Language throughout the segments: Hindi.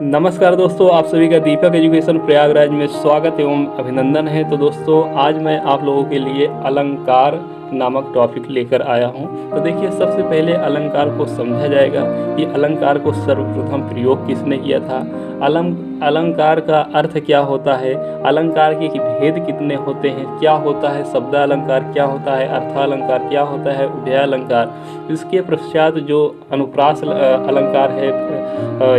नमस्कार दोस्तों, आप सभी का दीपक एजुकेशन प्रयागराज में स्वागत एवं अभिनंदन है। तो दोस्तों, आज मैं आप लोगों के लिए अलंकार नामक टॉपिक लेकर आया हूं। तो देखिए, सबसे पहले अलंकार को समझा जाएगा कि अलंकार को सर्वप्रथम प्रयोग किसने किया था, अलंकार का अर्थ क्या होता है, अलंकार के भेद कितने होते हैं, क्या होता है शब्दालंकार, क्या होता है अर्थालंकार, क्या होता है उभयालंकार। इसके पश्चात जो अनुप्रास अलंकार है,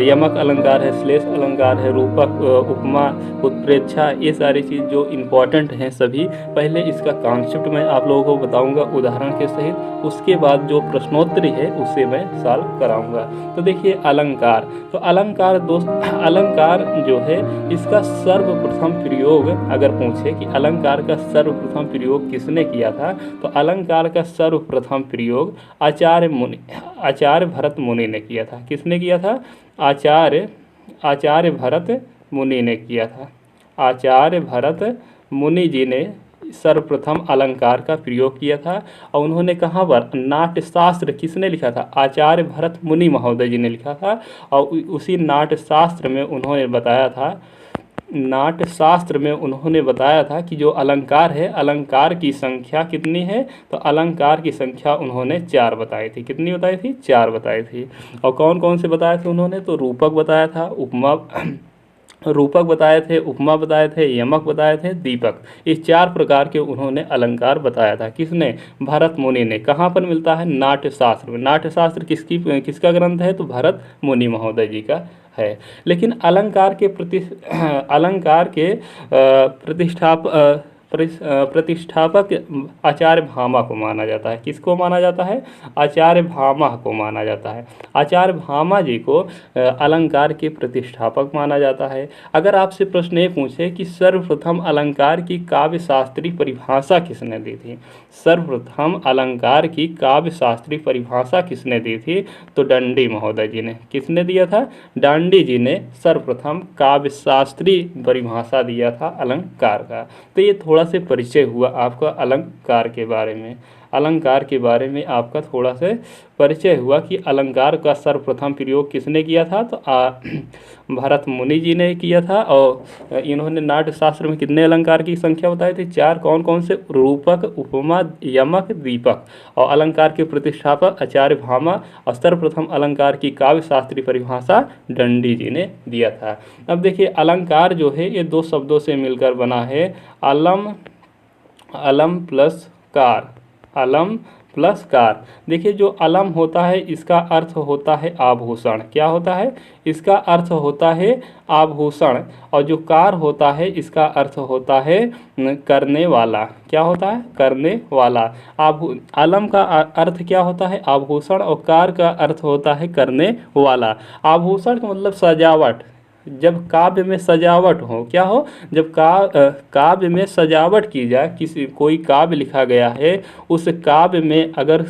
यमक अलंकार है, श्लेष अलंकार है, रूपक, उपमा, उत्प्रेक्षा, ये सारी चीज़ जो इम्पोर्टेंट हैं सभी। पहले इसका कॉन्सेप्ट मैं आप लोगों को बताऊंगा उदाहरण के सहित, उसके बाद जो प्रश्नोत्तरी है उसे मैं सॉल्व कराऊंगा। तो देखिए अलंकार, तो अलंकार अलंकार जो है इसका सर्वप्रथम प्रयोग अगर पूछे कि अलंकार का सर्वप्रथम प्रयोग किसने किया था, तो अलंकार का सर्वप्रथम प्रयोग आचार्य भरत मुनि ने किया था। किसने किया था? आचार्य भरत मुनि ने किया था। आचार्य भरत मुनि जी ने सर्वप्रथम अलंकार का प्रयोग किया था। और उन्होंने कहाँ पर? नाट्यशास्त्र किसने लिखा था? आचार्य भरत मुनि महोदय जी ने लिखा था। और उसी नाट्यशास्त्र में उन्होंने बताया था कि जो अलंकार है, अलंकार की संख्या कितनी है, तो अलंकार की संख्या उन्होंने 4 बताई थी। कितनी बताई थी? 4 बताई थी। और कौन कौन से बताए थे उन्होंने? तो रूपक बताया था, रूपक बताए थे, उपमा बताए थे, यमक बताए थे, दीपक। इस 4 प्रकार के उन्होंने अलंकार बताया था। किसने? भरत मुनि ने। कहाँ पर मिलता है? नाट्यशास्त्र में। नाट्यशास्त्र किसका ग्रंथ है? तो भरत मुनि महोदय जी का है। लेकिन अलंकार के प्रतिष्ठापक आचार्य भामा को माना जाता है। किसको माना जाता है? आचार्य भामा को माना जाता है। आचार्य भामा जी को अलंकार के प्रतिष्ठापक माना जाता है। अगर आपसे प्रश्न ये पूछे कि सर्वप्रथम अलंकार की काव्य शास्त्रीय परिभाषा किसने दी थी, सर्वप्रथम अलंकार की काव्य शास्त्रीय परिभाषा किसने दी थी, तो दंडी महोदय जी ने। किसने दिया था? दांडी जी ने सर्वप्रथम काव्य शास्त्रीय परिभाषा दिया था अलंकार का। तो ये थोड़ा से परिचय हुआ आपका अलंकार के बारे में। अलंकार के बारे में आपका थोड़ा से परिचय हुआ कि अलंकार का सर्वप्रथम प्रयोग किसने किया था, तो भरत मुनि जी ने किया था। और इन्होंने नाट्यशास्त्र में कितने अलंकार की संख्या बताई थी? 4। कौन कौन से? रूपक, उपमा, यमक, दीपक। और अलंकार के प्रतिष्ठापक आचार्य भामा। और सर्वप्रथम अलंकार की काव्य शास्त्रीय परिभाषा दंडी जी ने दिया था। अब देखिए, अलंकार जो है ये 2 शब्दों से मिलकर बना है, अलम प्लस कार। अलम प्लस कार। देखिए, जो अलम होता है इसका अर्थ होता है आभूषण। क्या होता है? इसका अर्थ होता है आभूषण। और जो कार होता है इसका अर्थ होता है करने वाला। क्या होता है? करने वाला। अलम का अर्थ क्या होता है? आभूषण। और कार का अर्थ होता है करने वाला। आभूषण का मतलब सजावट। जब काव्य में सजावट हो, क्या हो? जब काव्य में सजावट की जाए, कोई काव्य लिखा गया है, उस काव्य में अगर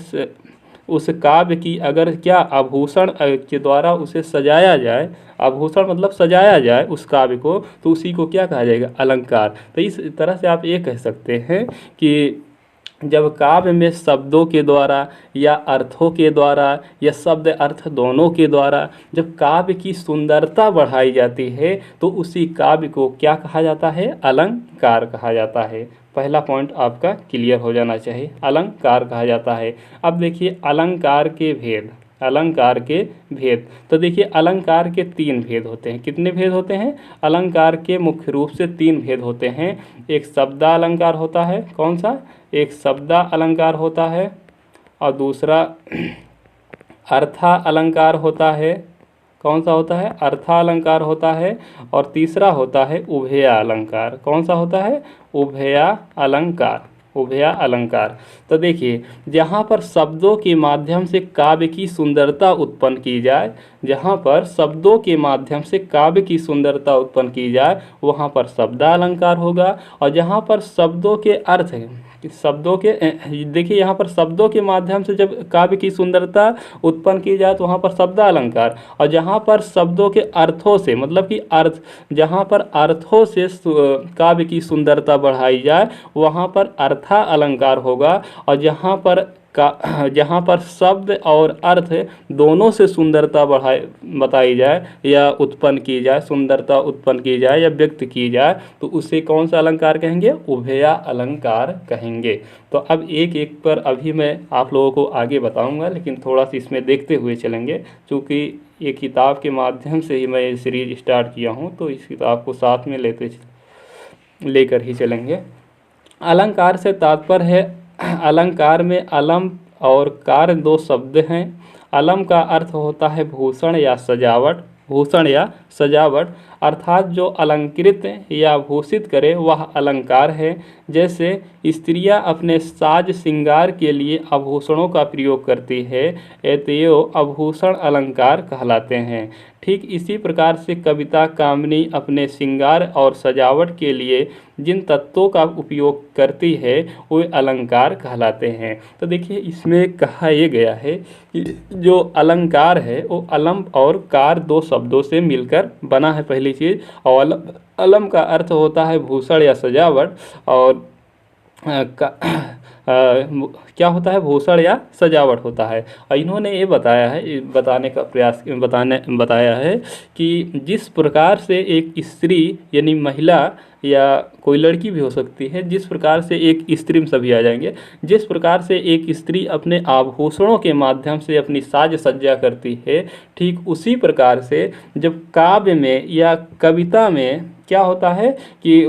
उस काव्य की अगर क्या आभूषण के द्वारा उसे सजाया जाए, आभूषण मतलब सजाया जाए उस काव्य को, तो उसी को क्या कहा जाएगा? अलंकार। तो इस तरह से आप ये कह सकते हैं कि जब काव्य में शब्दों के द्वारा या अर्थों के द्वारा या शब्द अर्थ दोनों के द्वारा जब काव्य की सुंदरता बढ़ाई जाती है, तो उसी काव्य को क्या कहा जाता है? अलंकार कहा जाता है। पहला पॉइंट आपका क्लियर हो जाना चाहिए, अलंकार कहा जाता है। अब देखिए अलंकार के भेद। अलंकार के भेद, तो देखिए अलंकार के 3 भेद होते हैं। कितने भेद होते हैं? अलंकार के मुख्य रूप से 3 भेद होते हैं। एक शब्दा अलंकार होता है। कौन सा? एक शब्दा अलंकार होता है। और दूसरा अर्था अलंकार होता है। कौन सा होता है? अर्था अलंकार होता है। और तीसरा होता है उभया अलंकार। कौन सा होता है? उभया अलंकार। उभया अलंकार। तो देखिए, जहाँ पर शब्दों के माध्यम से काव्य की सुंदरता उत्पन्न की जाए, जहाँ पर शब्दों के माध्यम से काव्य की सुंदरता उत्पन्न की जाए, वहाँ पर शब्दा अलंकार होगा। और जहाँ पर शब्दों के अर्थ देखिए, यहाँ पर शब्दों के माध्यम से जब काव्य की सुंदरता उत्पन्न की जाए तो वहाँ पर शब्दा अलंकार। और जहाँ पर शब्दों के अर्थों से, मतलब कि जहाँ पर अर्थों से काव्य की सुंदरता बढ़ाई जाए, वहाँ पर अर्था अलंकार होगा। और जहाँ पर का जहाँ पर शब्द और अर्थ दोनों से सुंदरता बढ़ाई बताई जाए या उत्पन्न की जाए, सुंदरता उत्पन्न की जाए या व्यक्त की जाए, तो उसे कौन सा अलंकार कहेंगे? उभया अलंकार कहेंगे। तो अब एक एक पर अभी मैं आप लोगों को आगे बताऊंगा, लेकिन थोड़ा सा इसमें देखते हुए चलेंगे, क्योंकि ये किताब के माध्यम से ही मैं ये सीरीज स्टार्ट किया हूँ, तो इस किताब को साथ में लेकर ही चलेंगे। अलंकार से तात्पर्य है, अलंकार में अलम और कार दो शब्द हैं। अलम का अर्थ होता है भूषण या सजावट, भूषण या सजावट, अर्थात जो अलंकृत या भूषित करे वह अलंकार है। जैसे स्त्रियां अपने साज श्रृंगार के लिए आभूषणों का प्रयोग करती है, अतएव आभूषण अलंकार कहलाते हैं। ठीक इसी प्रकार से कविता कामिनी अपने श्रृंगार और सजावट के लिए जिन तत्वों का उपयोग करती है वे अलंकार कहलाते हैं। तो देखिए इसमें कहा यह गया है कि जो अलंकार है वो अलम और कार दो शब्दों से मिलकर बना है, पहली चीज़। और अलम का अर्थ होता है भूषण या सजावट, और क्या होता है? भूषण या सजावट होता है। और इन्होंने ये बताया है, बताने का प्रयास बताया है कि जिस प्रकार से एक स्त्री यानी महिला या कोई लड़की भी हो सकती है, जिस प्रकार से एक स्त्री में सभी आ जाएंगे, जिस प्रकार से एक स्त्री अपने आभूषणों के माध्यम से अपनी साज सज्जा करती है, ठीक उसी प्रकार से जब काव्य में या कविता में क्या होता है कि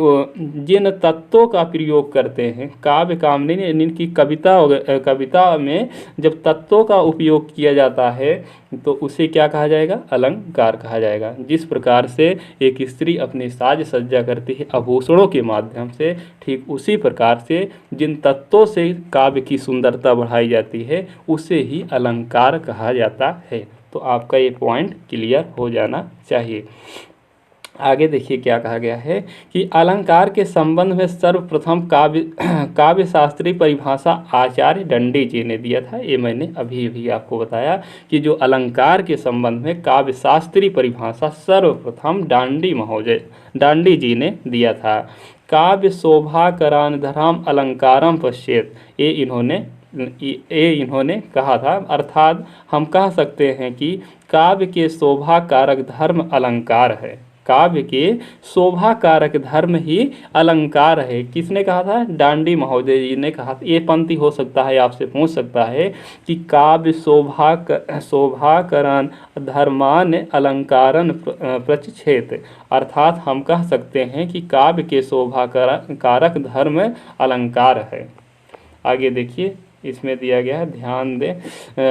जिन तत्वों का प्रयोग करते हैं, काव्य कामिनी इनकी कविता में जब तत्वों का उपयोग किया जाता है तो उसे क्या कहा जाएगा? अलंकार कहा जाएगा। जिस प्रकार से एक स्त्री अपनी साज सज्जा करती है आभूषणों के माध्यम से, ठीक उसी प्रकार से जिन तत्वों से काव्य की सुंदरता बढ़ाई जाती है उसे ही अलंकार कहा जाता है। तो आपका ये पॉइंट क्लियर हो जाना चाहिए। आगे देखिए क्या कहा गया है कि अलंकार के संबंध में सर्वप्रथम काव्य शास्त्रीय परिभाषा आचार्य दंडी जी ने दिया था। ये मैंने अभी अभी आपको बताया कि जो अलंकार के संबंध में काव्य शास्त्रीय परिभाषा सर्वप्रथम दांडी जी ने दिया था। काव्य शोभाकरानधराम अलंकारम पश्येत, ये इन्होंने कहा था। अर्थात हम कह सकते हैं कि काव्य के शोभा कारक धर्म अलंकार है। काव्य के शोभा कारक धर्म ही अलंकार है। किसने कहा था? दांडी महोदय जी ने कहा था। ये पंक्ति हो सकता है आपसे पूछ सकता है कि काव्य शोभाकरण धर्मान अलंकारन प्रचिक्षेत, अर्थात हम कह सकते हैं कि काव्य के शोभा कारक धर्म अलंकार है। आगे देखिए इसमें दिया गया है, ध्यान दें।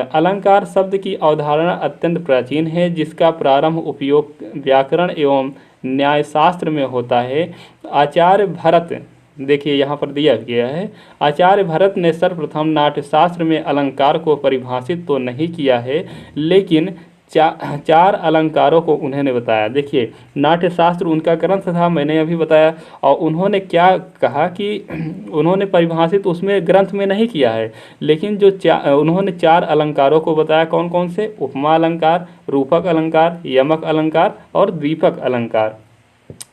अलंकार शब्द की अवधारणा अत्यंत प्राचीन है, जिसका प्रारंभ उपयोग व्याकरण एवं न्यायशास्त्र में होता है। आचार्य भरत, देखिए यहाँ पर दिया गया है, आचार्य भरत ने सर्वप्रथम नाट्यशास्त्र में अलंकार को परिभाषित तो नहीं किया है, लेकिन चार अलंकारों को उन्होंने बताया। देखिए नाट्यशास्त्र उनका ग्रंथ था, मैंने अभी बताया, और उन्होंने क्या कहा कि उन्होंने परिभाषित उसमें ग्रंथ में नहीं किया है, लेकिन जो उन्होंने चार अलंकारों को बताया। कौन कौन से? उपमा अलंकार, रूपक अलंकार, यमक अलंकार और द्वीपक अलंकार।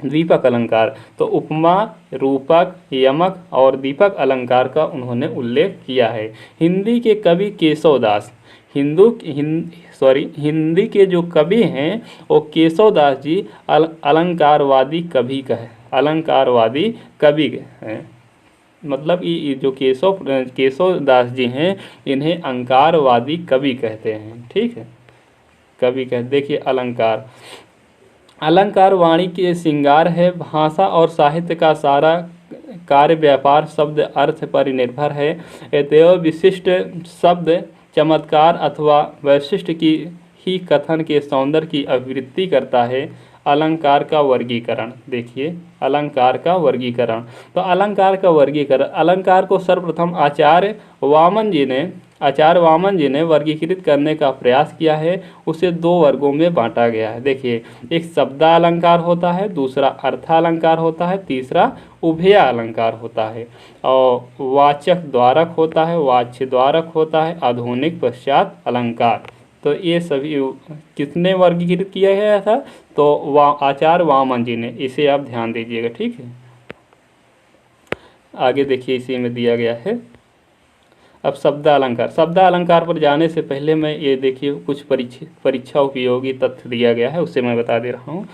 द्वीपक अलंकार, तो उपमा, रूपक, यमक और दीपक अलंकार का उन्होंने उल्लेख किया है। हिंदी के कवि केशवदास, हिंदी के जो कवि हैं वो केशवदास जी अलंकारवादी कवि हैं। मतलब ये जो केशवदास जी हैं इन्हें अंकारवादी कवि कहते हैं। ठीक है, कवि कहते। देखिए अलंकार वाणी के श्रृंगार है। भाषा और साहित्य का सारा कार्य व्यापार शब्द अर्थ पर निर्भर है। अतएव विशिष्ट शब्द चमत्कार अथवा वैशिष्ट की ही कथन के सौंदर्य की अभिवृद्धि करता है। अलंकार का वर्गीकरण, देखिए अलंकार का वर्गीकरण। तो अलंकार का वर्गीकरण, अलंकार को सर्वप्रथम आचार्य वामन जी ने वर्गीकृत करने का प्रयास किया है। उसे दो वर्गों में बांटा गया है। देखिए, एक शब्दालंकार होता है, दूसरा अर्थालंकार होता है, तीसरा उभया अलंकार होता है, और वाचक द्वारक होता है, वाच्य द्वारक होता है, आधुनिक पश्चात अलंकार। तो ये सभी किसने वर्गीकृत किया गया था? तो आचार्य वामन जी ने। इसे आप ध्यान दीजिएगा। ठीक है, आगे देखिए इसी में दिया गया है। अब शब्द अलंकार पर जाने से पहले मैं ये देखिए कुछ परीक्षा उपयोगी तथ्य दिया गया है, उससे मैं बता दे रहा हूँ।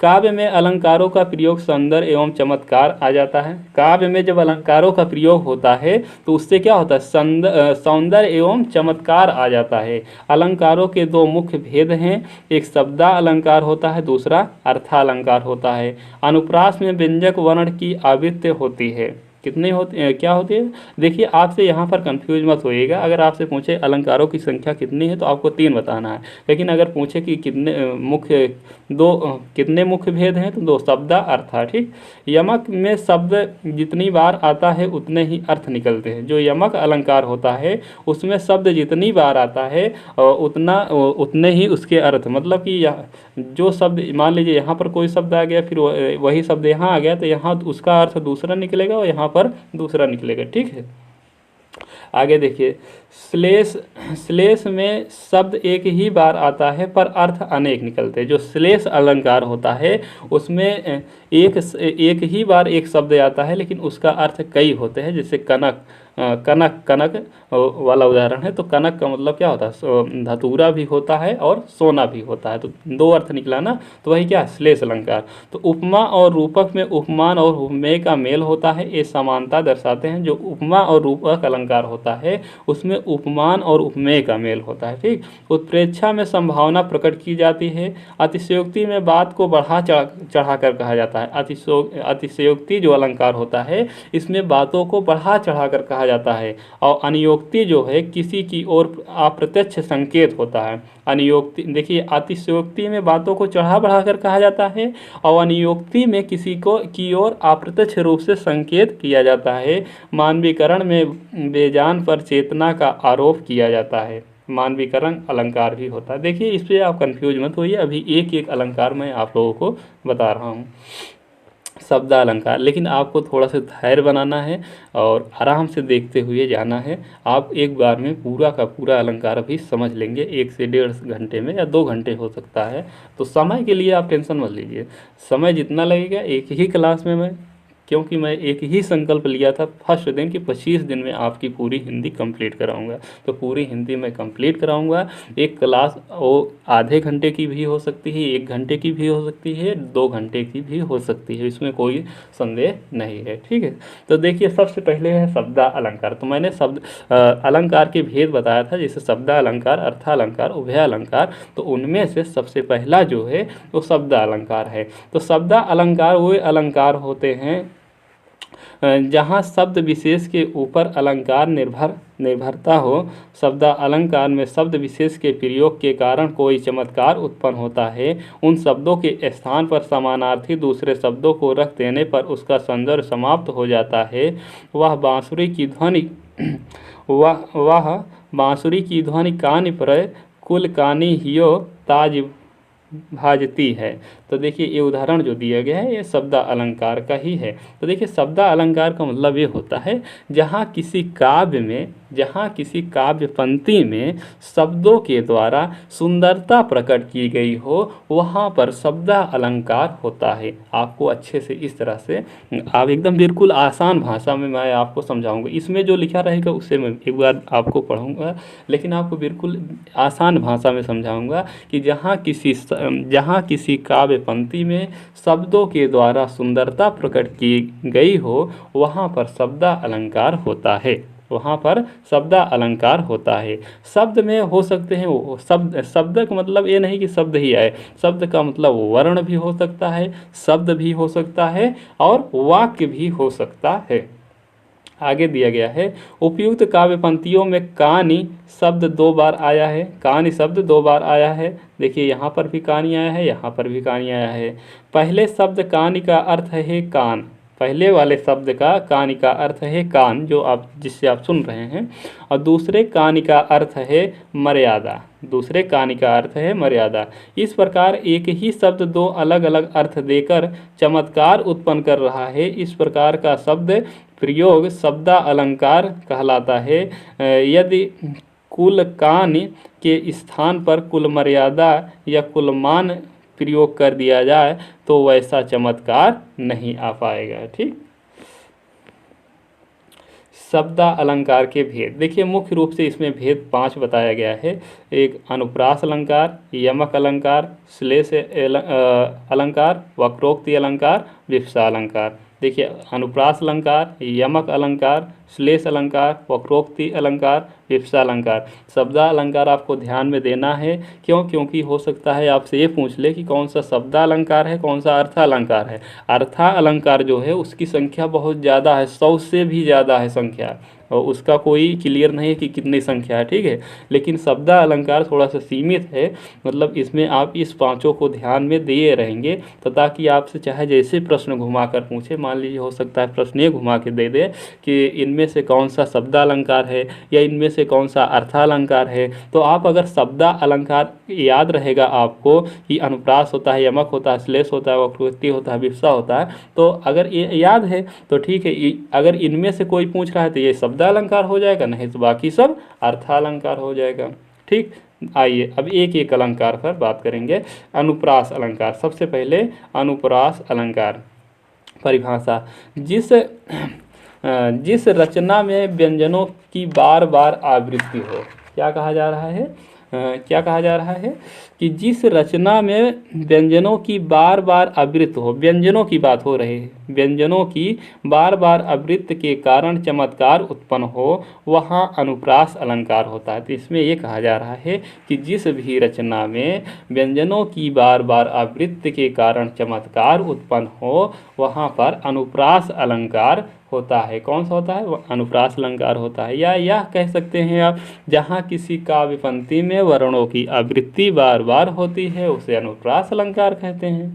काव्य में अलंकारों का प्रयोग सौंदर्य एवं चमत्कार आ जाता है। काव्य में जब अलंकारों का प्रयोग होता है तो उससे क्या होता है, सौंदर्य एवं चमत्कार आ जाता है। अलंकारों के दो मुख्य भेद हैं, एक शब्दा अलंकार होता है, दूसरा अर्थालंकार होता है। अनुप्रास में व्यंजक वर्ण की आवृत्ति होती है। कितने होते क्या होती है? देखिए आपसे यहाँ पर कंफ्यूज मत होइएगा। अगर आपसे पूछे अलंकारों की संख्या कितनी है तो आपको 3 बताना है, लेकिन अगर पूछे कि कितने मुख्य भेद हैं तो 2, शब्दा अर्था। ठीक, यमक में शब्द जितनी बार आता है उतने ही अर्थ निकलते हैं। जो यमक अलंकार होता है उसमें शब्द जितनी बार आता है उतने ही उसके अर्थ, मतलब कि जो शब्द मान लीजिए यहाँ पर कोई शब्द आ गया, फिर वही शब्द यहाँ आ गया, तो यहाँ उसका अर्थ दूसरा निकलेगा और यहाँ पर दूसरा निकलेगा। ठीक है, आगे देखिए। श्लेष श्लेष में शब्द एक ही बार आता है पर अर्थ अनेक निकलते हैं। जो श्लेष अलंकार होता है उसमें एक ही बार एक शब्द आता है लेकिन उसका अर्थ कई होते हैं। जैसे कनक कनक वाला उदाहरण है, तो कनक का मतलब क्या होता है, धतूरा भी होता है और सोना भी होता है, तो 2 अर्थ निकला ना, तो वही क्या, श्लेष अलंकार। तो उपमा और रूपक में उपमान और उपमेय का मेल होता है, ये समानता दर्शाते हैं। जो उपमा और रूपक अलंकार होता है उसमें उपमान और उपमेय का मेल होता है। ठीक, उत्प्रेक्षा में संभावना प्रकट की जाती है। अतिशयोक्ति में बात को बढ़ा चढ़ा कर कहा जाता है। अतिशयोक्ति जो अलंकार होता है इसमें बातों को बढ़ा चढ़ा कर कहा जाता है। और अनियोक्ति जो है किसी की ओर अप्रत्यक्ष संकेत होता है। अनियोक्ति देखिए, अतिशयोक्ति में बातों को चढ़ा बढ़ा कर कहा जाता है और अनियोक्ति में किसी को की ओर अप्रत्यक्ष रूप से संकेत किया जाता है। मानवीकरण में बेजान पर चेतना का आरोप किया जाता है। मानवीकरण अलंकार भी होता है। देखिए इस पर आप कंफ्यूज मत होइए, अभी एक एक अलंकार मैं आप लोगों को बता रहा हूँ। शब्द अलंकार, लेकिन आपको थोड़ा सा धैर्य बनाना है और आराम से देखते हुए जाना है। आप एक बार में पूरा का पूरा अलंकार भी समझ लेंगे, 1 से 1.5 घंटे में या 2 घंटे हो सकता है। तो समय के लिए आप टेंशन मत लीजिए, समय जितना लगेगा एक ही क्लास में क्योंकि मैं एक ही संकल्प लिया था फर्स्ट दिन कि 25 दिन में आपकी पूरी हिंदी कंप्लीट कराऊंगा, तो पूरी हिंदी मैं कंप्लीट कराऊंगा। एक क्लास वो आधे घंटे की भी हो सकती है, 1 घंटे की भी हो सकती है, 2 घंटे की भी हो सकती है, इसमें कोई संदेह नहीं है। ठीक है, तो देखिए सबसे पहले है शब्दा अलंकार। तो मैंने अलंकार के भेद बताया था, जैसे शब्दा अलंकार, अर्थालंकार, उभय अलंकार। तो उनमें से सबसे पहला जो है वो शब्दा अलंकार है। तो शब्दा अलंकार वो अलंकार होते हैं जहाँ शब्द विशेष के ऊपर अलंकार निर्भरता हो। शब्द अलंकार में शब्द विशेष के प्रयोग के कारण कोई चमत्कार उत्पन्न होता है। उन शब्दों के स्थान पर समानार्थी दूसरे शब्दों को रख देने पर उसका सौंदर्य समाप्त हो जाता है। वह बांसुरी की ध्वनि कानि पर कुल कानि हियो ताज भाजती है। तो देखिए ये उदाहरण जो दिया गया है ये शब्द अलंकार का ही है। तो देखिए शब्द अलंकार का मतलब ये होता है जहाँ किसी काव्य पंक्ति में शब्दों के द्वारा सुंदरता प्रकट की गई हो, वहाँ पर शब्द अलंकार होता है। आपको अच्छे से इस तरह से आप एकदम बिल्कुल आसान भाषा में मैं आपको समझाऊंगा। इसमें जो लिखा रहेगा उससे मैं एक बार आपको पढ़ूंगा, लेकिन आपको बिल्कुल आसान भाषा में समझाऊंगा कि जहाँ किसी काव्य पंक्ति में शब्दों के द्वारा सुंदरता प्रकट की गई हो, वहाँ पर शब्द अलंकार होता है। वहाँ पर शब्द अलंकार होता है। शब्द में हो सकते हैं वो शब्द का मतलब ये नहीं कि शब्द ही आए, शब्द का मतलब वर्ण भी हो सकता है, शब्द भी हो सकता है और वाक्य भी हो सकता है। आगे दिया गया है उपयुक्त काव्य पंक्तियों में कानि शब्द 2 बार आया है। कानि शब्द 2 बार आया है। देखिए यहाँ पर भी कानि आया है, यहाँ पर भी कानि आया है। पहले शब्द कानि का अर्थ है कान, पहले वाले शब्द का कानि का अर्थ है कान जिससे आप सुन रहे हैं, और दूसरे कानि का अर्थ है मर्यादा। इस प्रकार एक ही शब्द 2 अलग अलग अर्थ देकर चमत्कार उत्पन्न कर रहा है। इस प्रकार का शब्द प्रयोग शब्द अलंकार कहलाता है। यदि कुल कान के स्थान पर कुल मर्यादा या कुल मान प्रयोग कर दिया जाए तो वैसा चमत्कार नहीं आ पाएगा। ठीक, शब्दा अलंकार के भेद। देखिए मुख्य रूप से इसमें भेद 5 बताया गया है। एक अनुप्रास अलंकार, यमक अलंकार, श्लेष अलंकार, वक्रोक्ति अलंकार, विवक्षा अलंकार। देखिए अनुप्रास अलंकार, यमक अलंकार, श्लेष अलंकार, वक्रोक्ति अलंकार, विवक्षा अलंकार। शब्दा अलंकार आपको ध्यान में देना है। क्यों? क्योंकि हो सकता है आपसे ये पूछ ले कि कौन सा शब्दा अलंकार है, कौन सा अर्था अलंकार है। अर्था अलंकार जो है उसकी संख्या बहुत ज़्यादा है, 100 से भी ज़्यादा है संख्या, और उसका कोई क्लियर नहीं है कि कितनी संख्या है, ठीक है। लेकिन शब्दा अलंकार थोड़ा सा सीमित है, मतलब इसमें आप इस पांचों को ध्यान में दिए रहेंगे, तो ताकि आपसे चाहे जैसे प्रश्न घुमा कर पूछे, मान लीजिए हो सकता है प्रश्न ये घुमा के दे दे कि इनमें से कौन सा शब्दा अलंकार है या इनमें से कौन सा अर्थालंकार है, तो आप अगर शब्दा अलंकार याद रहेगा आपको कि अनुप्रास होता है, यमक होता है, श्लेष होता है, वक्रोक्ति होता है, विवक्षा होता है, तो अगर ये याद है तो ठीक है। अगर इनमें से कोई पूछ रहा है तो ये शब्दा अलंकार हो जाएगा, नहीं तो बाकी सब अर्थालंकार हो जाएगा, ठीक। आइए अब एक एक अलंकार पर बात करेंगे। अनुप्रास अलंकार, सबसे पहले अनुप्रास अलंकार परिभाषा। जिस रचना में व्यंजनों की बार बार आवृत्ति हो, क्या कहा जा रहा है? क्या कहा जा रहा है कि जिस रचना में व्यंजनों की बार बार आवृत्ति हो, व्यंजनों की बात हो रही है, व्यंजनों की बार बार आवृत्ति के कारण चमत्कार उत्पन्न हो, वहाँ अनुप्रास अलंकार होता है। तो इसमें ये कहा जा रहा है कि जिस भी रचना में व्यंजनों की बार बार आवृत्ति के कारण चमत्कार उत्पन्न हो, वहाँ पर अनुप्रास अलंकार होता है। कौन सा होता है? वो अनुप्रास अलंकार होता है। या यह कह सकते हैं आप, जहाँ किसी काव्य पंक्ति में वर्णों की आवृत्ति बार बार होती है उसे अनुप्रास अलंकार कहते हैं,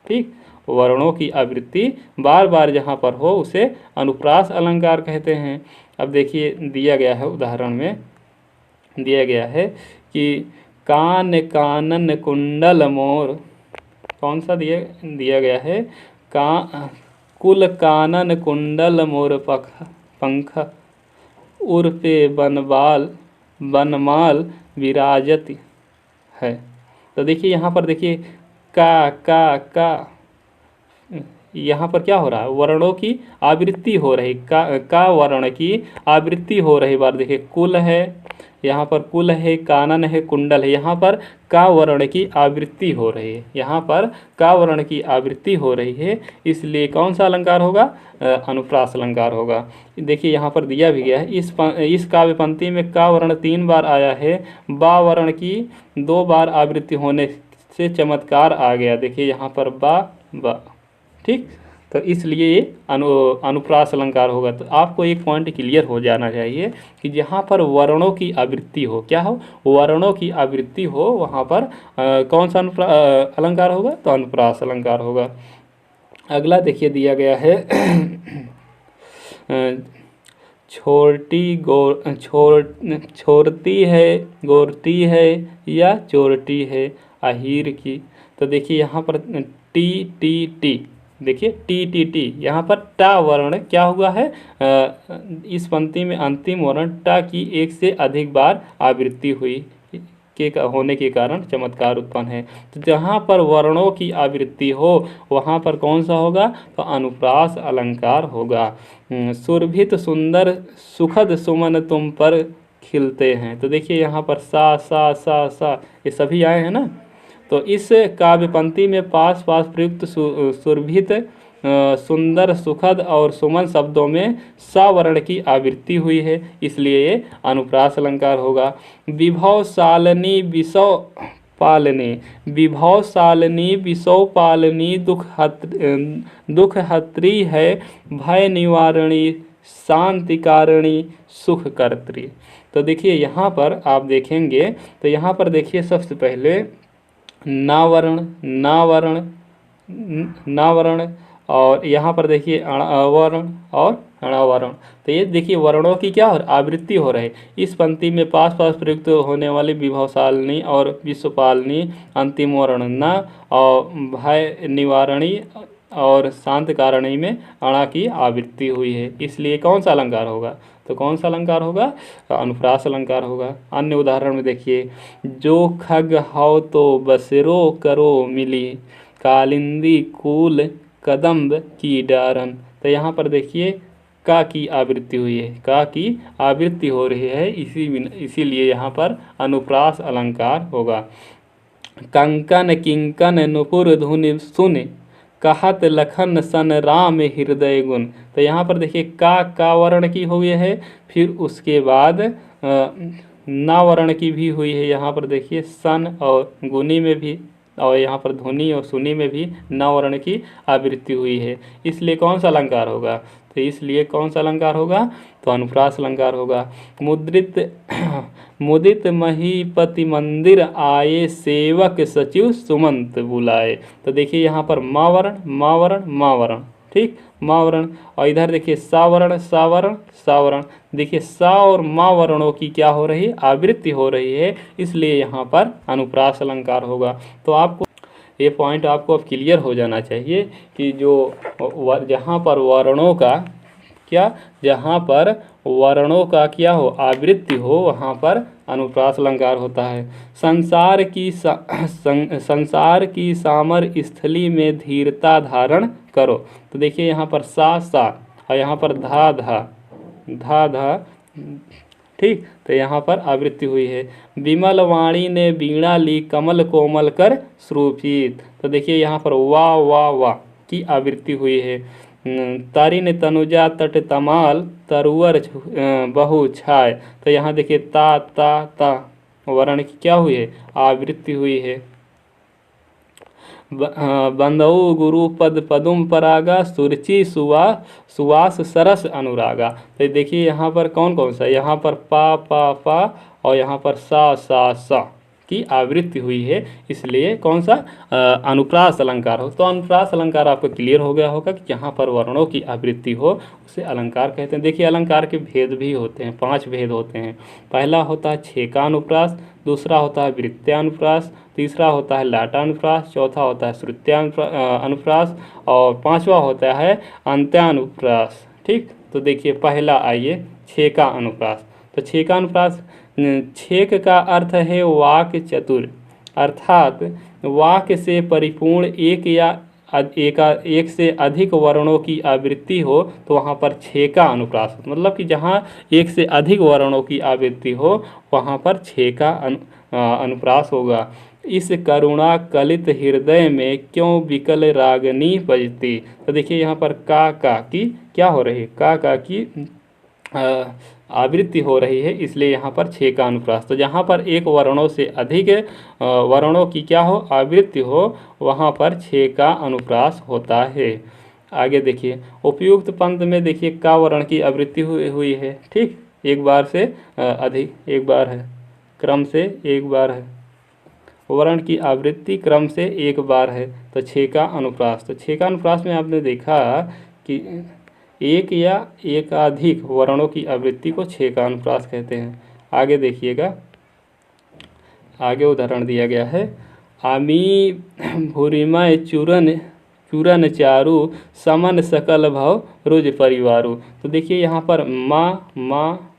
ठीक। वर्णों की आवृत्ति बार बार जहाँ पर हो उसे अनुप्रास अलंकार कहते हैं। अब देखिए दिया गया है, उदाहरण में दिया गया है कि कान कानन कुंडल मोर, कौन सा दिया गया है? कुल कानन कुंडल मोर पंख, उर्पे बनमाल विराजत है। तो देखिए यहाँ पर देखिए का यहाँ पर क्या हो रहा है? वर्णों की आवृत्ति हो रही, का वर्ण की आवृत्ति हो रही बार। देखिए कुल है, यहाँ पर कुल है, कानन है, कुंडल है, यहाँ पर का वर्ण की आवृत्ति हो रही है, यहाँ पर का वर्ण की आवृत्ति हो रही है, इसलिए कौन सा अलंकार होगा? अनुप्रास अलंकार होगा। देखिए यहाँ पर दिया भी गया है, इस काव्य पंक्ति में का वर्ण 3 बार आया है, बा वर्ण की 2 बार आवृत्ति होने से चमत्कार आ गया। देखिए यहाँ पर बा, ठीक। तो इसलिए ये अनुप्रास अलंकार होगा। तो आपको एक पॉइंट क्लियर हो जाना चाहिए कि जहाँ पर वर्णों की आवृत्ति हो, क्या हो? वर्णों की आवृत्ति हो, वहाँ पर कौन सा अलंकार होगा? तो अनुप्रास अलंकार होगा। अगला देखिए दिया गया है छोड़ती है, गोरती है या चोरटी है अहीर की। तो देखिए यहाँ पर टी, देखिए टी यहाँ पर टा वर्ण क्या हुआ है? इस पंक्ति में अंतिम वर्ण टा की 1 से अधिक बार आवृत्ति हुई के होने के कारण चमत्कार उत्पन्न है। तो जहाँ पर वर्णों की आवृत्ति हो वहाँ पर कौन सा होगा? तो अनुप्रास अलंकार होगा। सुरभित सुंदर सुखद सुमन तुम पर खिलते हैं। तो देखिए यहाँ पर सा ये सभी आए हैं ना। तो इस काव्य पंक्ति में पास प्रयुक्त सुरभित, सुंदर, सुखद और सुमन शब्दों में सा वर्ण की आवृत्ति हुई है, इसलिए ये अनुप्रास अलंकार होगा। विभव सालनी विषव पालनी दुख हत्री है, भय निवारणी शांति कारिणी सुख कर्त्री। तो देखिए यहाँ पर आप देखेंगे तो यहाँ पर देखिए सबसे पहले नावर्ण और यहाँ पर देखिए अणवर्ण और अणावर्ण। तो ये देखिए वर्णों की क्या आवृत्ति हो रही है। इस पंक्ति में पास प्रयुक्त होने वाली विभवशालिनी और विश्वपालिनी अंतिम वर्ण न और भय निवारणी और शांत कारिणी में अणा की आवृत्ति हुई है, इसलिए कौन सा अलंकार होगा? तो कौन सा अलंकार होगा? अनुप्रास अलंकार होगा। अन्य उदाहरण में देखिए, जो खग हौ तो बसरो करो मिली, कालिंदी कूल कदम्ब की डारन। तो यहाँ पर देखिए का की आवृत्ति हुई है, का की आवृत्ति हो रही है, इसीलिए यहाँ पर अनुप्रास अलंकार होगा। कंकन किंकन नुपुर धुनि सुन, कहत लखन सन राम हृदय गुण। तो यहाँ पर देखिए का वर्ण की हुई है, फिर उसके बाद ना वर्ण की भी हुई है। यहाँ पर देखिए सन और गुनी में भी, और यहाँ पर ध्वनि और सुनी में भी न वर्ण की आवृत्ति हुई है, इसलिए कौन सा अलंकार होगा? तो इसलिए कौन सा अलंकार होगा? तो अनुप्रास अलंकार होगा। मुद्रित मुदित महीपति मंदिर आए, सेवक सचिव सुमंत बुलाए। तो देखिए यहाँ पर मा वर्ण मा वर्ण मा वर्ण, ठीक, मा वर्ण, और इधर देखिए सा वर्ण सा वर्ण सा वर्ण। देखिए सा और मा वर्णों की क्या हो रही है? आवृत्ति हो रही है, इसलिए यहाँ पर अनुप्रास अलंकार होगा। तो आपको ये पॉइंट आपको अब क्लियर हो जाना चाहिए कि जो जहाँ पर वर्णों का क्या, जहाँ पर वर्णों का क्या हो, आवृत्ति हो, वहाँ पर अनुप्रास अलंकार होता है। संसार की सामर स्थली में धीरता धारण करो। तो देखिए यहाँ पर सा और यहाँ पर धा धा, ठीक, तो यहाँ पर आवृत्ति हुई है। विमल वाणी ने वीणा ली, कमल कोमल कर श्रुपित। तो देखिए यहाँ पर वा की आवृत्ति हुई है। तारिन तनुजा तट तमाल, तरुवर बहु छाय। तो यहाँ देखिए ता वर्ण की क्या हुई है? आवृत्ति हुई है। बंदऊ गुरु पद पदुम परागा, सुरचि सुवास सरस अनुरागा। तो देखिए यहाँ पर कौन कौन सा, यहाँ पर पा और यहाँ पर सा की आवृत्ति हुई है, इसलिए कौन सा? अनुप्रास अलंकार हो। तो अनुप्रास अलंकार आपको क्लियर हो गया होगा कि जहाँ पर वर्णों की आवृत्ति हो उसे अलंकार कहते हैं। देखिए अलंकार के भेद भी होते हैं, 5 भेद होते हैं। पहला होता है छेकानुप्रास, दूसरा होता है वृत्त्यानुप्रास, तीसरा होता है लाटानुप्रास, चौथा होता है श्रुत्यानुप्रास, और 5वां होता है अंत्यानुप्रास, ठीक। तो देखिए पहला आइए छेका अनुप्रास। तो छेका अनुप्रास, छेक का अर्थ है वाक्य चतुर, अर्थात वाक्य से परिपूर्ण एक या एक से अधिक वर्णों की आवृत्ति हो तो वहाँ पर छेका अनुप्रास, मतलब कि जहाँ एक से अधिक वर्णों की आवृत्ति हो वहाँ पर छेका अनुप्रास होगा। इस करुणा कलित हृदय में क्यों विकल रागनी बजती। तो देखिए यहाँ पर का की क्या हो रही है? का की आवृत्ति हो रही है, इसलिए यहाँ पर छेका अनुप्रास। तो जहाँ पर एक वर्णों से अधिक वर्णों की क्या हो? आवृत्ति हो, वहाँ पर छेका अनुप्रास होता है। आगे देखिए उपयुक्त पंथ में देखिए का वर्ण की आवृत्ति हुई है, ठीक, एक बार से अधिक, एक बार है, क्रम से एक बार है, वर्ण की आवृत्ति क्रम से एक बार है, तो छेका अनुप्रास। तो छेका अनुप्रास में आपने देखा कि एक या एकाधिक वर्णों की आवृत्ति को छेका अनुप्रास कहते हैं। आगे देखिएगा, आगे उदाहरण दिया गया है। आमी भूरिमय चूरन चारु, समन सकल भव रुज परिवारु। तो देखिए यहाँ पर माँ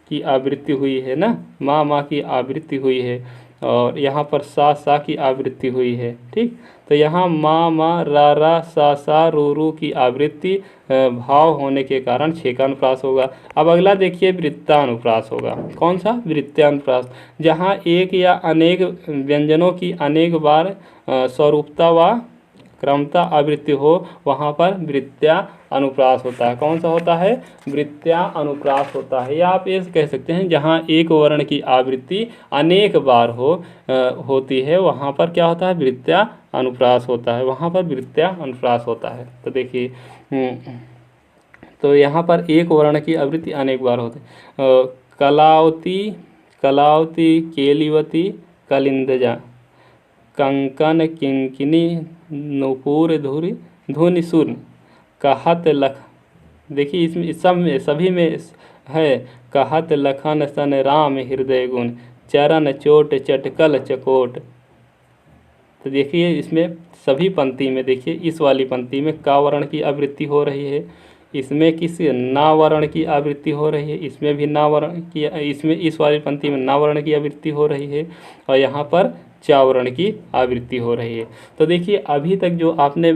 की आवृत्ति हुई है ना, माँ की आवृत्ति हुई है, और यहाँ पर सा की आवृत्ति हुई है, ठीक। तो यहाँ मा रा सा रू की आवृत्ति भाव होने के कारण छेकानुप्रास होगा। अब अगला देखिए वृत्तानुप्रास होगा। कौन सा? वृत्तानुप्रास, जहाँ एक या अनेक व्यंजनों की अनेक बार स्वरूपता व क्रमता आवृत्ति हो वहाँ पर वृत्त्या अनुप्रास होता है। कौन सा होता है? वृत्त्या अनुप्रास होता है। या आप ये कह सकते हैं जहाँ एक वर्ण की आवृत्ति अनेक बार होती है वहाँ पर क्या होता है? वृत्त्या अनुप्रास होता है, वहाँ पर वृत्त्या अनुप्रास होता है। तो देखिए तो यहाँ पर एक वर्ण की आवृत्ति अनेक बार होती है। कलावती केलिवती कलिंदजा, कंकन किंकिनी नुपुर धुनि सुन, कहत लख। देखिए इसमें सब में सभी में है कहत लखन सन राम हृदय गुण, चरण चोट चटकल चकोट। तो देखिए इसमें सभी पंक्ति में देखिए इस वाली पंक्ति में का वर्ण की आवृत्ति हो रही है, इसमें किस ना वर्ण की आवृत्ति हो रही है, इसमें भी ना वर्ण की, इसमें इस वाली पंक्ति में ना वर्ण की आवृत्ति हो रही है, और यहाँ पर चा वर्ण की आवृत्ति हो रही है। तो देखिए अभी तक जो आपने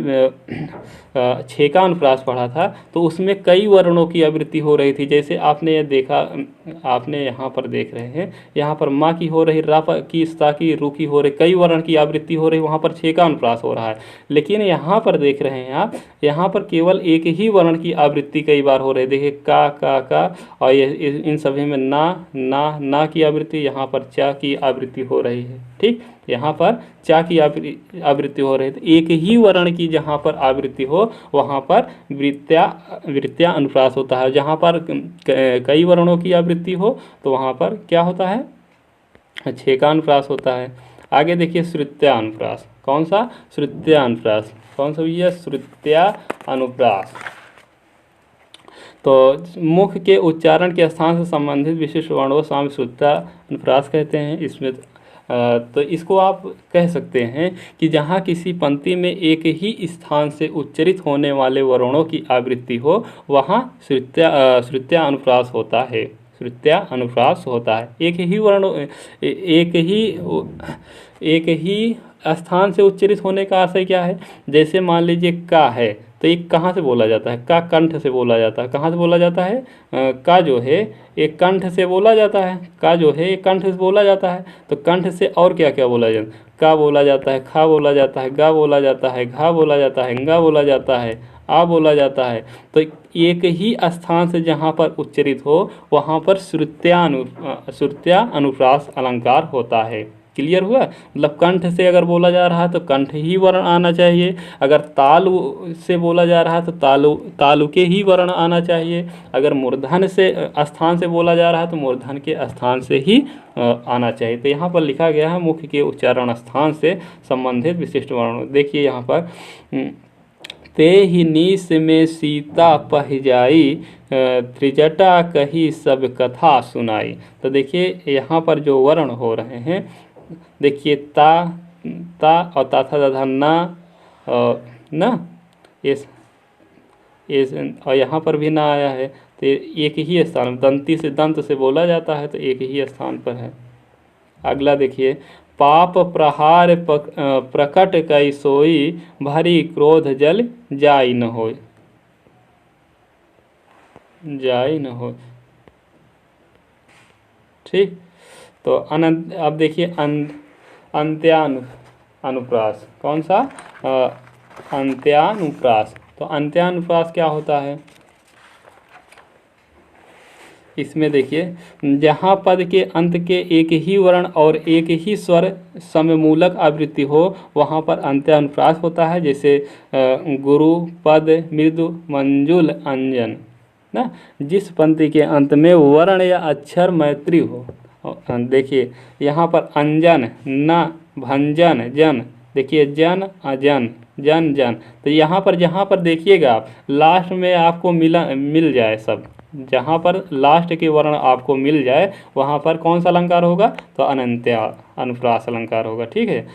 छः का अनुप्रास पढ़ा था तो उसमें कई वर्णों की आवृत्ति हो रही थी। जैसे आपने देखा, आपने यहाँ पर देख रहे हैं, यहाँ पर माँ की हो रही, रा की, सा की, रू की हो रही, कई वर्ण की आवृत्ति हो रही, वहाँ पर छः का अनुप्रास हो रहा है। लेकिन यहाँ पर देख रहे हैं आप, यहाँ पर केवल एक ही वर्ण की आवृत्ति कई बार हो रही है। देखिए का और ये इन सभी में ना की आवृत्ति, यहाँ पर चा की आवृत्ति हो रही है। ठीक, यहाँ पर चा की आवृत्ति हो रही है। तो एक ही वर्ण की जहाँ पर आवृत्ति हो वहाँ पर वृत्त्या अनुप्रास होता है। जहाँ पर कई वर्णों की आवृत्ति हो तो वहाँ पर क्या होता है, छः का अनुप्रास होता है। आगे देखिए श्रुत्या अनुप्रास। कौन सा? श्रुत्या अनुप्रास। कौन सा भैया? श्रुत्या अनुप्रास। तो मुख के उच्चारण के स्थान से संबंधित विशिष्ट वर्णों को साम श्रुत्या अनुप्रास कहते हैं। इसमें तो इसको आप कह सकते हैं कि जहाँ किसी पंक्ति में एक ही स्थान से उच्चरित होने वाले वर्णों की आवृत्ति हो वहाँ श्रुत्या अनुप्रास होता है। श्रुत्या अनुप्रास होता है। एक ही स्थान से उच्चरित होने का आशय क्या है? जैसे मान लीजिए का है तो एक कहाँ से बोला जाता है? का कंठ से बोला जाता है। कहाँ से बोला जाता है? का जो है एक कंठ से बोला जाता है। का जो है एक कंठ से बोला जाता है। तो कंठ से और क्या क्या बोला जाता है? का बोला जाता है, खा बोला जाता है, गा बोला जाता है, घा बोला जाता है, गा बोला जाता है, आ बोला जाता है। तो एक ही स्थान से जहाँ पर उच्चरित हो वहाँ पर श्रुत्या अनुप्रास अलंकार होता है। क्लियर हुआ? मतलब कंठ से अगर बोला जा रहा है तो कंठ ही वर्ण आना चाहिए। अगर तालु से बोला जा रहा है तो तालु के ही वर्ण आना चाहिए। अगर मूर्धन से स्थान से बोला जा रहा है तो मूर्धन के स्थान से ही आना चाहिए। तो यहाँ पर लिखा गया है मुख के उच्चारण स्थान से संबंधित विशिष्ट वर्ण। देखिए यहाँ पर ते ही नीस में सीता पह जाई, त्रिजटा कही सब कथा सुनाई। तो देखिए यहाँ पर जो वर्ण हो रहे हैं, देखिए ता और ता था धा ना इस और यहाँ पर भी ना आया है। तो एक ही स्थान, दंत से बोला जाता है तो एक ही स्थान पर है। अगला देखिए, पाप प्रहार प्रकट कई सोई, भरी क्रोध जल जाई न हो। ठीक, तो अनंत। अब देखिए अंत्यानुप्रास। कौन सा? अंत्यानुप्रास। तो अंत्यानुप्रास क्या होता है? इसमें देखिए जहाँ पद के अंत के एक ही वर्ण और एक ही स्वर सममूलक आवृत्ति हो वहाँ पर अंत्यानुप्रास होता है। जैसे गुरु, पद, मृदु, मंजुल, अंजन ना। जिस पंक्ति के अंत में वर्ण या अक्षर मैत्री हो, देखिए यहाँ पर अंजन, न, भंजन, जन। देखिए जन, अजन, जन, जन। तो यहाँ पर जहाँ पर देखिएगा आप लास्ट में आपको मिल जाए सब, जहाँ पर लास्ट के वर्ण आपको मिल जाए वहाँ पर कौन सा अलंकार होगा? तो अनंत्या अनुप्रास अलंकार होगा। ठीक है।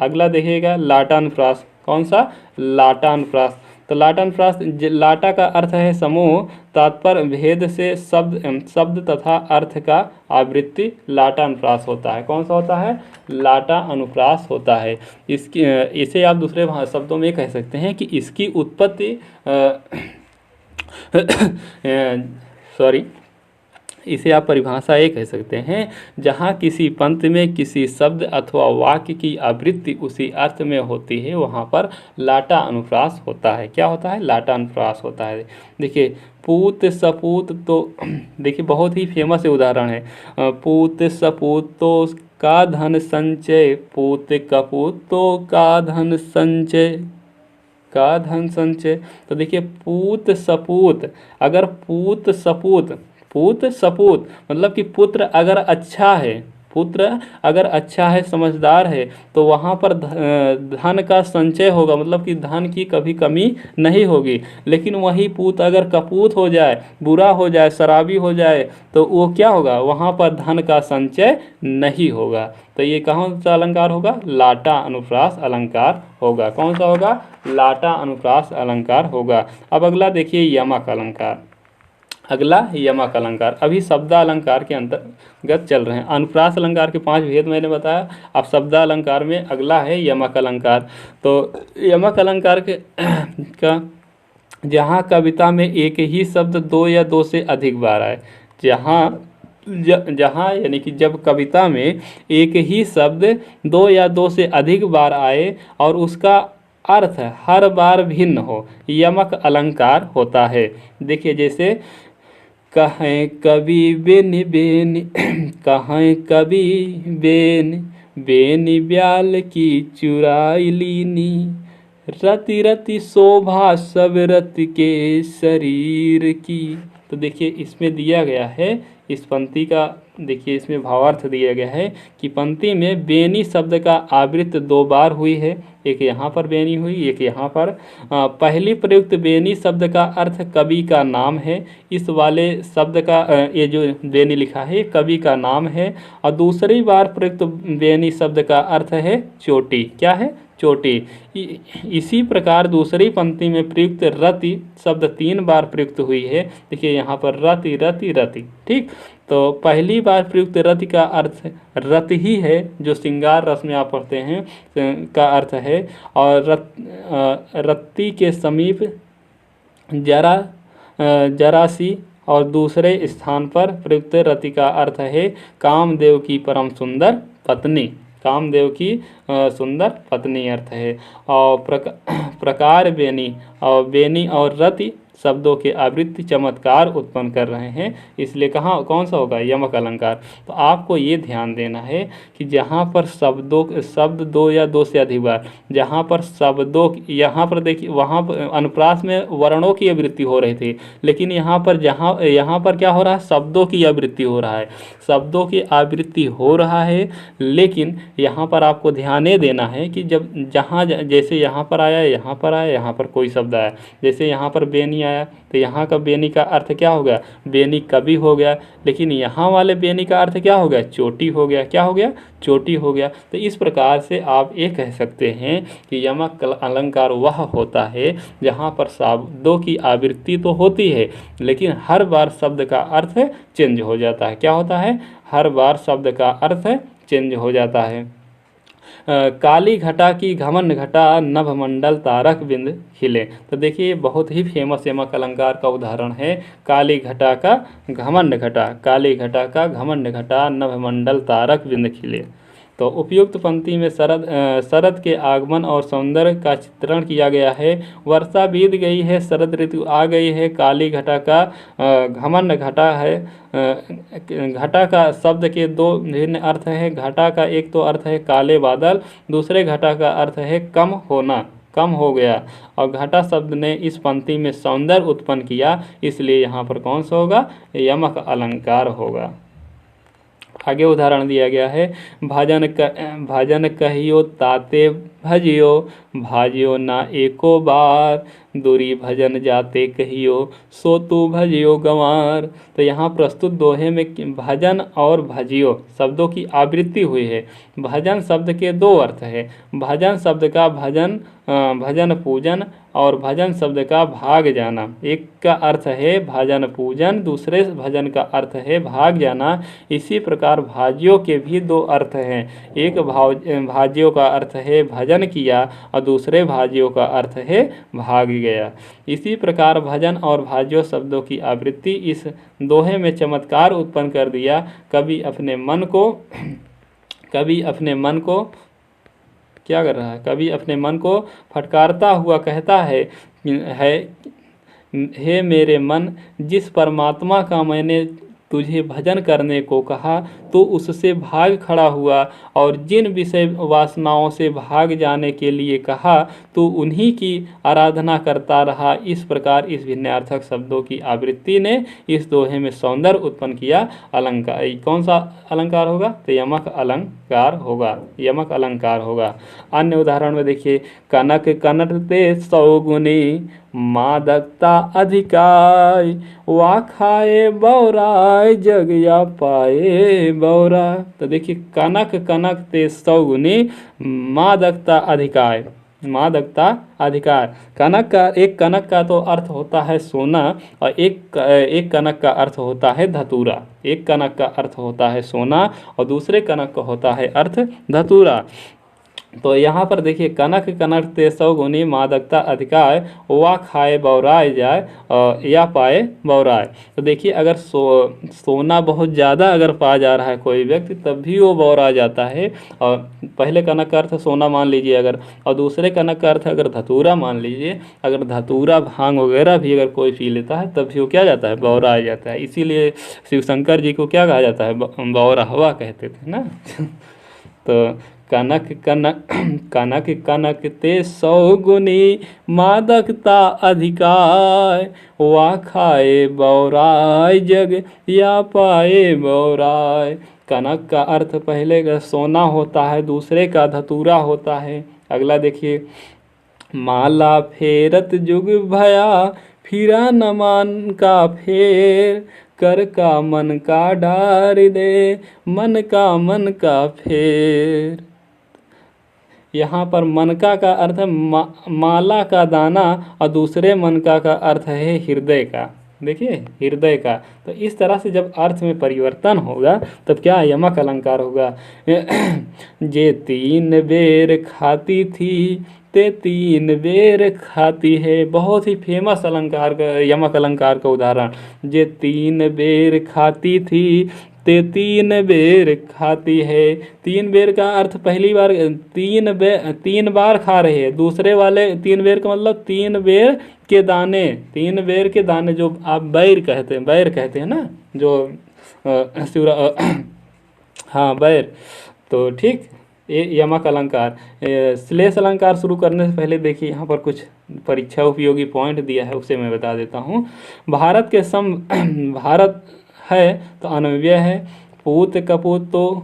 अगला देखिएगा लाटानुप्रास। कौन सा? लाटानुप्रास। तो लाटानुप्रास, लाटा का अर्थ है समूह, तात्पर्य भेद से शब्द तथा अर्थ का आवृत्ति लाटानुप्रास होता है। कौन सा होता है? लाटा अनुप्रास होता है। इसे आप दूसरे शब्दों में कह सकते हैं कि इसकी उत्पत्ति इसे आप परिभाषा ये कह सकते हैं, जहाँ किसी पंक्ति में किसी शब्द अथवा वाक्य की आवृत्ति उसी अर्थ में होती है वहाँ पर लाटा अनुप्रास होता है। क्या होता है? लाटा अनुप्रास होता है। देखिए पूत सपूत, तो देखिए बहुत ही फेमस उदाहरण है। पूत सपूत तो का धन संचय, पूत कपूत तो का धन संचय, का धन संचय। तो देखिए पूत सपूत, अगर पूत सपूत मतलब कि पुत्र अगर अच्छा है, समझदार है, तो वहाँ पर धन का संचय होगा, मतलब कि धन की कभी कमी नहीं होगी। लेकिन वही पूत अगर कपूत हो जाए, बुरा हो जाए, शराबी हो जाए, तो वो क्या होगा? वहाँ पर धन का संचय नहीं होगा। तो ये कौन सा अलंकार होगा? लाटा अनुप्रास अलंकार होगा। कौन सा होगा? लाटा अनुप्रास अलंकार होगा। अब अगला देखिए यमक अलंकार। अगला यमक अलंकार। अभी शब्दालंकार के अंतर्गत चल रहे हैं। अनुप्रास अलंकार के 5 भेद मैंने बताया। अब शब्दालंकार में अगला है यमक अलंकार। तो यमक अलंकार के का जहाँ कविता में एक ही शब्द 2 या 2 से अधिक बार आए, जहाँ यानी कि जब कविता में एक ही शब्द 2 या 2 से अधिक बार आए और उसका अर्थ हर बार भिन्न हो, यमक अलंकार होता है। देखिए जैसे कहें कभी बेन बेन कहें कभी बेन बेन ब्याल की चुराई लीनी, रति रति शोभा सब रति के शरीर की। तो देखिए इसमें दिया गया है, इस पंक्ति का देखिए इसमें भावार्थ दिया गया है कि पंक्ति में बेनी शब्द का आवृत्ति 2 बार हुई है, एक यहाँ पर बेनी हुई, एक यहाँ पर। पहली प्रयुक्त बेनी शब्द का अर्थ कवि का नाम है। इस वाले शब्द का ये जो बेनी लिखा है कवि का नाम है। और दूसरी बार प्रयुक्त बेनी शब्द का अर्थ है चोटी। क्या है? चोटी। इसी प्रकार दूसरी पंक्ति में प्रयुक्त रति शब्द 3 बार प्रयुक्त हुई है। देखिए यहाँ पर रति रति रति, ठीक। तो पहली बार प्रयुक्त रति का अर्थ रति ही है, जो श्रृंगार रस में आप पढ़ते हैं का अर्थ है। और रति के समीप जरा सी, और दूसरे स्थान पर प्रयुक्त रति का अर्थ है कामदेव की परम सुंदर पत्नी। कामदेव की सुंदर पत्नी अर्थ है। और प्रकार बेनी और रति शब्दों के आवृत्ति चमत्कार उत्पन्न कर रहे हैं, इसलिए कौन सा होगा? यमक अलंकार। तो आपको ये ध्यान देना है कि जहाँ पर शब्द 2 या 2 से अधिक बार, जहाँ पर यहाँ पर देखिए वहाँ पर अनुप्रास में वर्णों की आवृत्ति हो रही थी, लेकिन यहाँ पर क्या हो रहा है? शब्दों की आवृत्ति हो रहा है। शब्दों की आवृत्ति हो रहा है, लेकिन यहाँ पर आपको ध्यान देना है कि जैसे यहाँ पर आया, यहाँ पर कोई शब्द आया, जैसे यहाँ पर बेनी आया तो यहाँ का बेनी का अर्थ क्या हो गया? बेनी कवि हो गया। लेकिन यहाँ वाले बेनी का अर्थ क्या हो गया? चोटी हो गया। क्या हो गया? चोटी हो गया। तो इस प्रकार से आप ये कह सकते हैं कि यमक अलंकार वह होता है जहाँ पर शब्दों की आवृत्ति तो होती है, लेकिन हर बार शब्द का अर्थ चेंज हो जाता है। क्या होता है? हर बार शब्द का अर्थ चेंज हो जाता है। काली घटा की घमंड घटा नभमंडल तारक बिंद खिले। तो देखिए बहुत ही फेमस यमक अलंकार का उदाहरण है काली घटा का घमंड घटा। काली घटा का घमंड घटा नभमंडल तारक बिंद खिले। तो उपयुक्त पंक्ति में शरद के आगमन और सौंदर्य का चित्रण किया गया है। वर्षा बीत गई है, शरद ऋतु आ गई है। काली घटा का घमंड घटा है। घटा का शब्द के 2 भिन्न अर्थ है। घटा का एक तो अर्थ है काले बादल, दूसरे घटा का अर्थ है कम होना, कम हो गया। और घटा शब्द ने इस पंक्ति में सौंदर्य उत्पन्न किया, इसलिए यहाँ पर कौन सा होगा? यमक अलंकार होगा। आगे उदाहरण दिया गया है, भजन कहियो ताते भजियो, भाजियो ना एको बार, दूरी भजन जाते कहियो, सो तू भजियो गंवार। तो यहाँ प्रस्तुत दोहे में भजन और भजियो शब्दों की आवृत्ति हुई है। भजन शब्द के 2 अर्थ है। भजन शब्द का भजन पूजन, और भजन शब्द का भाग जाना। एक का अर्थ है भजन पूजन, दूसरे भजन का अर्थ है भाग जाना। इसी प्रकार भाजियों के भी 2 अर्थ हैं। एक भाजियों का अर्थ है भजन किया, और दूसरे भाजियों का अर्थ है भाग गया। इसी प्रकार भजन और भाजियों शब्दों की आवृत्ति इस दोहे में चमत्कार उत्पन्न कर दिया। कवि अपने मन को क्या कर रहा है? कवि अपने मन को फटकारता हुआ कहता है हे मेरे मन, जिस परमात्मा का मैंने तुझे भजन करने को कहा तो उससे भाग खड़ा हुआ, और जिन विषय वासनाओं से भाग जाने के लिए कहा तो उन्हीं की आराधना करता रहा। इस प्रकार इस भिन्नार्थक शब्दों की आवृत्ति ने इस दोहे में सौंदर्य उत्पन्न किया। अलंकार कौन सा अलंकार होगा? तो यमक अलंकार होगा। यमक अलंकार होगा। अन्य उदाहरण में देखिए, कनक कनटते सौगुनी, मादकता अधिकाय, वा खाए बौराय जग या पाए बौरा। तो देखिए कनक ते सौगुनी, मादकता अधिकाय। मादकता अधिकार। कनक का तो अर्थ होता है सोना, और एक कनक का अर्थ होता है धतूरा। एक कनक का अर्थ होता है सोना और दूसरे कनक का होता है अर्थ धतूरा। तो यहाँ पर देखिए, कनक कनक ते 100 गुनी मादकता अधिकार, वा खाए बौराए जाए या पाए बौराए। तो देखिए, अगर सोना बहुत ज़्यादा अगर पा जा रहा है कोई व्यक्ति, तब भी वो बौरा जाता है। और पहले कनक का अर्थ सोना मान लीजिए अगर, और दूसरे कनक का अर्थ अगर धतूरा मान लीजिए, अगर धतूरा भांग वगैरह भी अगर कोई पी लेता है, तब भी वो क्या जाता है, बौरा जाता है। इसीलिए शिव शंकर जी को क्या कहा जाता है, बौरा हवा कहते थे ना। तो कनक कनक कनक कनक ते 100 गुनी मादकता अधिकार, वा खाए बौराय जग या पाए बौराय। कनक का अर्थ पहले का सोना होता है, दूसरे का धतूरा होता है। अगला देखिए, माला फेरत जुग भया, फिरा न मान का फेर, कर का मन का डार दे, मन का फेर। यहाँ पर मनका का अर्थ है माला का दाना, और दूसरे मनका का अर्थ है हृदय का। देखिए, हृदय का। तो इस तरह से जब अर्थ में परिवर्तन होगा तब क्या यमक अलंकार होगा। जे 3 बेर खाती थी, ते 3 बेर खाती है। बहुत ही फेमस अलंकार का, यमक अलंकार का उदाहरण। जे 3 बेर खाती थी, ते 3 बेर खाती है। 3 बेर का अर्थ पहली बार 3 बार खा रही है। दूसरे वाले 3 बेर का मतलब 3 बेर के दाने, 3 बेर के दाने, जो आप बैर कहते हैं ना, जो हाँ, बैर। तो ठीक, ये यमक अलंकार। श्लेष अलंकार शुरू करने से पहले देखिए, यहाँ पर कुछ परीक्षा उपयोगी पॉइंट दिया है, उसे मैं बता देता हूँ। भारत के सम भारत है तो अनव्यय है। पूत कपूत तो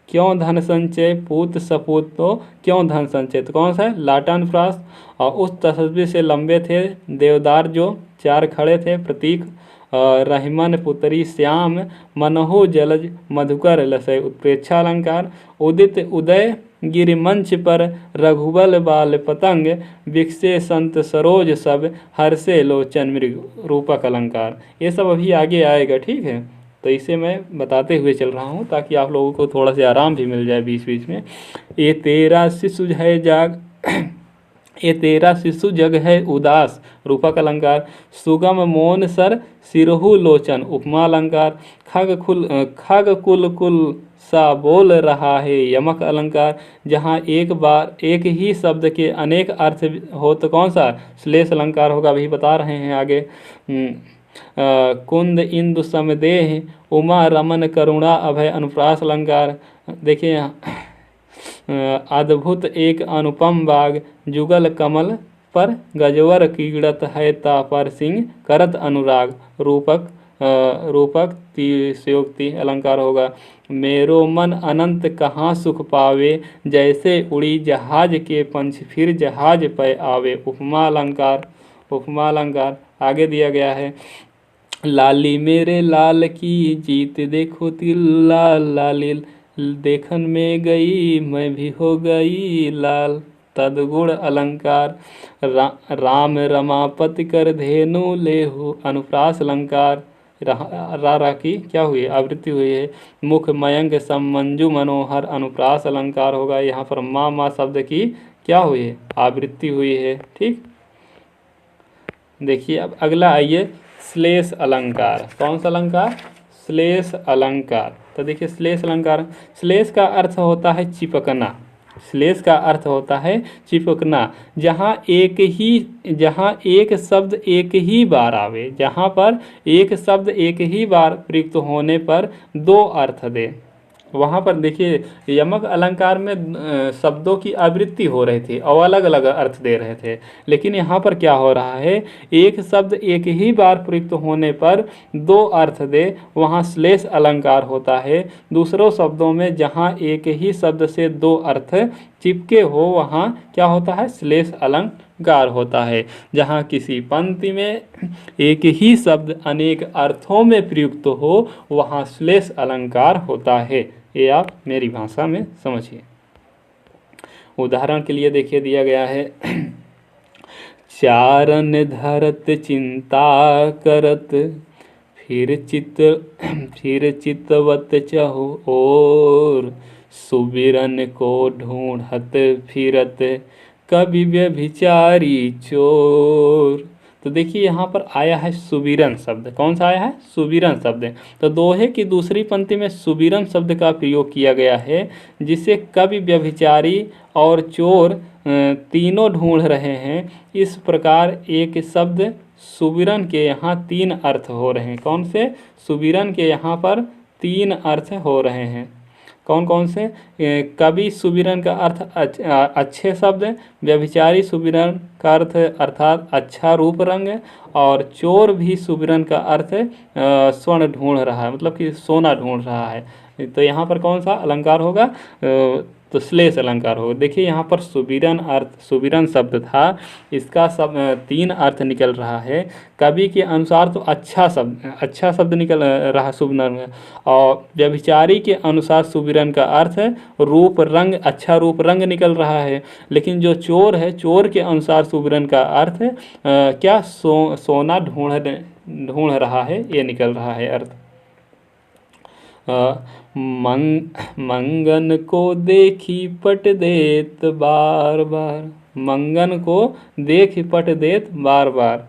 क्यों धन संचय, पूत सपूत तो क्यों धन संचय। तो कौन सा है, लाटन फ्रास। और उस तस्वीर से लंबे थे देवदार जो 4 खड़े थे, प्रतीक। रहीमन पुत्री श्याम, मनहु जलज मधुकर लसय, उत्प्रेक्षा अलंकार। उदित उदय गिरिमंच पर, रघुबल बाल पतंग, विकसे संत सरोज सब, हर्षे लोचन मृग, रूपक अलंकार। ये सब अभी आगे आएगा, ठीक है। तो इसे मैं बताते हुए चल रहा हूँ ताकि आप लोगों को थोड़ा सा आराम भी मिल जाए बीच बीच में। ये तेरा शिशु है जाग ये तेरा शिशु जग है उदास, रूपक अलंकार। सुगम मौन सर सिरहु लोचन, उपमा अलंकार। खग कुल कुल सा बोल रहा है, यमक अलंकार। जहाँ एक ही शब्द के अनेक अर्थ हो तो कौन सा, श्लेष अलंकार होगा, अभी बता रहे हैं आगे। कुंद इंदु समदेह, उमा रमन करुणा अभय, अनुप्रास अलंकार। देखिए, अद्भुत एक अनुपम बाग, जुगल कमल पर गजवर कीड़त है, तापर सिंह करत अनुराग, रूपक तिशयोक्ति अलंकार होगा। मेरो मन अनंत कहाँ सुख पावे, जैसे उड़ी जहाज के पंछ फिर जहाज पे आवे, उपमा अलंकार। आगे दिया गया है, लाली मेरे लाल की जीत देखो तिल लाल, लाली देखन में गई मैं भी हो गई लाल, तदगुण अलंकार। राम रमापति कर धेनु लेहु, अनुप्रास अलंकार। रा की क्या हुई, आवृत्ति हुई है। मुख मयंक समंजु मनोहर, अनुप्रास अलंकार होगा। यहाँ पर माँ शब्द की क्या हुई है, आवृत्ति हुई है, ठीक। देखिए, अब अगला आइए, श्लेष अलंकार। कौन सा अलंकार, श्लेष अलंकार। तो देखिए, श्लेष अलंकार, श्लेष का अर्थ होता है चिपकना। श्लेष का अर्थ होता है चिपकना। जहाँ एक शब्द एक ही बार आवे, जहाँ पर एक शब्द एक ही बार प्रयुक्त होने पर 2 अर्थ दे। वहाँ पर देखिए, यमक अलंकार में शब्दों की आवृत्ति हो रही थी और अलग अलग अर्थ दे रहे थे। लेकिन यहाँ पर क्या हो रहा है, एक शब्द एक ही बार प्रयुक्त होने पर 2 अर्थ दे, वहाँ श्लेष अलंकार होता है। दूसरों शब्दों में जहाँ एक ही शब्द से 2 अर्थ चिपके हो, वहाँ क्या होता है, श्लेष अलंकार होता है। जहाँ किसी पंक्ति में एक ही शब्द अनेक अर्थों में प्रयुक्त हो, वहाँ श्लेष अलंकार होता है। ये आप मेरी भाषा में समझिए। उदाहरण के लिए देखिए दिया गया है चारण धरत चिंता करत, फिर चितवत चहु ओर, सुबिरन को ढूंढत फिरत, कवि व्यभिचारी चोर। तो देखिए यहाँ पर आया है सुबिरन शब्द। कौन सा आया है? सुबिरन शब्द। तो दोहे की दूसरी पंक्ति में सुबिरन शब्द का प्रयोग किया गया है, जिसे कवि व्यभिचारी और चोर तीनों ढूंढ रहे हैं। इस प्रकार एक शब्द सुबिरन के यहाँ 3 अर्थ हो रहे हैं। कौन से? सुबिरन के यहाँ पर 3 अर्थ हो रहे हैं। कौन कौन से? कवि सुबिरन का अर्थ अच्छे शब्द, व्यभिचारी सुबिरन का अर्थ अर्थात अच्छा रूप रंग, और चोर भी सुबिरन का अर्थ स्वर्ण ढूंढ रहा है, मतलब कि सोना ढूंढ रहा है। तो यहाँ पर कौन सा अलंकार होगा? तो श्लेष अलंकार होगा। देखिए यहाँ पर सुबिरन शब्द था, इसका 3 अर्थ निकल रहा है। कवि के अनुसार तो अच्छा शब्द निकल रहा सुबिरन, और व्यभिचारी के अनुसार सुबिरन का अर्थ रूप रंग, अच्छा रूप रंग निकल रहा है। लेकिन जो चोर है, चोर के अनुसार सुबिरन का अर्थ क्या? सोना ढूंढ रहा है, ये निकल रहा है अर्थ। मंगन को देखी पट देत बार बार, मंगन को देखी पट देत बार बार।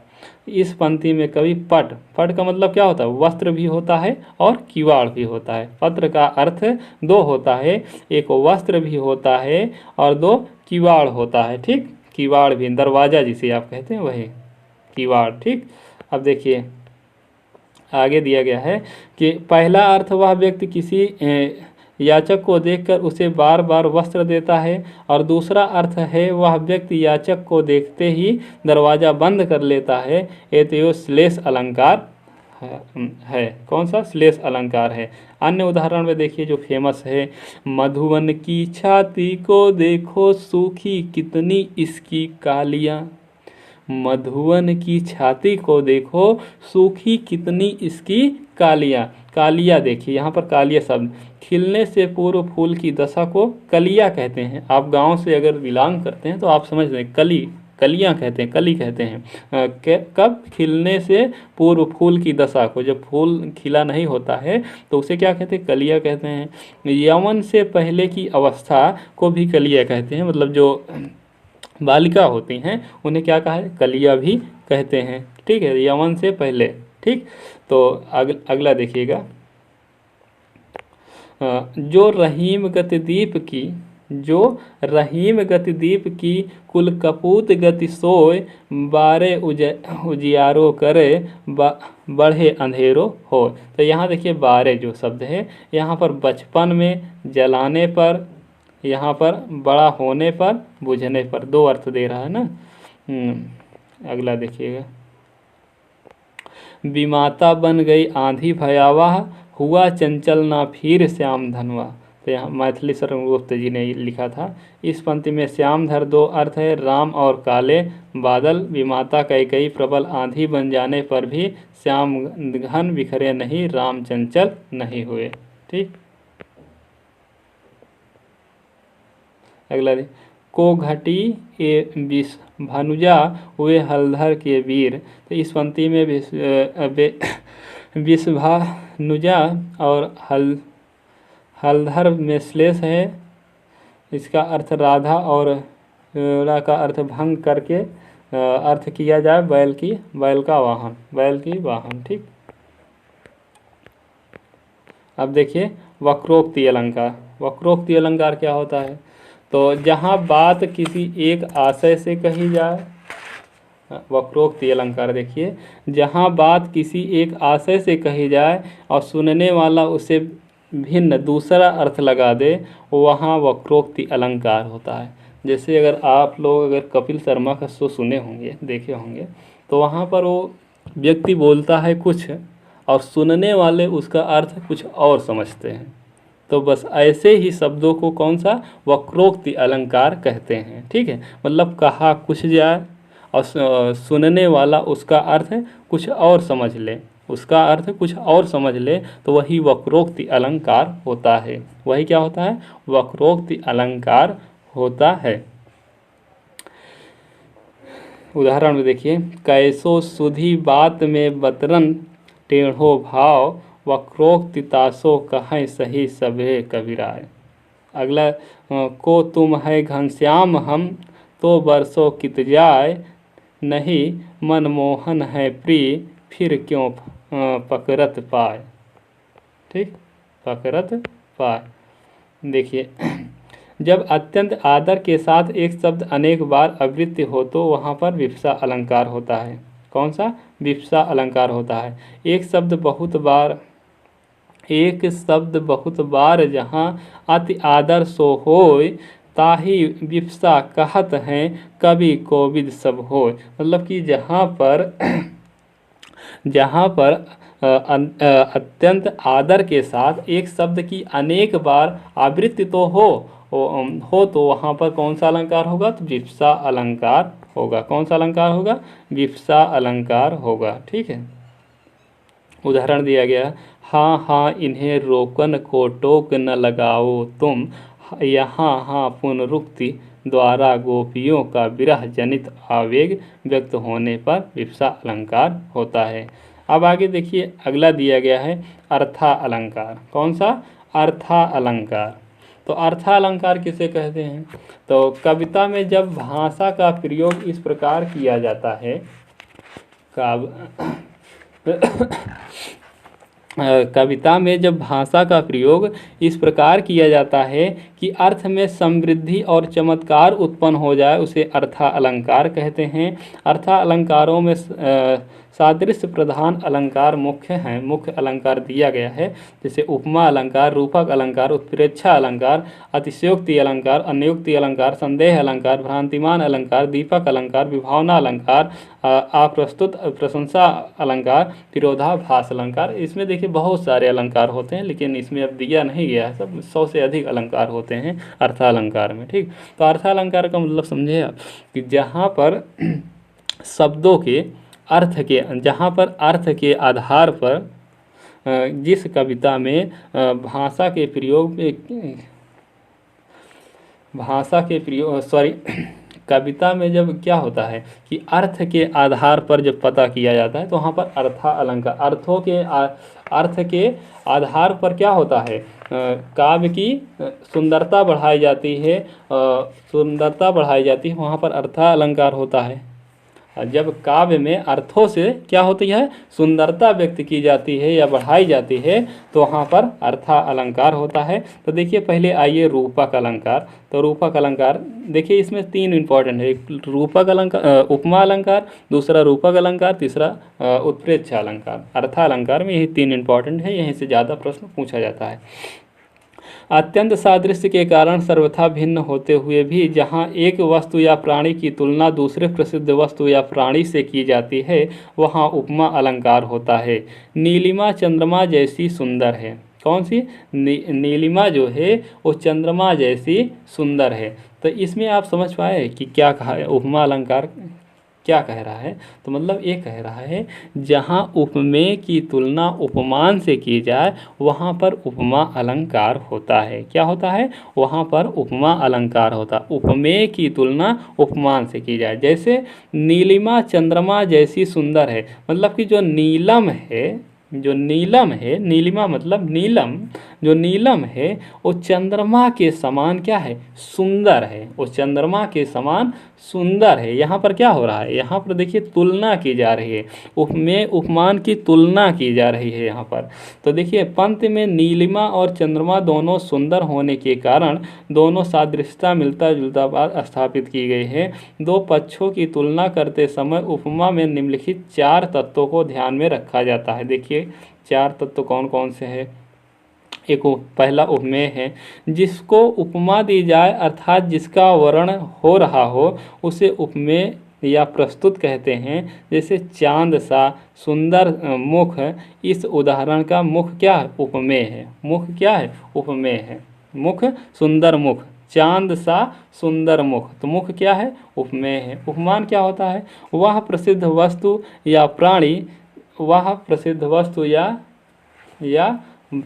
इस पंक्ति में कवि पट का मतलब क्या होता है? वस्त्र भी होता है और किवाड़ भी होता है। पत्र का अर्थ 2 होता है, एक वस्त्र भी होता है और 2 किवाड़ होता है। ठीक, किवाड़ भी, दरवाजा जिसे आप कहते हैं वही किवाड़। ठीक, अब देखिए आगे दिया गया है कि पहला अर्थ वह व्यक्ति किसी याचक को देखकर उसे बार बार वस्त्र देता है, और दूसरा अर्थ है वह व्यक्ति याचक को देखते ही दरवाजा बंद कर लेता है। ये तो श्लेष अलंकार है। कौन सा? श्लेष अलंकार है। अन्य उदाहरण में देखिए जो फेमस है, मधुवन की छाती को देखो सूखी कितनी इसकी कालियाँ, मधुवन की छाती को देखो सूखी कितनी इसकी कालियाँ। कालिया देखिए यहाँ पर कालिया शब्द, खिलने से पूर्व फूल की दशा को कलिया कहते हैं। आप गांव से अगर बिलोंग करते हैं तो आप समझ रहे हैं, कलियाँ कहते हैं, कली कहते हैं। कब? खिलने से पूर्व फूल की दशा को, जब फूल खिला नहीं होता है तो उसे क्या कहते हैं? कलिया कहते हैं। यौवन से पहले की अवस्था को भी कलिया कहते हैं, मतलब जो बालिका होती हैं उन्हें क्या कहा है? कलिया भी कहते हैं। ठीक है, यौवन से पहले। ठीक, तो अगला देखिएगा, जो रहीम गतिदीप की कुल कपूत गति सोय, बारे उजियारो करे बढ़े अंधेरो हो। तो यहाँ देखिए बारे जो शब्द है, यहाँ पर बचपन में, जलाने पर, यहाँ पर बड़ा होने पर, बुझने पर 2 अर्थ दे रहा है ना। अगला देखिएगा, विमाता बन गई आंधी भयावह, हुआ चंचल ना फिर श्याम धनवा। तो यहाँ मैथिली शरण गुप्त जी ने लिखा था। इस पंक्ति में श्यामधर 2 अर्थ है, राम और काले बादल। विमाता कैकई प्रबल आंधी बन जाने पर भी श्याम घन बिखरे नहीं, राम चंचल नहीं हुए। ठीक, अगला को घटी ए विष भानुजा हुए हलधर के वीर। तो इस पंक्ति में विषभानुजा और हलधर में श्लेष है। इसका अर्थ राधा और रा का अर्थ भंग करके अर्थ किया जाए बैल का वाहन। ठीक, अब देखिए वक्रोक्ति अलंकार क्या होता है? तो जहाँ बात किसी एक आशय से कही जाए, वक्रोक्ति अलंकार देखिए, जहाँ बात किसी एक आशय से कही जाए और सुनने वाला उसे भिन्न दूसरा अर्थ लगा दे, वहाँ वक्रोक्ति अलंकार होता है। जैसे अगर आप लोग अगर कपिल शर्मा का शो सुने होंगे, देखे होंगे, तो वहाँ पर वो व्यक्ति बोलता है कुछ और सुनने वाले उसका अर्थ कुछ और समझते हैं। तो बस ऐसे ही शब्दों को कौन सा? वक्रोक्ति अलंकार कहते हैं। ठीक है, मतलब कहा कुछ जाए और सुनने वाला उसका अर्थ कुछ और समझ ले, तो वही वक्रोक्ति अलंकार होता है। वही क्या होता है? वक्रोक्ति अलंकार होता है। उदाहरण में देखिए, कैसो सुधी बात में बतरन टेढ़ो भाव, वक्रोक्ति तासो कहें सही सभे कबीराय। अगला को तुम है घनश्याम हम, तो बरसों कित जाए, नहीं मनमोहन है प्रिय, फिर क्यों पकड़त पाए। ठीक, पकड़त पाए। देखिए, जब अत्यंत आदर के साथ एक शब्द अनेक बार आवृत्ति हो तो वहाँ पर विवक्षा अलंकार होता है। कौन सा? विवक्षा अलंकार होता है। एक शब्द बहुत बार जहाँ अति आदर सो होय, ताही विवक्षा कहत हैं कवि कोविद सब होय। मतलब कि जहाँ पर अत्यंत आदर के साथ एक शब्द की अनेक बार आवृत्ति तो हो तो वहाँ पर कौन सा अलंकार होगा? तो विवक्षा अलंकार होगा। कौन सा अलंकार होगा? विवक्षा अलंकार होगा। ठीक है। उदाहरण दिया गया, हाँ हाँ इन्हें रोकन को टोक न लगाओ तुम, यहाँ हाँ पुनरुक्ति द्वारा गोपियों का विरह जनित आवेग व्यक्त होने पर विवक्षा अलंकार होता है। अब आगे देखिए, अगला दिया गया है अर्था अलंकार। कौन सा? अर्था अलंकार। तो अर्था अलंकार किसे कहते हैं? तो कविता में जब भाषा का प्रयोग इस प्रकार किया जाता है, कविता में जब भाषा का प्रयोग इस प्रकार किया जाता है कि अर्थ में समृद्धि और चमत्कार उत्पन्न हो जाए, उसे अर्था अलंकार कहते हैं। अर्था अलंकारों में सादृश्य प्रधान अलंकार मुख्य अलंकार दिया गया है, जैसे उपमा अलंकार, रूपक अलंकार, उत्प्रेक्षा अलंकार, अतिशयोक्ति अलंकार, अन्योक्ति अलंकार, संदेह अलंकार, भ्रांतिमान अलंकार, दीपक अलंकार, विभावना अलंकार, अप्रस्तुत प्रशंसा अलंकार, विरोधाभास अलंकार। इसमें देखिए बहुत सारे अलंकार होते हैं, लेकिन इसमें अब दिया नहीं गया है, सब 100 से अधिक अलंकार होते हैं अर्थालंकार में। ठीक, तो अर्थालंकार का मतलब समझे आप कि जहाँ पर शब्दों के जहाँ पर अर्थ के आधार पर जिस कविता में भाषा के प्रयोग कविता में जब क्या होता है कि अर्थ के आधार पर जब पता किया जाता है तो वहाँ पर अर्था अलंकार, अर्थ के आधार पर क्या होता है, काव्य की सुंदरता बढ़ाई जाती है, वहाँ पर अर्था अलंकार होता है। जब काव्य में अर्थों से क्या होती है, सुंदरता व्यक्त की जाती है या बढ़ाई जाती है, तो वहाँ पर अर्था अलंकार होता है। तो देखिए, पहले आइए रूपक अलंकार। तो रूपक अलंकार देखिए, इसमें 3 इंपॉर्टेंट है, एक रूपक अलंकार, उपमा अलंकार, दूसरा रूपक अलंकार, तीसरा उत्प्रेक्षा अलंकार। अर्था अलंकार में यही 3 इंपॉर्टेंट है, यहीं से ज़्यादा प्रश्न पूछा जाता है। अत्यंत सादृश्य के कारण सर्वथा भिन्न होते हुए भी जहाँ एक वस्तु या प्राणी की तुलना दूसरे प्रसिद्ध वस्तु या प्राणी से की जाती है, वहाँ उपमा अलंकार होता है। नीलिमा चंद्रमा जैसी सुंदर है। कौन सी? नीलिमा जो है वो चंद्रमा जैसी सुंदर है। तो इसमें आप समझ पाए कि क्या कहा है, उपमा अलंकार क्या कह रहा है? तो मतलब ये कह रहा है, जहाँ उपमेय की तुलना उपमान से की जाए वहाँ पर उपमा अलंकार होता है। क्या होता है? वहाँ पर उपमा अलंकार होता है। उपमेय की तुलना उपमान से की जाए, जैसे नीलिमा चंद्रमा जैसी सुंदर है, मतलब कि जो नीलम है, नीलिमा मतलब नीलम, जो नीलम है वो चंद्रमा के समान क्या है, सुंदर है। वो चंद्रमा के समान सुंदर है। यहाँ पर क्या हो रहा है, यहाँ पर देखिए तुलना की जा रही है, उपमेय उपमान की तुलना की जा रही है यहाँ पर। तो देखिए, पंक्ति में नीलिमा और चंद्रमा दोनों सुंदर होने के कारण दोनों सादृश्यता मिलता जुलता बात स्थापित की गई है। दो पक्षों की तुलना करते समय उपमा में निम्नलिखित 4 तत्वों को ध्यान में रखा जाता है। देखिए 4 तत्व कौन कौन से हैं। एक पहला उपमेय है, जिसको उपमा दी जाए अर्थात जिसका वर्णन हो रहा हो उसे उपमेय या प्रस्तुत कहते हैं। जैसे चांद सा सुंदर मुख, इस उदाहरण का मुख क्या है, उपमेय है। मुख क्या है, उपमेय है। मुख सुंदर मुख, चांद सा सुंदर मुख, तो मुख क्या है, उपमेय है। उपमान क्या होता है, वह प्रसिद्ध वस्तु या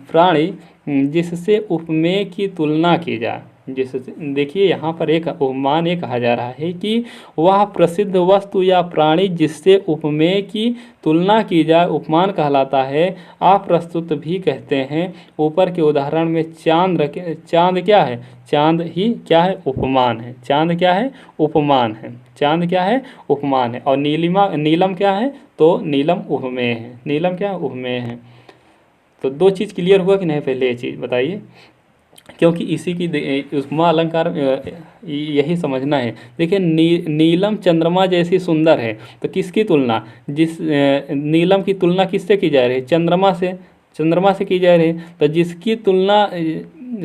प्राणी, जिससे उपमेय की तुलना की जाए, जिस देखिए यहाँ पर एक उपमान ये कहा जा रहा है कि वह प्रसिद्ध वस्तु या प्राणी जिससे उपमेय की तुलना की जाए उपमान कहलाता है। आप प्रस्तुत भी कहते हैं। ऊपर के उदाहरण में चांद रखे, चांद क्या है, चांद ही क्या है, उपमान है। चांद क्या है, उपमान है। चांद क्या है, उपमान है। और नीलिमा, नीलम क्या है, तो नीलम उपमेय है। नीलम क्या है, उपमेय है। तो दो चीज़ क्लियर हुआ कि नहीं, पहले ये चीज़ बताइए, क्योंकि इसी की उपमा अलंकार यही समझना है। देखिए नीलम चंद्रमा जैसी सुंदर है, तो किसकी तुलना, जिस नीलम की तुलना किससे की जा रही है, चंद्रमा से, चंद्रमा से की जा रही है। तो जिसकी तुलना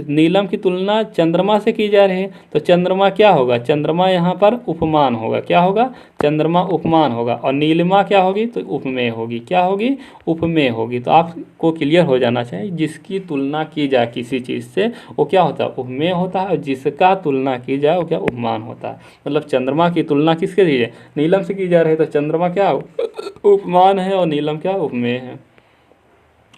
नीलम की तुलना चंद्रमा से की जा रही है, तो चंद्रमा क्या होगा, चंद्रमा यहाँ पर उपमान होगा। क्या होगा, चंद्रमा उपमान होगा। और नीलिमा क्या होगी, तो उपमेय होगी। क्या होगी, उपमेय होगी। तो आपको क्लियर हो जाना चाहिए, जिसकी तुलना की जाए किसी चीज़ से वो क्या होता है, उपमेय होता है। और जिसका तुलना की जाए वो क्या, उपमान होता है। मतलब चंद्रमा की तुलना किसके की जाए, नीलम से की जा रही है, तो चंद्रमा क्या उपमान है और नीलम क्या, उपमेय है।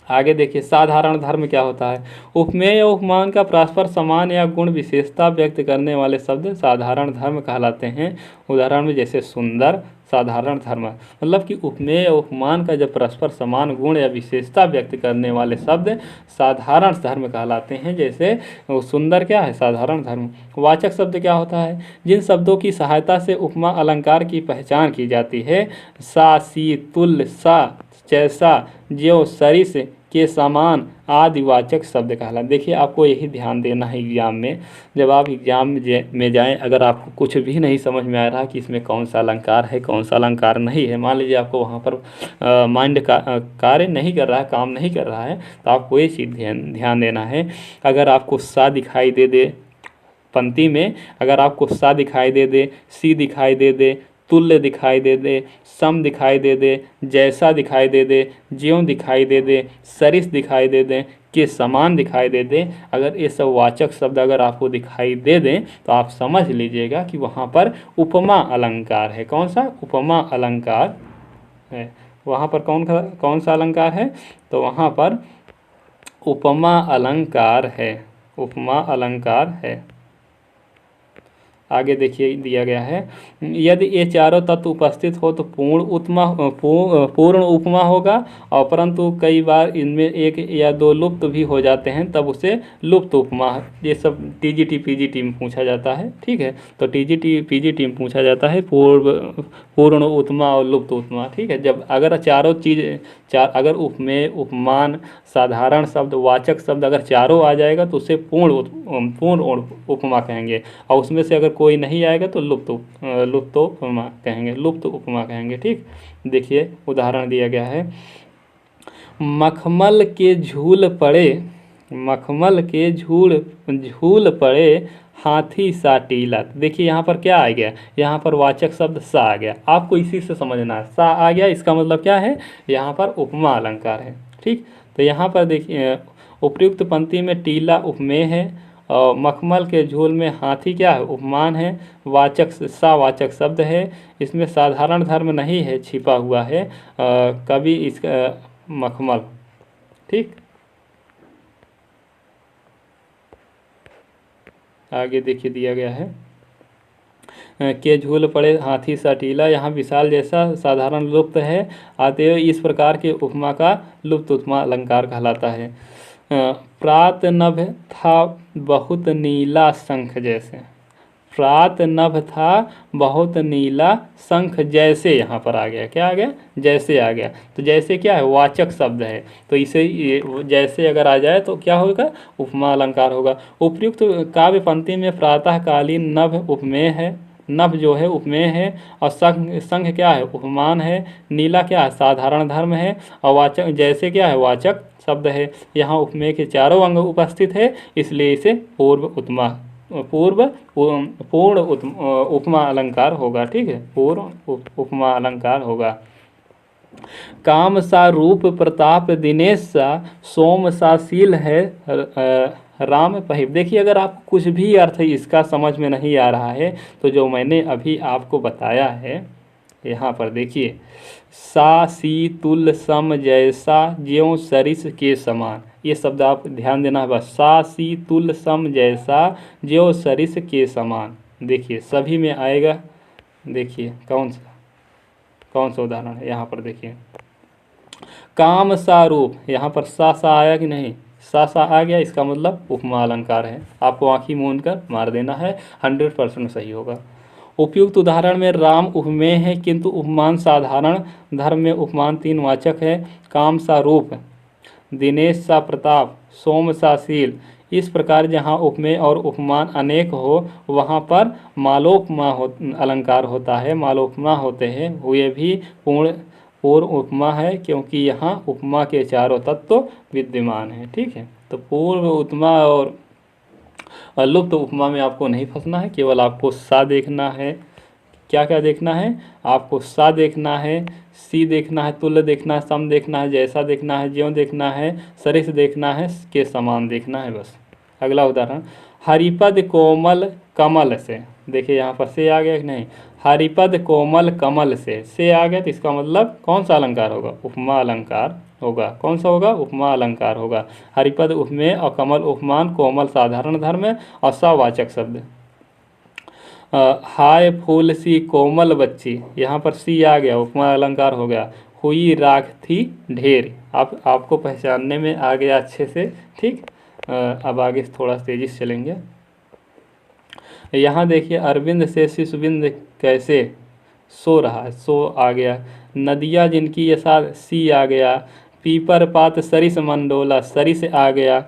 आगे देखिए साधारण धर्म क्या होता है। उपमेय या उपमान का परस्पर समान या गुण विशेषता व्यक्त करने वाले शब्द साधारण धर्म कहलाते हैं। उदाहरण में जैसे सुंदर, साधारण धर्म। मतलब कि उपमेय या उपमान का जब परस्पर समान गुण या विशेषता व्यक्त करने वाले शब्द साधारण धर्म कहलाते हैं। जैसे सुंदर क्या है, साधारण धर्म। वाचक शब्द क्या होता है, जिन शब्दों की सहायता से उपमा अलंकार की पहचान की जाती है। सा, सी, तुल्य, सा, जैसा, ज्यों, सरिस, के समान आदि वाचक शब्द कहलाते। देखिए आपको यही ध्यान देना है एग्जाम में, जब आप एग्जाम में जाएं, अगर आपको कुछ भी नहीं समझ में आ रहा कि इसमें कौन सा अलंकार है कौन सा अलंकार नहीं है, मान लीजिए आपको वहाँ पर माइंड का कार्य नहीं कर रहा है, काम नहीं कर रहा है, तो आपको ये चीज़ ध्यान देना है। अगर आपको सा दिखाई दे दे पंक्ति में, अगर आपको सा दिखाई दे दे, सी दिखाई दे दे, तुल्य दिखाई दे दे, सम दिखाई दे दे, जैसा दिखाई दे दे, ज्यों दिखाई दे दे, सरिस दिखाई दे दे, के समान दिखाई दे दे, अगर ये सब वाचक शब्द अगर आपको दिखाई दे दें तो आप समझ लीजिएगा कि वहाँ पर उपमा अलंकार है। कौन सा, उपमा अलंकार है। वहाँ पर कौन सा अलंकार है, तो वहाँ पर उपमा अलंकार है। उपमा अलंकार है। आगे देखिए दिया गया है, यदि ये चारों तत्व उपस्थित हो तो पूर्ण उपमा होगा। और परंतु कई बार इनमें एक या दो लुप्त भी हो जाते हैं, तब उसे लुप्त उपमा, ये सब टीजीटी पीजीटी में पूछा जाता है। ठीक है, तो टीजीटी पीजीटी में पूछा जाता है पूर्ण उपमा और लुप्त उपमा। ठीक है, जब अगर चारों चीज़ अगर उपमेय, उपमान, साधारण शब्द, वाचक शब्द अगर चारों आ जाएगा तो उसे पूर्ण उपमा कहेंगे। और उसमें से अगर कोई नहीं आएगा तो लुप्त उपमा कहेंगे, लुप्त उपमा कहेंगे। ठीक, देखिए उदाहरण दिया गया है, मखमल के झूल पड़े, मखमल के झूल पड़े हाथी सा टीला। देखिए यहाँ पर क्या आ गया, यहाँ पर वाचक शब्द सा आ गया। आपको इसी से समझना है, सा आ गया इसका मतलब क्या है, यहाँ पर उपमा अलंकार है। ठीक, तो यहाँ पर देखिए उपयुक्त पंक्ति में टीला उपमेय है और मखमल के झूल में हाथी क्या है, उपमान है। वाचक सा वाचक शब्द है, इसमें साधारण धर्म नहीं है, छिपा हुआ है कवि इसका मखमल। ठीक, आगे देखिए दिया गया है, के झूल पड़े हाथी सा टीला, यहाँ विशाल जैसा साधारण लुप्त है, अतएव इस प्रकार के उपमा का लुप्त उपमा अलंकार कहलाता है। प्रात नभ था बहुत नीला शंख जैसे, प्रात नभ था बहुत नीला शंख जैसे, यहाँ पर आ गया, क्या आ गया, जैसे आ गया। तो जैसे क्या है, वाचक शब्द है, तो इसे जैसे अगर आ जाए तो क्या होगा, उपमा अलंकार होगा। उपयुक्त काव्य पंक्ति में प्रातःकालीन नभ उपमेय है, नभ जो है उपमेय है, और शंख क्या है, उपमान है। नीला क्या है, साधारण धर्म है, और वाचक जैसे क्या है, वाचक शब्द है। यहाँ उपमेय के चारों अंग उपस्थित है, इसलिए इसे पूर्ण उपमा अलंकार होगा। ठीक है, पूर्ण उपमा अलंकार होगा। काम सा रूप प्रताप दिनेश सा, सोम सा शील है राम पहिब। देखिए अगर आप कुछ भी अर्थ इसका समझ में नहीं आ रहा है तो जो मैंने अभी आपको बताया है, यहाँ पर देखिए, सा, सी, तुल, सम, जैसा, ज्यों, सरिस, के समान, ये शब्द आप ध्यान देना है बस। सा सी तुल सम जैसा ज्यो सरिस के समान। देखिए सभी में आएगा। देखिए कौन सा उदाहरण है यहाँ पर देखिए। काम सा रूप, यहाँ पर सा आया कि नहीं, सा आ गया, इसका मतलब उपमा अलंकार है। आपको आंखी मूंद कर मार देना है, 100% सही होगा। उपयुक्त उदाहरण में राम उपमेय है किंतु उपमान साधारण। धर्म में उपमान 3 वाचक है। काम सा रूप, दिनेश सा प्रताप, सोम सा शील। इस प्रकार जहाँ उपमेय और उपमान अनेक हो वहाँ पर मालोपमा अलंकार होता है, मालोपमा होते हैं। हुए भी पूर्ण उपमा है क्योंकि यहाँ उपमा के चारों तत्व विद्यमान हैं। ठीक है, तो पूर्व उपमा और लुप्त उपमा में आपको नहीं फंसना है, केवल आपको सा देखना है। क्या क्या देखना है आपको? सा देखना है, सी देखना है, तुल्य देखना है, सम देखना है, जैसा देखना है, ज्यों देखना है, सरिस देखना है, के समान देखना है, बस। अगला उदाहरण, हरिपद कोमल कमल से। देखिए यहाँ पर से आ गया कि नहीं, हरिपद कोमल कमल से आ गया, तो इसका मतलब कौन सा अलंकार होगा? उपमा अलंकार होगा। कौन सा होगा? उपमा अलंकार होगा। हरिपद उपमेय और कमल उपमान, कोमल साधारण धर्म और सवाचक शब्द। हाय फूल सी कोमल बच्ची, यहाँ पर सी आ गया, उपमा अलंकार हो गया। हुई राख थी ढेर, आपको पहचानने में आ गया अच्छे से। ठीक, अब आगे थोड़ा तेजी से चलेंगे। यहाँ देखिए, अरविंद से शिशुबिंद कैसे सो रहा है, सो आ गया। नदियाँ जिनकी ये साथ, सी आ गया। पीपर पात सरिस मंडोला, सरिस आ गया।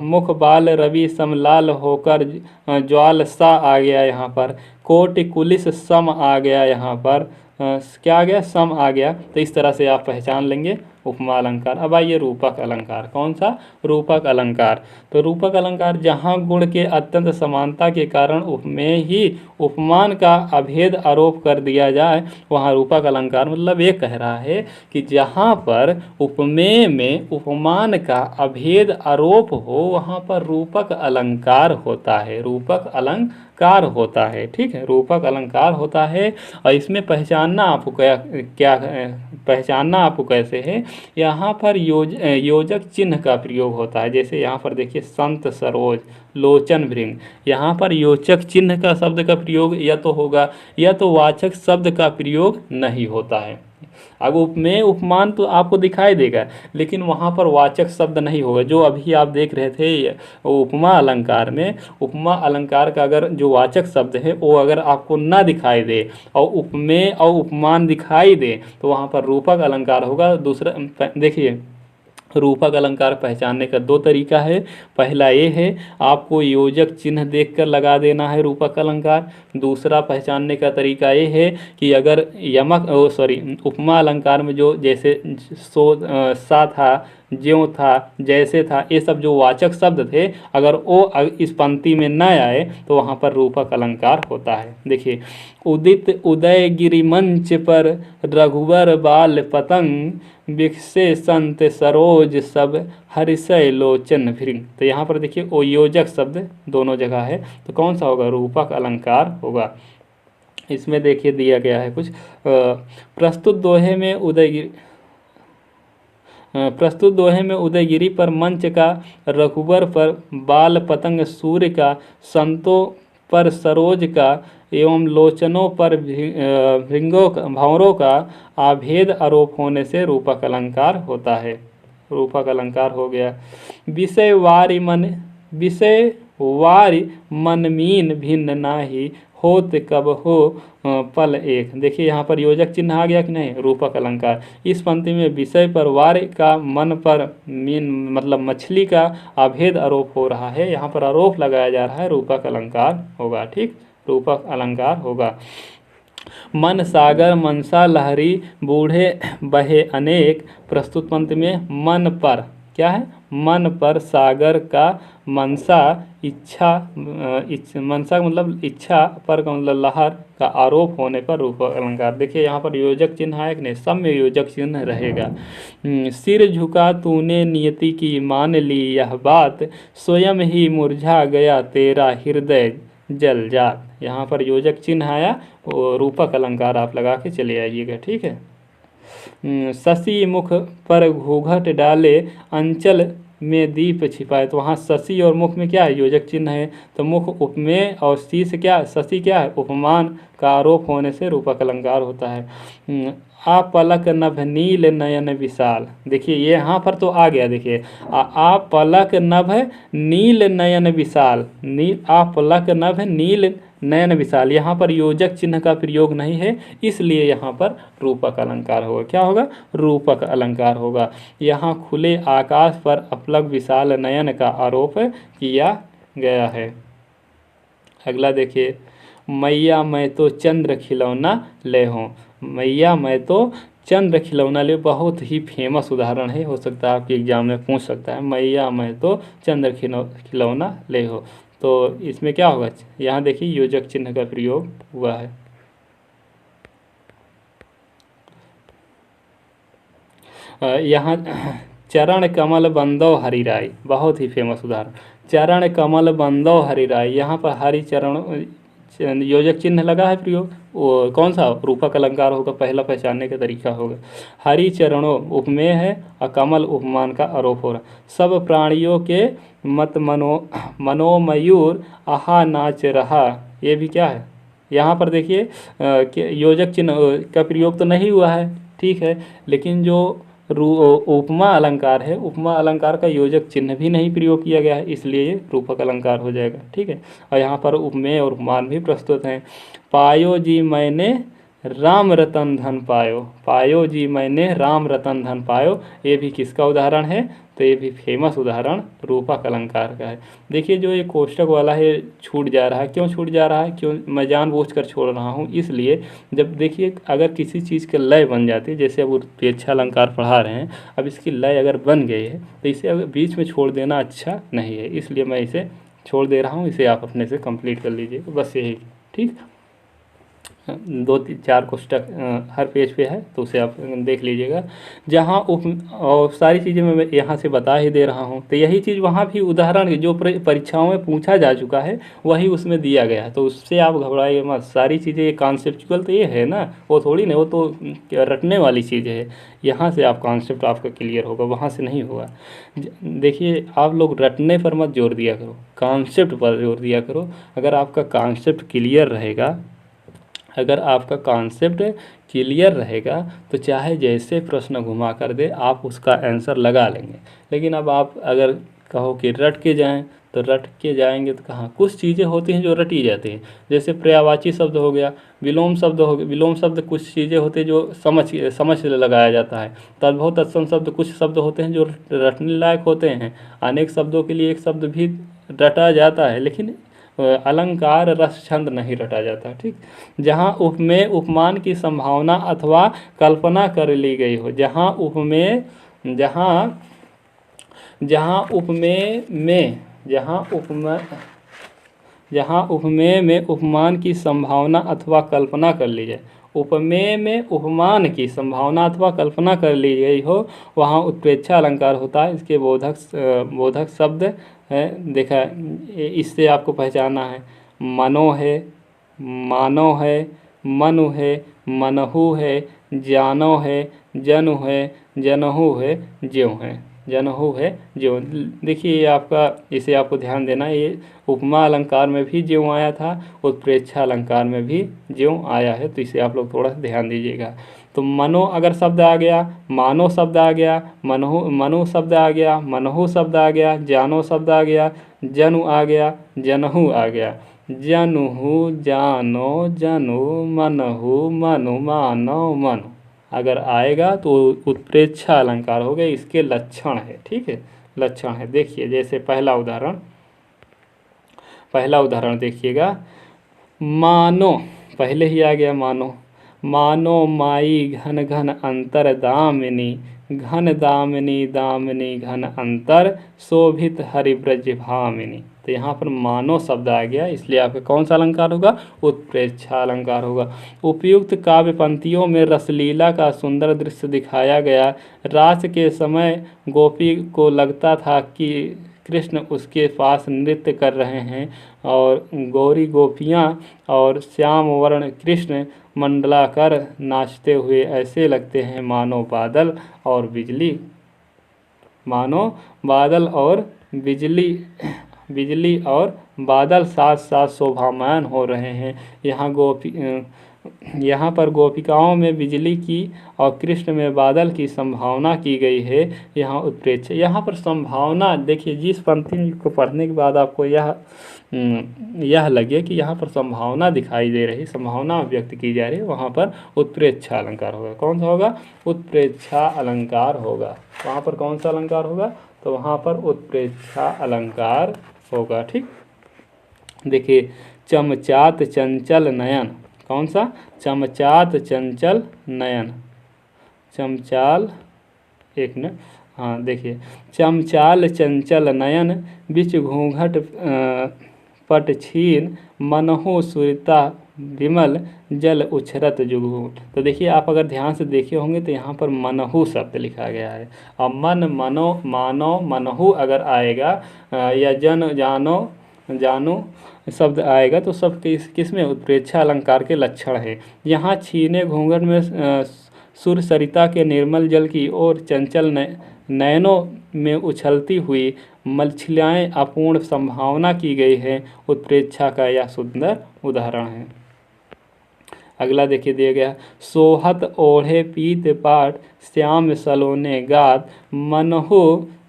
मुख बाल रवि समलाल होकर, ज्वाल सा आ गया यहाँ पर। कोट कुलिस सम आ गया यहाँ पर। क्या आ गया? सम आ गया। तो इस तरह से आप पहचान लेंगे उपमा अलंकार। अब आइए रूपक अलंकार। कौन सा? रूपक अलंकार। तो रूपक अलंकार जहाँ गुण के अत्यंत समानता के कारण उपमेय ही उपमान का अभेद आरोप कर दिया जाए, वहाँ रूपक अलंकार। मतलब ये कह रहा है कि जहाँ पर उपमेय में उपमान का अभेद आरोप हो वहाँ पर रूपक अलंकार होता है, रूपक अलंकार होता है। ठीक है, रूपक अलंकार होता है। और इसमें पहचानना आपको क्या पहचानना आपको कैसे है? यहाँ पर योजक चिन्ह का प्रयोग होता है। जैसे यहाँ पर देखिए, संत सरोज, लोचन भृंग, यहाँ पर योजक चिन्ह का शब्द का प्रयोग या तो होगा या तो वाचक शब्द का प्रयोग नहीं होता है। अब उपमेय उपमान तो आपको दिखाई देगा, लेकिन वहाँ पर वाचक शब्द नहीं होगा। जो अभी आप देख रहे थे उपमा अलंकार में, उपमा अलंकार का अगर जो वाचक शब्द है वो अगर आपको ना दिखाई दे और उपमेय और उपमान दिखाई दे तो वहाँ पर रूपक अलंकार होगा। दूसरा देखिए, रूपक अलंकार पहचानने का 2 तरीका है। पहला ये है, आपको योजक चिन्ह देखकर लगा देना है रूपक अलंकार। दूसरा पहचानने का तरीका ये है कि अगर उपमा अलंकार में जो जैसे सा था, ज्यों था, जैसे था, ये सब जो वाचक शब्द थे, अगर वो इस पंक्ति में न आए तो वहाँ पर रूपक अलंकार होता है। देखिए, उदित उदय गिरिमंच पर रघुवर बाल पतंग, विकसे संत सरोज सब हरिशय लोचन भृंग। तो यहाँ पर देखिए, वो योजक शब्द दोनों जगह है, तो कौन सा होगा? रूपक अलंकार होगा। इसमें देखिए दिया गया है कुछ, प्रस्तुत दोहे में उदयगिरी पर मंच का, रघुवर पर बाल पतंग सूर्य का, संतों पर सरोज का एवं लोचनों पर भंवरों का अभेद आरोप होने से रूपक अलंकार होता है। रूपक अलंकार हो गया। विषय वारि मनमीन भिन्न नाही, होत कब हो पल एक। देखिए यहाँ पर योजक चिन्ह आ गया कि नहीं? रूपक अलंकार। इस पंक्ति में विषय पर वार का, मन पर मीन मतलब मछली का अभेद आरोप हो रहा है। यहाँ पर आरोप लगाया जा रहा है, रूपक अलंकार होगा। ठीक, रूपक अलंकार होगा। मन सागर मनसा लहरी, बूढ़े बहे अनेक। प्रस्तुत पंक्ति में मन पर क्या है? मन पर सागर का, मनसा मनसा मतलब इच्छा, पर का मतलब लहर का आरोप होने पर रूपक अलंकार। देखिए यहाँ पर योजक चिन्ह है कि नहीं? सब में योजक चिन्ह रहेगा। सिर झुका तूने नियति की, मान ली यह बात, स्वयं ही मुरझा गया तेरा हृदय जल जात। यहाँ पर योजक चिन्ह आया, वो रूपक अलंकार आप लगा के चले आइएगा। ठीक है। शशि मुख पर घूंघट डाले, अंचल में दीप छिपाए, तो वहाँ शशि और मुख में क्या है, योजक चिन्ह है, तो मुख उपमेय और सी से क्या, शशि क्या है, उपमान का आरोप होने से रूपक अलंकार होता है। आप पलक नभ नील नयन विशाल, देखिए ये यहाँ पर तो आ गया, देखिए आप पलक नभ नील नयन विशाल, नील आप पलक नभ नील नयन विशाल, यहाँ पर योजक चिन्ह का प्रयोग नहीं है, इसलिए यहाँ पर रूपक अलंकार होगा। क्या होगा, रूपक अलंकार होगा। यहाँ खुले आकाश पर अपलक विशाल नयन का आरोप किया गया है। अगला देखिए, मैया मैं तो चंद्र खिलौना ले हूँ, मैया मैं तो चंद्र खिलौना ले, बहुत ही फेमस उदाहरण है, हो सकता है आपके एग्जाम में पूछ सकता है, मैया मैं तो चंद्र खिलौना ले हो। तो इसमें क्या होगा, यहाँ देखिए योजक चिन्ह का प्रयोग हुआ है। यहाँ चरण कमल बंदो हरि राय, बहुत ही फेमस उदाहरण, चरण कमल बंदो हरि राय, यहाँ पर हरि चरण योजक चिन्ह लगा है प्रयोग, वो कौन सा, रूपक अलंकार होगा, पहला पहचानने का तरीका होगा। हरि चरणों उपमेय है और कमल उपमान का आरोप हो रहा। सब प्राणियों के मत मनोमयूर आहा नाच रहा, ये भी क्या है, यहाँ पर देखिए योजक चिन्ह का प्रयोग तो नहीं हुआ है, ठीक है, लेकिन जो उपमा अलंकार है, उपमा अलंकार का योजक चिन्ह भी नहीं प्रयोग किया गया है, इसलिए ये रूपक अलंकार हो जाएगा, ठीक है। और यहाँ पर उपमेय और उपमान भी प्रस्तुत हैं। पायो जी मैंने राम रतन धन पायो, पायो जी मैंने राम रतन धन पायो, ये भी किसका उदाहरण है, तो ये भी फेमस उदाहरण रूपक अलंकार का है। देखिए जो ये कोष्टक वाला है छूट जा रहा है, क्यों छूट जा रहा है, क्यों, मैं जानबूझकर छोड़ रहा हूँ, इसलिए जब देखिए अगर किसी चीज़ के लय बन जाती है, जैसे अब उत्प्रेक्षा अलंकार पढ़ा रहे हैं, अब इसकी लय अगर बन गई है तो इसे अगर बीच में छोड़ देना अच्छा नहीं है, इसलिए मैं इसे छोड़ दे रहा हूँ, इसे आप अपने से कंप्लीट कर लीजिए, बस यही, ठीक। 2-4 कोष्टक हर पेज पे है, तो उसे आप देख लीजिएगा। जहाँ और सारी चीज़ें मैं यहाँ से बता ही दे रहा हूँ, तो यही चीज़ वहाँ भी उदाहरण जो परीक्षाओं में पूछा जा चुका है वही उसमें दिया गया है, तो उससे आप घबराइए मत। सारी चीज़ें कॉन्सेप्चुअल तो ये है ना, वो थोड़ी ना, वो तो रटने वाली चीज़ है, यहाँ से आप कॉन्सेप्ट आपका क्लियर होगा, वहाँ से नहीं होगा। देखिए आप लोग रटने पर मत जोर दिया करो, कॉन्सेप्ट पर जोर दिया करो। अगर आपका कॉन्सेप्ट क्लियर रहेगा, अगर आपका कॉन्सेप्ट क्लियर रहेगा तो चाहे जैसे प्रश्न घुमा कर दे आप उसका आंसर लगा लेंगे। लेकिन अब आप अगर कहो कि रट के जाएं तो रट के जाएंगे तो कहाँ, कुछ चीज़ें होती हैं जो रटी जाती हैं, जैसे पर्यायवाची शब्द हो गया, विलोम शब्द हो गया, विलोम शब्द कुछ चीज़ें होती हैं जो समझ लगाया जाता है। तद्भव तत्सम शब्द कुछ शब्द होते हैं जो रटने लायक होते हैं, अनेक शब्दों के लिए एक शब्द भी रटा जाता है, लेकिन अलंकार रस छंद नहीं रटा जाता, ठीक। जहाँ उपमेय उपमान की संभावना अथवा कल्पना कर ली गई हो, जहाँ उपमेय में उपमान की संभावना अथवा कल्पना कर ली जाए, उपमेय में उपमान की संभावना अथवा कल्पना कर ली गई हो, वहाँ उत्प्रेक्षा अलंकार होता है। इसके बोधक शब्द है, देखा, इससे आपको पहचानना है, मनो है, मानो है, मनु है, मनहु है, जानो है, जनु है, जनहु है, ज्यों है, जनहु है, ज्यों। देखिए ये आपका, इसे आपको ध्यान देना, ये उपमा अलंकार में भी ज्यों आया था, उत्प्रेक्षा अलंकार में भी ज्यों आया है, तो इसे आप लोग थोड़ा सा ध्यान दीजिएगा। तो मनो अगर शब्द आ गया, मानो शब्द आ गया, मनु शब्द आ गया, मनहु शब्द आ गया, जानो शब्द आ गया, जनु आ गया, जनहु आ गया, जनुहु जानो जनु मनहु मनु मानो मनु अगर आएगा तो उत्प्रेक्षा अलंकार हो गया, इसके लक्षण है, ठीक है, लक्षण है। देखिए जैसे पहला उदाहरण देखिएगा, मानो, पहले ही आ गया मानो, मानो माई घन घन अंतर दामिनी, घन दामिनी दामिनी घन अंतर शोभित हरिब्रज भामिनी। तो यहाँ पर मानो शब्द आ गया, इसलिए आपका कौन सा अलंकार होगा, उत्प्रेक्षा अलंकार होगा। उपयुक्त काव्य पंक्तियों में रसलीला का सुंदर दृश्य दिखाया गया। रास के समय गोपी को लगता था कि कृष्ण उसके पास नृत्य कर रहे हैं, और गौरी गोपियाँ और श्याम वर्ण कृष्ण मंडलाकर नाचते हुए ऐसे लगते हैं मानो बादल और बिजली मानो बादल और बिजली बिजली और बादल साथ साथ शोभायमान हो रहे हैं। यहाँ पर गोपिकाओं में बिजली की और कृष्ण में बादल की संभावना की गई है। यहाँ उत्प्रेक्षा, यहाँ पर संभावना देखिए, जिस पंक्ति को पढ़ने के बाद आपको यह लगे कि यहाँ पर संभावना दिखाई दे रही, संभावना व्यक्त की जा रही है, वहाँ पर उत्प्रेक्षा अलंकार होगा। कौन सा होगा? उत्प्रेक्षा अलंकार होगा। वहाँ पर कौन सा अलंकार होगा? तो वहाँ पर उत्प्रेक्षा अलंकार होगा। ठीक, देखिए, चमचात चंचल नयन, कौन सा? चमचात चंचल नयन, चमचाल, एक मिनट, हाँ देखिए, चमचाल चंचल नयन बिच घूंघट पट छीन मनहु सुरता विमल जल उछरत जुगूट। तो देखिए, आप अगर ध्यान से देखे होंगे तो यहाँ पर मनहु शब्द लिखा गया है, और मन, मनो, मानो, मनहु अगर आएगा या जन, जानो, जानो शब्द आएगा तो सब किस में? उत्प्रेक्षा अलंकार के लक्षण है। यहाँ छीने घूंघट में सुर सरिता के निर्मल जल की ओर चंचल नयनों में उछलती हुई मछलियाँ अपूर्ण संभावना की गई है। उत्प्रेक्षा का यह सुंदर उदाहरण है। अगला देखिए दिया गया, सोहत ओढ़े पीत पाट श्याम सलोने गात मनहु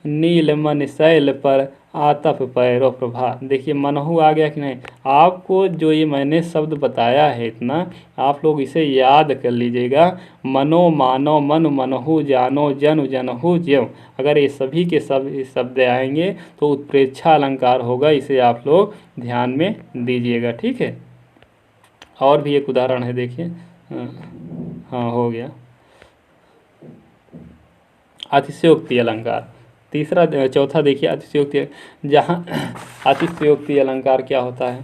नील मन शैल पर आतप पैरो प्रभात। देखिए, मनहु आ गया कि नहीं? आपको जो ये मैंने शब्द बताया है इतना, आप लोग इसे याद कर लीजिएगा। मनो, मानो, मन, मनहु, जानो, जन, जनहु, ज्यों, अगर ये सभी के सब शब्द आएंगे तो उत्प्रेक्षा अलंकार होगा। इसे आप लोग ध्यान में दीजिएगा। ठीक है, और भी एक उदाहरण है, देखिए, हाँ हो गया, अतिशयोक्ति अलंकार। चौथा देखिए, अतिशयोक्ति, जहाँ अतिशयोक्ति अलंकार क्या होता है?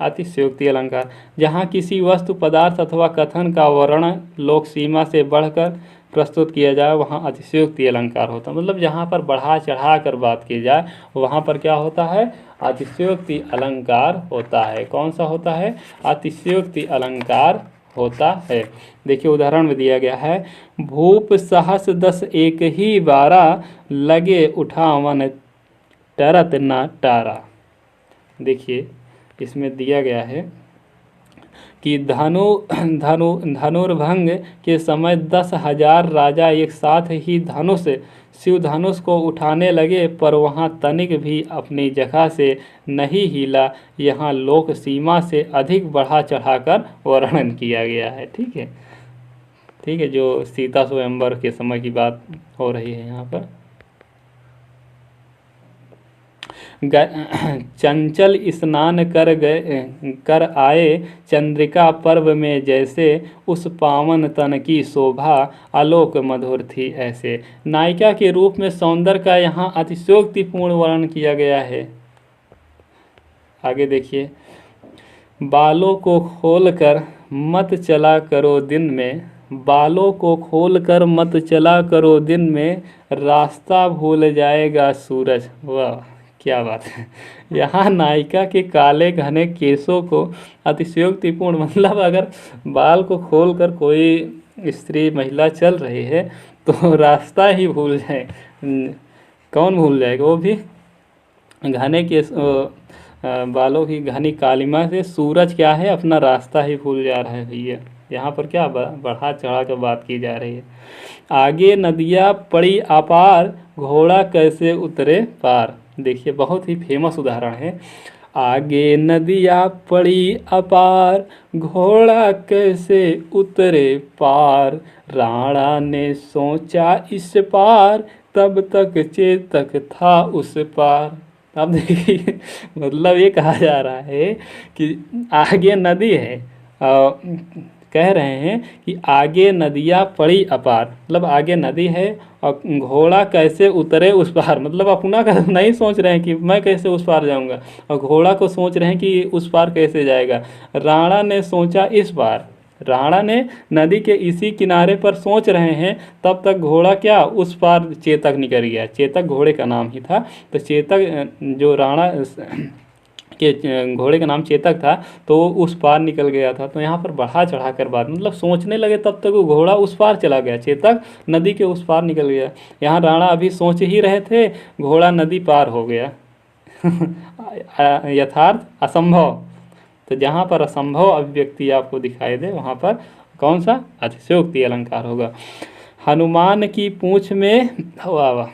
अतिशयोक्ति अलंकार, जहाँ किसी वस्तु, पदार्थ अथवा कथन का वर्णन लोक सीमा से बढ़कर प्रस्तुत किया जाए, वहाँ अतिशयोक्ति अलंकार होता है। मतलब जहाँ पर बढ़ा चढ़ा कर बात की जाए, वहाँ पर क्या होता है? अतिशयोक्ति अलंकार होता है। कौन सा होता है? अतिशयोक्ति अलंकार होता है। देखिए, उदाहरण में दिया गया है, भूप सहस दस एक ही बारा लगे उठावन टरत न टारा। देखिए, इसमें दिया गया है कि धनुर्भंग के समय 10,000 राजा एक साथ ही शिव धनुष को उठाने लगे, पर वहाँ तनिक भी अपनी जगह से नहीं हिला। यहाँ लोक सीमा से अधिक बढ़ा चढ़ाकर वर्णन किया गया है। ठीक है, ठीक है, जो सीता स्वयंवर के समय की बात हो रही है यहाँ पर। चंचल स्नान कर आए चंद्रिका पर्व में, जैसे उस पावन तन की शोभा आलोक मधुर थी ऐसे। नायिका के रूप में सौंदर्य का यहाँ अतिशयोक्तिपूर्ण वर्णन किया गया है। आगे देखिए, बालों को खोलकर मत चला करो दिन में, बालों को खोलकर मत चला करो दिन में, रास्ता भूल जाएगा सूरज। वाह, क्या बात है। यहाँ नायिका के काले घने केसों को अतिशयोक्तिपूर्ण, मतलब अगर बाल को खोलकर कोई स्त्री, महिला चल रही है तो रास्ता ही भूल जाए। कौन भूल जाएगा? वो भी घने केस, बालों की घनी कालिमा से सूरज क्या है? अपना रास्ता ही भूल जा रहा है। भैया, यहाँ पर क्या बढ़ा चढ़ा कर बात की जा रही है। आगे नदियाँ पड़ी अपार, घोड़ा कैसे उतरे पार। देखिए, बहुत ही फेमस उदाहरण है। आगे नदियाँ पड़ी अपार, घोड़ा कैसे उतरे पार, राणा ने सोचा इस पार, तब तक चेतक था उस पार। अब देखिए, मतलब ये कहा जा रहा है कि आगे नदी है, कह रहे हैं कि आगे नदियाँ पड़ी अपार, मतलब आगे नदी है और घोड़ा कैसे उतरे उस पार, मतलब अपना का नहीं सोच रहे हैं कि मैं कैसे उस पार जाऊंगा, और घोड़ा को सोच रहे हैं कि उस पार कैसे जाएगा। राणा ने सोचा इस पार, राणा ने नदी के इसी किनारे पर सोच रहे हैं, तब तक घोड़ा क्या उस पार चेतक निकल गया। चेतक घोड़े का नाम ही था। तो चेतक जो राणा के घोड़े का नाम चेतक था, तो वो उस पार निकल गया था। तो यहाँ पर बढ़ा चढ़ा कर बात, मतलब सोचने लगे तब तक वो घोड़ा उस पार चला गया, चेतक नदी के उस पार निकल गया। यहाँ राणा अभी सोच ही रहे थे, घोड़ा नदी पार हो गया। यथार्थ असंभव। तो जहाँ पर असंभव अभिव्यक्ति आपको दिखाई दे वहाँ पर कौन सा अतिशयोक्ति अलंकार होगा। हनुमान की पूंछ में, वाह वाह,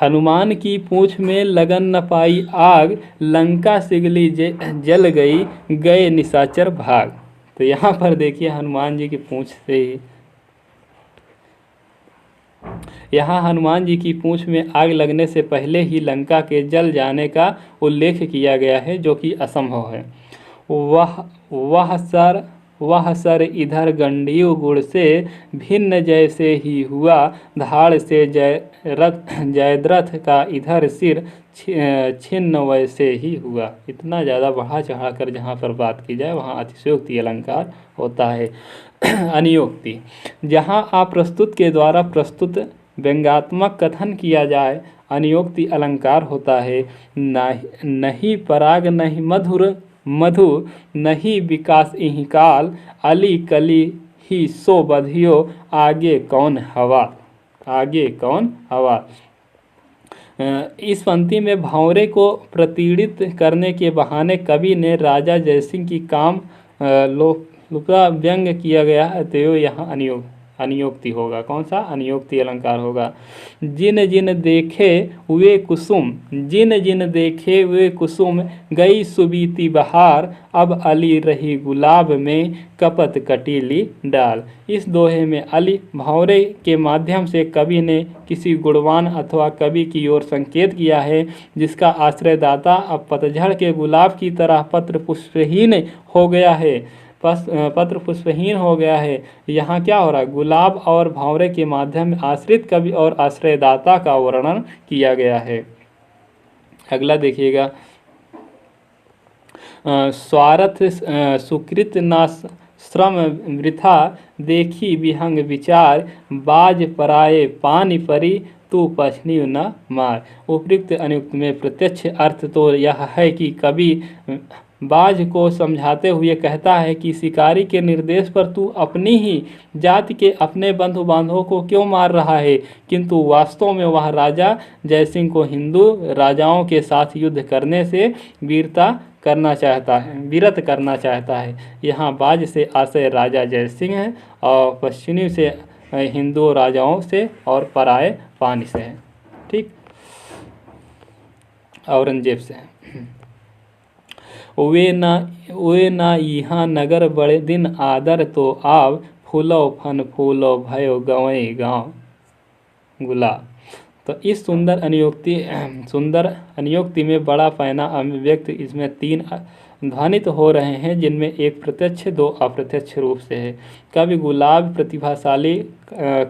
हनुमान की पूंछ में लगन न पाई आग, लंका सिगली जल गई, गए निशाचर भाग। तो यहाँ पर देखिए हनुमान जी की पूंछ से ही, यहाँ हनुमान जी की पूंछ में आग लगने से पहले ही लंका के जल जाने का उल्लेख किया गया है, जो कि असंभव है। वह सर इधर गंडीव गुड़ से भिन्न जैसे ही हुआ, धाड़ से जयद्रथ का इधर सिर छिन्न वैसे ही हुआ। इतना ज़्यादा बढ़ा चढ़ा कर जहाँ पर बात की जाए वहाँ अतिशयोक्ति अलंकार होता है। अनियोक्ति, जहाँ अप्रस्तुत के द्वारा प्रस्तुत व्यंग्यात्मक कथन किया जाए, अनियोक्ति अलंकार होता है। नहीं पराग नहीं मधु नहीं विकास इहि काल, अली कली ही सो बधियो, आगे कौन हवा, आगे कौन हवा। इस पंक्ति में भंवरे को प्रतिष्ठित करने के बहाने कवि ने राजा जयसिंह की काम लुका व्यंग किया गया है, तो यहाँ अनियोक्ति होगा। कौन सा अनियोक्ति अलंकार होगा। जिन जिन देखे वे कुसुम, जिन जिन देखे वे कुसुम, गई सुबीती बहार, अब अली रही गुलाब में, कपत कटीली डाल। इस दोहे में अली भंवरे के माध्यम से कवि ने किसी गुणवान अथवा कवि की ओर संकेत किया है, जिसका आश्रयदाता अब पतझड़ के गुलाब की तरह पत्र पुष्पहीन हो गया है, पत्र पुष्पहीन हो गया है। यहाँ क्या हो रहा है, गुलाब और भंवरे के माध्यम में आश्रित कवि और आश्रयदाता का वर्णन किया गया है। अगला देखिएगा, स्वार्थ सुकृत ना श्रम वृथा, देखी विहंग विचार, बाज पराये पानी परी, तू पछनी न मार। उपयुक्त अनुक्त में प्रत्यक्ष अर्थ तो यह है कि कवि बाज को समझाते हुए कहता है कि शिकारी के निर्देश पर तू अपनी ही जाति के अपने बंधु बांधवों को क्यों मार रहा है, किंतु वास्तव में वह राजा जयसिंह को हिंदू राजाओं के साथ युद्ध करने से विरत करना चाहता है। यहाँ बाज से आशय राजा जयसिंह है और पश्चिमी से हिंदू राजाओं से और पराये पानी से है। ठीक, औरंगजेब से है। वे ना यहाँ नगर बड़े दिन आदर, तो आव फूलो फन फूलो भयो गवई गाँव गुलाब। तो इस सुंदर अनियोक्ति में बड़ा पैना अभिव्यक्ति, इसमें 3 ध्वनित हो रहे हैं, जिनमें एक प्रत्यक्ष 2 अप्रत्यक्ष रूप से है। कवि गुलाब प्रतिभाशाली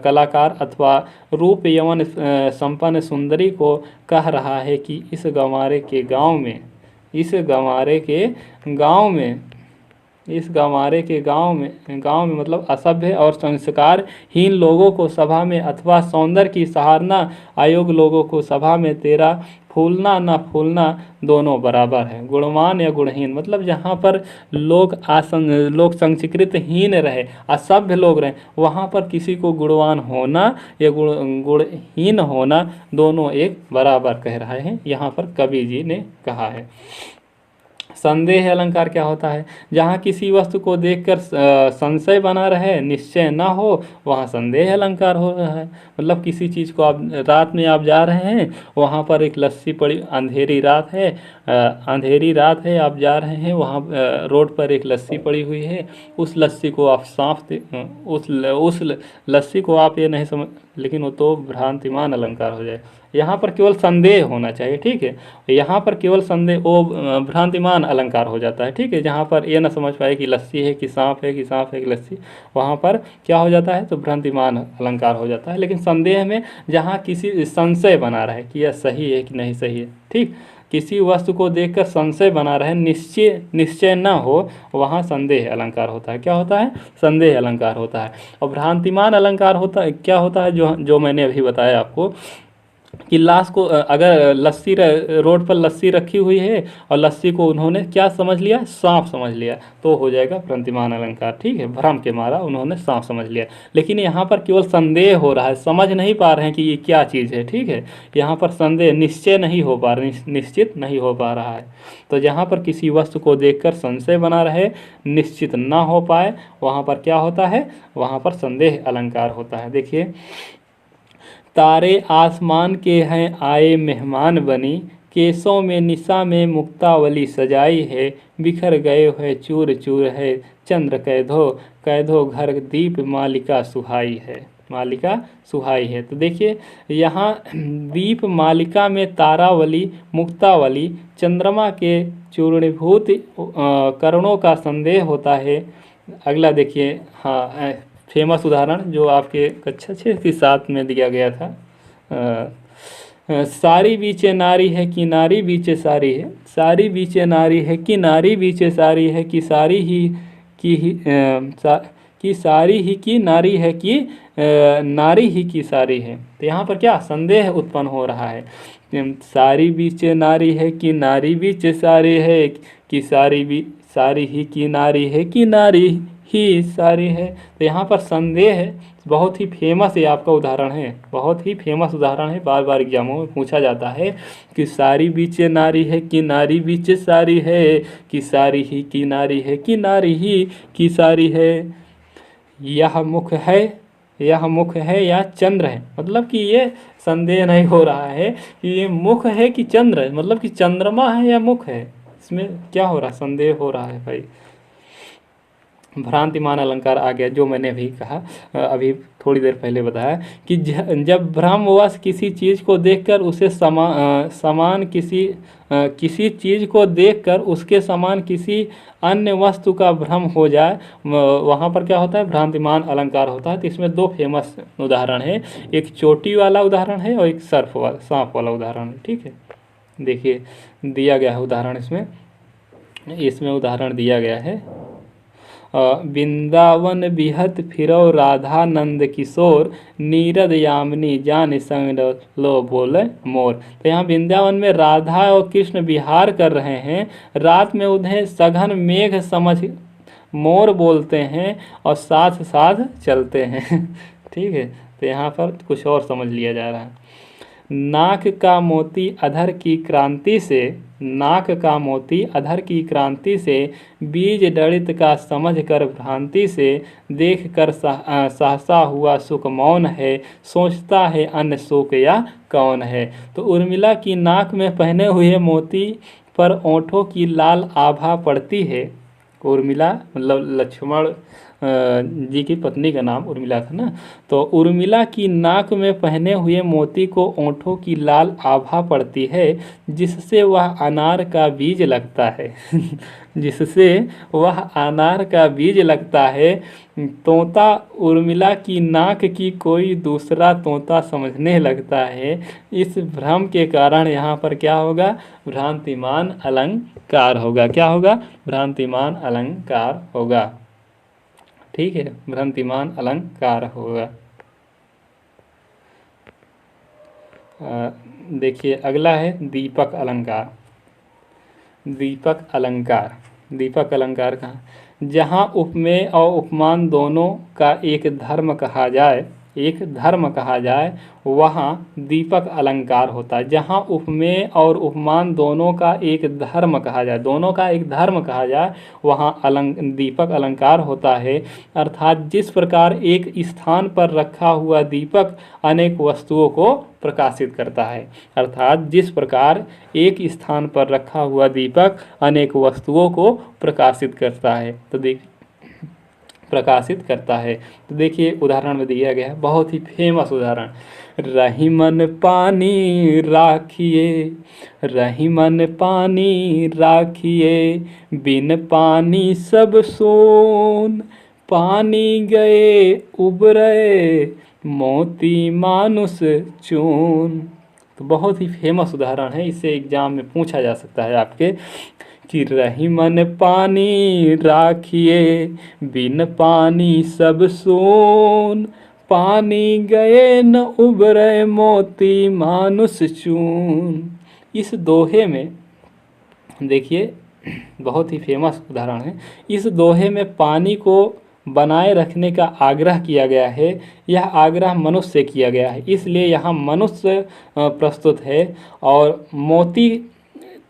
कलाकार अथवा रूप यौवन संपन्न सुंदरी को कह रहा है कि इस गंवारे के गांव में मतलब असभ्य और संस्कारहीन लोगों को सभा में अथवा सौंदर्य की सराहना अयोग्य लोगों को सभा में तेरा फूलना न फूलना दोनों बराबर है। गुणवान या गुणहीन, मतलब जहाँ पर लोग संस्कृतहीन रहे, असभ्य लोग रहे, वहाँ पर किसी को गुणवान होना या गुणहीन होना दोनों एक बराबर कह रहे हैं, यहाँ पर कवि जी ने कहा है। संदेह अलंकार क्या होता है, जहाँ किसी वस्तु को देखकर संशय बना रहे, निश्चय ना हो, वहाँ संदेह अलंकार हो रहा है। मतलब किसी चीज़ को आप रात में आप जा रहे हैं, वहाँ पर एक लस्सी पड़ी, अंधेरी रात है, आप जा रहे हैं, वहाँ रोड पर एक लस्सी पड़ी हुई है, उस लस्सी को आप उस लस्सी को आप ये नहीं समझ, लेकिन वो तो भ्रांतिमान अलंकार हो जाए। यहाँ पर केवल संदेह होना चाहिए, ठीक है, यहाँ पर केवल संदेह वो भ्रांतिमान अलंकार हो जाता है, ठीक है। जहाँ पर ये ना समझ पाए कि लस्सी है कि सांप है, कि सांप है कि लस्सी, वहाँ पर क्या हो जाता है, तो भ्रांतिमान अलंकार हो जाता है। लेकिन संदेह में जहाँ किसी संशय बना रहे कि यह सही है कि नहीं सही है, ठीक, किसी वस्तु को देखकर संशय बना रहे, निश्चय न हो, वहाँ संदेह अलंकार होता है। क्या होता है, संदेह अलंकार होता है। और भ्रांतिमान अलंकार होता है, क्या होता है, जो मैंने अभी बताया आपको, कि लाश को अगर लस्सी रोड पर लस्सी रखी हुई है और लस्सी को उन्होंने क्या समझ लिया, सांप समझ लिया, तो हो जाएगा भ्रांतिमान अलंकार। ठीक है, भ्रम के मारा उन्होंने सांप समझ लिया। लेकिन यहाँ पर केवल संदेह हो रहा है, समझ नहीं पा रहे हैं कि ये क्या चीज़ है। ठीक है, यहाँ पर संदेह, निश्चय नहीं हो पा रहा, निश्चित नहीं हो पा रहा है। तो जहाँ पर किसी वस्तु को देखकर संशय बना रहे, निश्चित ना हो पाए, वहाँ पर क्या होता है, वहाँ पर संदेह अलंकार होता है। देखिए, तारे आसमान के हैं आए मेहमान बनी, केसों में निशा में मुक्तावली सजाई है, बिखर गए है चूर चूर है, चंद्र कैधो घर दीप मालिका सुहाई है, मालिका सुहाई है। तो देखिए यहाँ दीप मालिका में तारावली, मुक्तावली, चंद्रमा के चूर्णीभूत करणों का संदेह होता है। अगला देखिए, हाँ, फेमस उदाहरण जो आपके कक्षा 6 की 7 में दिया गया था। सारी बीचे नारी है कि नारी बीचे सारी है, सारी बीचे नारी है कि नारी बीचे सारी है, कि सारी ही कि सारी ही की नारी है कि नारी ही की सारी है। तो यहाँ पर क्या संदेह उत्पन्न हो रहा है, सारी बीचे नारी है कि नारी बीचे सारी है, कि सारी ही की नारी है कि नारी ही सारी है। तो यहाँ पर संदेह है, बहुत ही फेमस ये आपका उदाहरण है, बहुत ही फेमस उदाहरण है, बार बार एग्जामों में पूछा जाता है कि सारी बीचे नारी है कि नारी बीचे सारी है, कि सारी ही की नारी है कि नारी ही की सारी है। यह मुख है या चंद्र है, मतलब कि ये संदेह नहीं हो रहा है कि ये मुख है कि चंद्र है, मतलब कि चंद्रमा है या मुख है, इसमें क्या हो रहा है, संदेह हो रहा है भाई। भ्रांतिमान अलंकार आ गया, जो मैंने अभी कहा, अभी थोड़ी देर पहले बताया कि जब भ्रमवश किसी चीज़ को देखकर उसे समान किसी चीज़ को देखकर उसके समान किसी अन्य वस्तु का भ्रम हो जाए, वहाँ पर क्या होता है, भ्रांतिमान अलंकार होता है। तो इसमें दो फेमस उदाहरण है, एक चोटी वाला उदाहरण है और एक सांप वाला उदाहरण है। ठीक है, देखिए दिया गया है उदाहरण, इसमें उदाहरण दिया गया है, वृंदावन बिहत फिरो राधा नंद किशोर, नीरद यामिनी जान संग लो बोले मोर। तो यहाँ वृंदावन में राधा और कृष्ण विहार कर रहे हैं, रात में उन्हें सघन मेघ समझ मोर बोलते हैं और साथ साथ चलते हैं। ठीक है, तो यहाँ पर कुछ और समझ लिया जा रहा है। नाक का मोती अधर की क्रांति से, नाक का मोती अधर की क्रांति से, बीज डरित का समझ कर भ्रांति से, देख कर सहसा हुआ सुख मौन है, सोचता है अन्य सुख या कौन है। तो उर्मिला की नाक में पहने हुए मोती पर ओंठों की लाल आभा पड़ती है। उर्मिला मतलब लक्ष्मण जी की पत्नी का नाम उर्मिला था ना, तो उर्मिला की नाक में पहने हुए मोती को ओंठों की लाल आभा पड़ती है, जिससे वह अनार का बीज लगता है। जिससे वह अनार का बीज लगता है। तोता उर्मिला की नाक की कोई दूसरा तोता समझने लगता है। इस भ्रम के कारण यहाँ पर क्या होगा, भ्रांतिमान अलंकार होगा। क्या होगा, भ्रांतिमान अलंकार होगा। ठीक है, भ्रांतिमान अलंकार होगा। देखिए अगला है दीपक अलंकार। दीपक अलंकार, दीपक अलंकार कहाँ, जहाँ उपमेय और उपमान दोनों का एक धर्म कहा जाए, वहाँ दीपक अलंकार होता है। जहाँ उपमेय और उपमान दोनों का एक धर्म कहा जाए, वहाँ दीपक अलंकार होता है। अर्थात जिस प्रकार एक स्थान पर रखा हुआ दीपक अनेक वस्तुओं को प्रकाशित करता है, अर्थात जिस प्रकार एक स्थान पर रखा हुआ दीपक अनेक वस्तुओं को प्रकाशित करता है, तो देखिए उदाहरण में दिया गया है, बहुत ही फेमस उदाहरण, रहीमन पानी राखिए, बिन पानी सब सोन, पानी गए उबरे मोती मानुष चून। तो बहुत ही फेमस उदाहरण है, इसे एग्जाम में पूछा जा सकता है आपके, कि रहीमन पानी राखिए, बिन पानी सब सोन, पानी गए न उबरे मोती मानुष चून। इस दोहे में देखिए बहुत ही फेमस उदाहरण है। इस दोहे में पानी को बनाए रखने का आग्रह किया गया है। यह आग्रह मनुष्य से किया गया है, इसलिए यहाँ मनुष्य प्रस्तुत है और मोती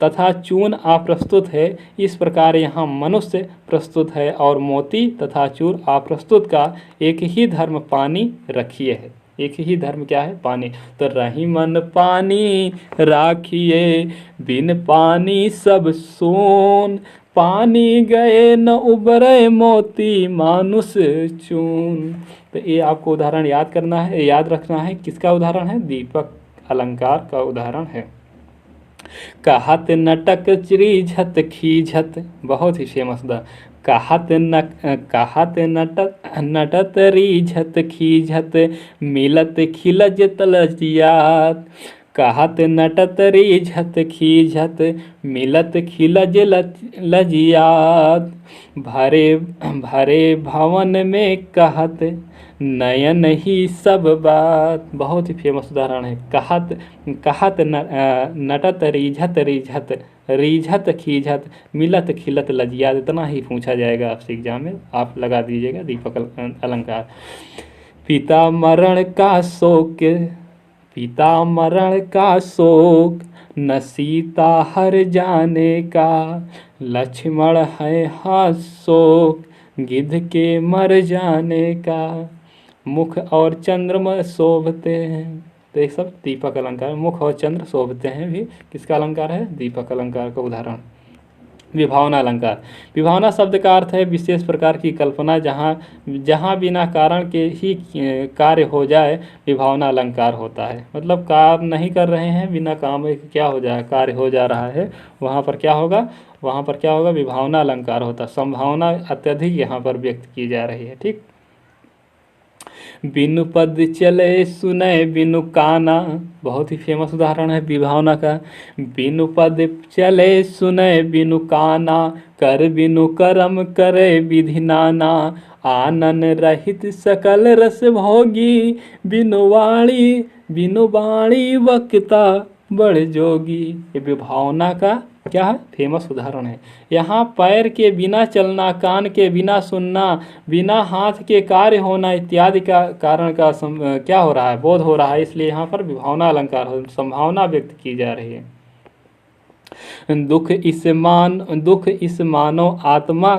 तथा चून अप्रस्तुत है। इस प्रकार यहाँ मनुष्य प्रस्तुत है और मोती तथा चून अप्रस्तुत का एक ही धर्म पानी रखिए है। एक ही धर्म क्या है? पानी। तो रही मन पानी राखिए, बिन पानी सब सोन, पानी गए न उबरे मोती मानुष चून। तो ये आपको उदाहरण याद करना है, याद रखना है। किसका उदाहरण है? दीपक अलंकार का उदाहरण है। कहत नटक चीझत खीझत, बहुत ही फेमस दा। कहत नटत रीझत खीझत, मिलत खिलज तलजियात। कहत नटत रीझत खीझत, मिलत खिलज लजियात। भरे भरे भवन में कहत, नयन ही सब बात। बहुत ही फेमस उदाहरण है। कहत नटत रीझत रीझत, रीझत खीझत, मिलत खिलत लजियात। इतना ही पूछा जाएगा आपसे एग्जाम में, आप लगा दीजिएगा दीपक अलंकार। पिता मरण का शोक, पिता मरण का शोक, न सीता हर जाने का। लक्ष्मण है हाँ शोक, गिद्ध के मर जाने का। मुख और चंद्रमा शोभते हैं। तो ये सब दीपक अलंकार। मुख और चंद्र शोभते हैं भी किसका अलंकार है? दीपक अलंकार का उदाहरण। विभावना अलंकार। विभावना शब्द का अर्थ है विशेष प्रकार की कल्पना, जहाँ बिना कारण के ही कार्य हो जाए, विभावना अलंकार होता है। मतलब काम नहीं कर रहे हैं, बिना काम के क्या हो जाए, कार्य हो जा रहा है, वहाँ पर क्या होगा? वहाँ पर क्या होगा? विभावना अलंकार होता है। संभावना अत्यधिक यहाँ पर व्यक्त की जा रही है। ठीक। बिनु पद चले सुने बिनु काना, बहुत ही फेमस उदाहरण है विभावना का। बिनु पद चले सुने बिनु काना, कर बिनु करम करे विधि नाना। आनन रहित सकल रस भोगी, बिनु वाणी वक्ता बड़ जोगी। ये विभावना का क्या है? फेमस उदाहरण है। यहाँ पैर के बिना चलना, कान के बिना सुनना, बिना हाथ के कार्य होना इत्यादि का कारण का क्या हो रहा है? बोध हो रहा है। इसलिए यहाँ पर विभावना अलंकार हो, संभावना व्यक्त की जा रही है। दुख इस मानो आत्मा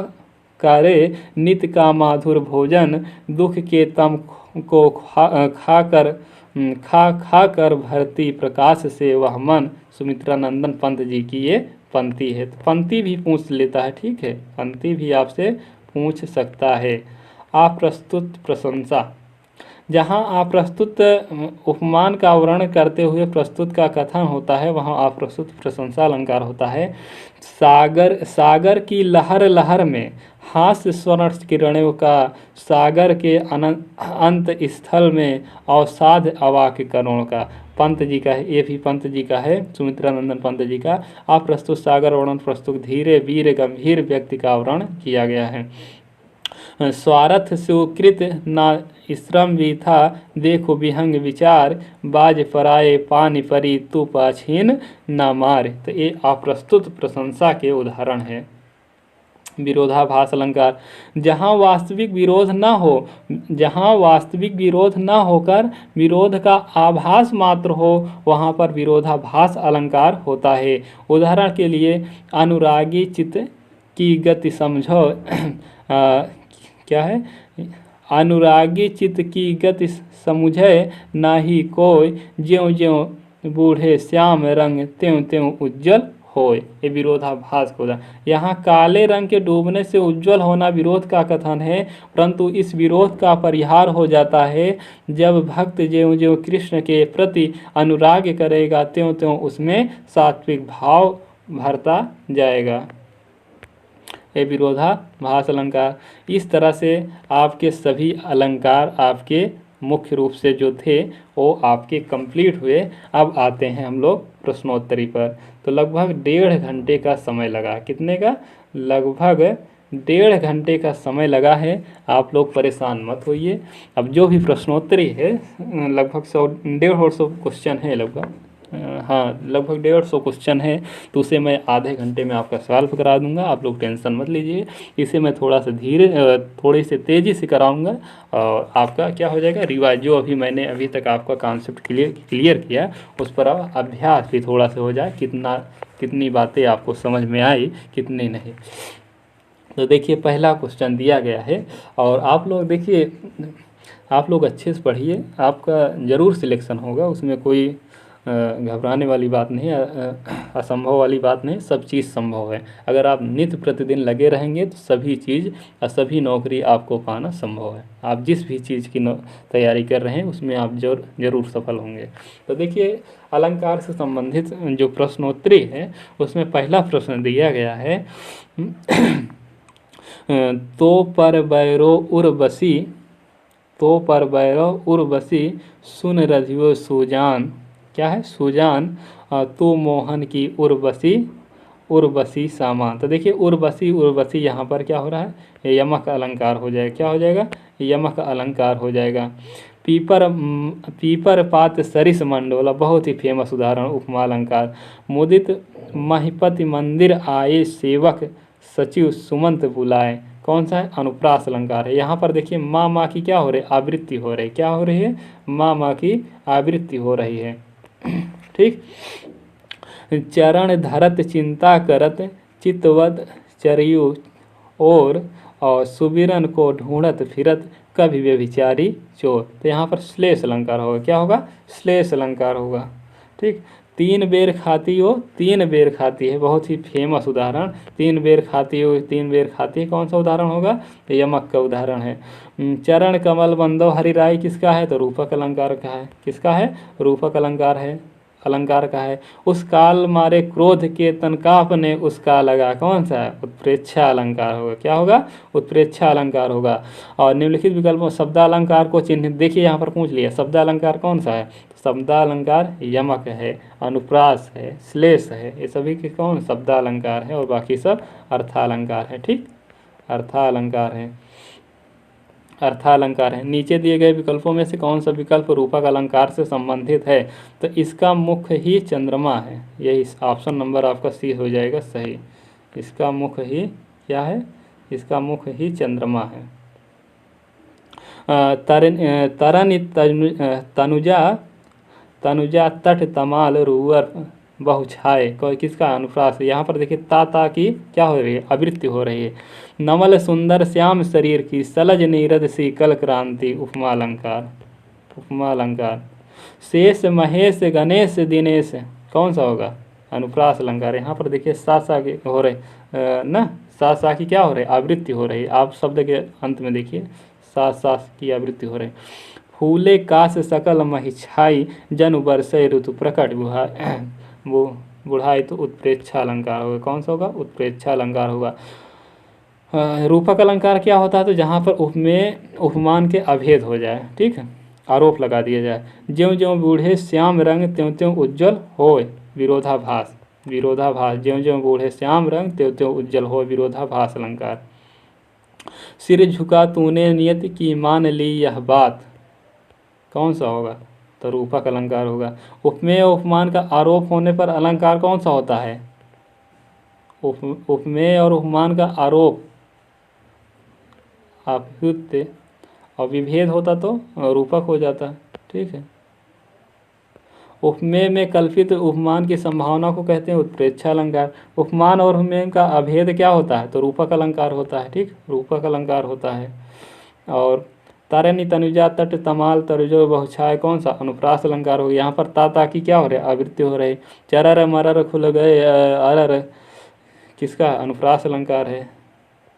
करे, नित्य का माधुर भोजन। दुख के तम को खा कर भरती प्रकाश से वह मन। सुमित्रा नंदन पंत जी की ये पंक्ति है। तो पंक्ति भी पूछ लेता है। ठीक है, पंक्ति भी आपसे पूछ सकता है। अप्रस्तुत प्रशंसा। जहाँ अप्रस्तुत उपमान का वर्णन करते हुए प्रस्तुत का कथन होता है, वहाँ अप्रस्तुत प्रशंसा अलंकार होता है। सागर की लहर लहर में हास्य स्वर्ण किरणों का, सागर के अंत स्थल में अवसाद अवाक करोड़ का। पंत जी का है, ये भी पंत जी का है, सुमित्रा नंदन पंत जी का। अप्रस्तुत सागर वर्णन प्रस्तुत धीरे वीर गंभीर व्यक्ति का वर्णन किया गया है। स्वार्थ सुकृत ना श्रम वृथा, देखो विहंग विचार। बाज पराए पानी परी, तू पाछीन न मार। तो ये अप्रस्तुत प्रशंसा के उदाहरण है। विरोधाभास अलंकार। जहाँ वास्तविक विरोध न होकर विरोध का आभास मात्र हो, वहाँ पर विरोधाभास अलंकार होता है। उदाहरण के लिए, अनुरागी चित्त की गति समझो। क्या है? अनुरागी चित्त की गति समुझे नाही कोय, ज्यों ज्यों बूढ़े श्याम रंग त्यों त्यों उज्जवल होय। ये विरोधाभास होगा। यहाँ काले रंग के डूबने से उज्जवल होना विरोध का कथन है, परंतु इस विरोध का परिहार हो जाता है जब भक्त ज्यों ज्यों कृष्ण के प्रति अनुराग करेगा, त्यों त्यों उसमें सात्विक भाव भरता जाएगा। ये विरोधाभास अलंकार। इस तरह से आपके सभी अलंकार आपके मुख्य रूप से जो थे वो आपके कंप्लीट हुए। अब आते हैं हम लोग प्रश्नोत्तरी पर। तो लगभग 1.5 घंटे का समय लगा। कितने का? लगभग 1.5 घंटे का समय लगा है, आप लोग परेशान मत होइए। अब जो भी प्रश्नोत्तरी है लगभग 100-150 क्वेश्चन है लगभग, हाँ लगभग 150 क्वेश्चन है, तो उसे मैं आधे घंटे में आपका सॉल्व करा दूंगा, आप लोग टेंशन मत लीजिए। इसे मैं थोड़ा सा थोड़ी सी तेज़ी से कराऊंगा और आपका क्या हो जाएगा रिवाइज, जो अभी मैंने अभी तक आपका कॉन्सेप्ट क्लियर किया उस पर अब अभ्यास भी थोड़ा सा हो जाए, कितनी बातें आपको समझ में आई कितनी नहीं। तो देखिए पहला क्वेश्चन दिया गया है और आप लोग देखिए, आप लोग अच्छे से पढ़िए, आपका ज़रूर सिलेक्शन होगा, उसमें कोई घबराने वाली बात नहीं है, असंभव वाली बात नहीं, सब चीज़ संभव है। अगर आप नित्य प्रतिदिन लगे रहेंगे तो सभी चीज़ और सभी नौकरी आपको पाना संभव है। आप जिस भी चीज़ की तैयारी कर रहे हैं उसमें आप ज़रूर सफल होंगे। तो देखिए अलंकार से संबंधित जो प्रश्नोत्तरी है उसमें पहला प्रश्न दिया गया है तो पर बैरो उर्वशी, तो पर बैरो उर्वशी सुन रधियो सुजान, क्या है सुजान, तू मोहन की उर्वशी उर्वशी सामान। तो देखिए उर्वशी यहाँ पर क्या हो रहा है, यमक अलंकार हो जाएगा, क्या हो जाएगा यमक अलंकार हो जाएगा। पीपर पात सरिस मंडोला, बहुत ही फेमस उदाहरण उपमा अलंकार। मुदित महिपति मंदिर आए सेवक सचिव सुमंत बुलाए, कौन सा है अनुप्रास अलंकार है। यहाँ पर देखिए माँ की क्या हो रही है आवृत्ति हो रही है, क्या हो रही है माँ की आवृत्ति हो रही है, ठीक। चरण धरत चिंता करत चितवद चरियु और सुबिरन को ढूंढत फिरत कभी व्यभिचारी चोर। तो यहाँ पर श्लेष अलंकार होगा, क्या होगा श्लेष अलंकार होगा, ठीक। 3 बेर खाती हो 3 बेर खाती है, बहुत ही फेमस उदाहरण, 3 बेर खाती हो 3 बेर खाती है, कौन सा उदाहरण होगा तो यमक का उदाहरण है। चरण कमल बंदो हरि राय किसका है तो रूपक अलंकार का है, किसका है रूपक अलंकार का है। उस काल मारे क्रोध के तनकाप ने उसका लगा, कौन सा है उत्प्रेक्षा अलंकार होगा, क्या होगा उत्प्रेक्षा अलंकार होगा। और निम्नलिखित विकल्पों शब्दालंकार को चिन्हित, देखिए यहाँ पर पूछ लिया शब्दालंकार कौन सा है, शब्दालंकार यमक है, अनुप्रास है, श्लेष है, ये सभी के कौन शब्दालंकार है और बाकी सब अर्थालंकार है, ठीक अर्थालंकार है, अर्थालंकार है। नीचे दिए गए विकल्पों में से कौन सा विकल्प रूपक अलंकार से संबंधित है, तो इसका मुख्य ही चंद्रमा है, यही ऑप्शन नंबर आपका सी हो जाएगा सही। इसका मुख्य ही क्या है, इसका मुख्य ही चंद्रमा है। तरन तनुजा तट तमाल रूअर बहुछाए, कोई किसका अनुप्रास है। यहाँ पर देखिए ता की क्या हो रही है आवृत्ति हो रही है। नमल सुंदर श्याम शरीर की सलज नीरद सी कल क्रांति उपमा अलंकार, उपमा अलंकार। शेष महेश गणेश दिनेश, कौन सा होगा अनुप्रास अलंकार। यहाँ पर देखिए सा के हो रहे ना, सा की क्या हो रही है आवृत्ति हो रही है, आप शब्द के अंत में देखिए सा की आवृत्ति हो रही है। फूले काश सकल महिछाई जन बरसे ऋतु प्रकट वो बुढ़ाई, तो उत्प्रेक्षा अलंकार होगा, कौन सा होगा उत्प्रेक्षा अलंकार होगा। रूपक अलंकार क्या होता है, तो जहाँ पर उपमान के अभेद हो जाए, ठीक है आरोप लगा दिया जाए। ज्यों ज्यों बूढ़े श्याम रंग त्यों त्यों उज्ज्वल होय विरोधाभास, विरोधाभास ज्यों ज्यों बूढ़े श्याम रंग त्यों त्यों उज्ज्वल हो विरोधाभास अलंकार। सिर झुका तूने नियत की मान ली यह बात, कौन सा होगा तो रूपक अलंकार होगा। उपमेय उपमान का आरोप होने पर अलंकार कौन सा होता है, उपमेय और उपमान का आरोप अभ्युत्य और विभेद होता तो रूपक हो जाता, ठीक है। उपमेय में कल्पित उपमान की संभावना को कहते हैं उत्प्रेक्षा अलंकार। उपमान और उपमेय का अभेद क्या होता है तो रूपक अलंकार होता है, ठीक रूपक अलंकार होता है। और तारणी तनुजा तट तमाल तरुजो बहुछाए, कौन सा अनुप्रास अलंकार हो गया। यहाँ पर ता की क्या हो रहा है आवृत्ति हो रही। चरर मरर खुल गए अरर, किसका अनुप्रास अलंकार है।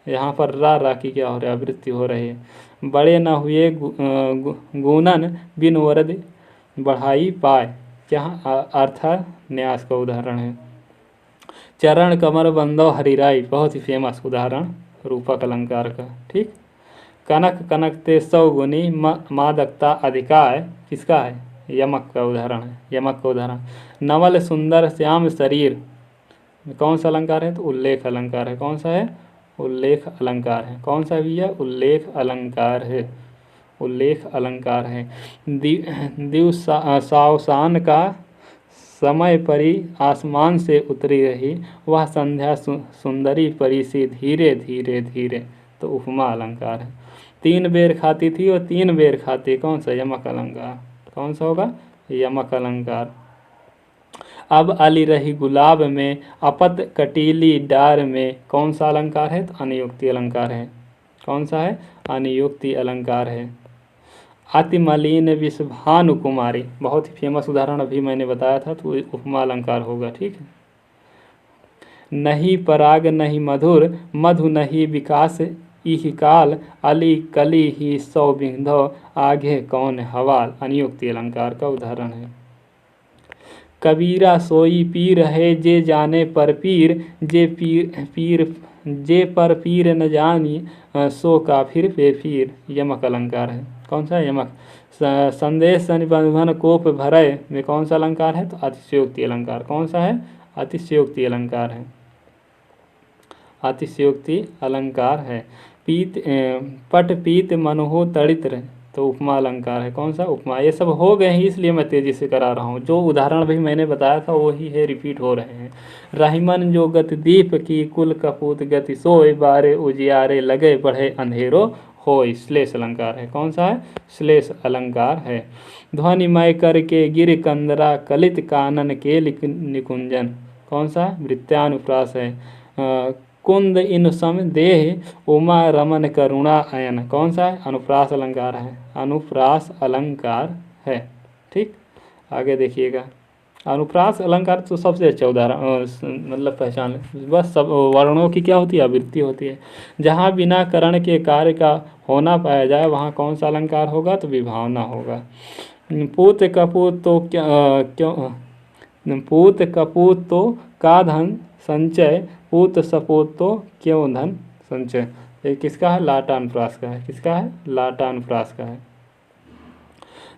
यहाँ पर रा की क्या हो रहा है आवृत्ति हो रही है। बड़े न हुए गुणन बिन वरद बढ़ाई पाए, यहाँ अर्था न्यास का उदाहरण है। चरण कमर बंदो हरिराई, बहुत ही फेमस उदाहरण रूपक अलंकार का, ठीक। कनक कनक ते 100 गुनी मादकता अधिकार, किसका है यमक का उदाहरण है, यमक का उदाहरण। नवल सुंदर श्याम शरीर, कौन सा अलंकार है तो उल्लेख अलंकार है, कौन सा है उल्लेख अलंकार है। कौन सा भैया? उल्लेख अलंकार है, उल्लेख अलंकार है। सावसान का समय परी आसमान से उतरी रही, वह संध्या सुंदरी परी सी धीरे धीरे धीरे, तो उपमा अलंकार है। 3 बेर खाती थी और 3 बेर खाती, कौन सा? यमक अलंकार। कौन सा होगा? यमक अलंकार। अब अली रही गुलाब में, अपत कटीली डार में, कौन सा अलंकार है? तो अनियुक्ति अलंकार है। कौन सा है? अनियुक्ति अलंकार है। अति मलिन विषभानु कुमारी, बहुत ही फेमस उदाहरण अभी मैंने बताया था, तो उपमा अलंकार होगा। ठीक है। नहीं पराग नहीं मधुर, मधु नहीं विकास इह काल, अली कली ही सौ बिंधो, आगे कौन हवाल, अनियुक्ति अलंकार का उदाहरण है। कबीरा सोई पीर है, जे जाने पर पीर, जे पर पीर न जानी, सो काफिर बेफीर, यमक अलंकार है। कौन सा? यमक। संदेश निबंधन कोप भरय में कौन सा अलंकार है? तो अतिशयोक्ति अलंकार। कौन सा है? अतिशयोक्ति अलंकार है, अतिशयोक्ति अलंकार है। पट पीत मनोहो तड़ित, तो उपमा अलंकार है। कौन सा? उपमा। ये सब हो गए हैं, इसलिए मैं तेजी से करा रहा हूँ। जो उदाहरण भी मैंने बताया था वही है, रिपीट हो रहे हैं। रहीमन जो गति दीप की, कुल कपूत गति सोए, बारे उजियारे लगे बढ़े अंधेरो होय, श्लेष अलंकार है। कौन सा है? श्लेष अलंकार है। ध्वनिमय करके गिर कंदरा, कलित कानन के निकुंजन, कौन सा? वृत्यानुप्रास है। कुंद इन सम देह, उमा रमन करुणा अयन, कौन सा है? अनुप्रास अलंकार है, अनुप्रास अलंकार है। ठीक, आगे देखिएगा। अनुप्रास अलंकार तो सबसे अच्छा उदाहरण मतलब पहचान है। बस सब वर्णों की क्या होती है? आवृत्ति होती है। जहाँ बिना करण के कार्य का होना पाया जाए वहाँ कौन सा अलंकार होगा? तो विभावना होगा। पूत कपूत तो क्यों, पूत कपूत तो का धन संचय, पूत सपूत तो क्यों धन संचय, ये किसका है? लाटा अनुप्रास का है। किसका है? लाटा अनुप्रास का है।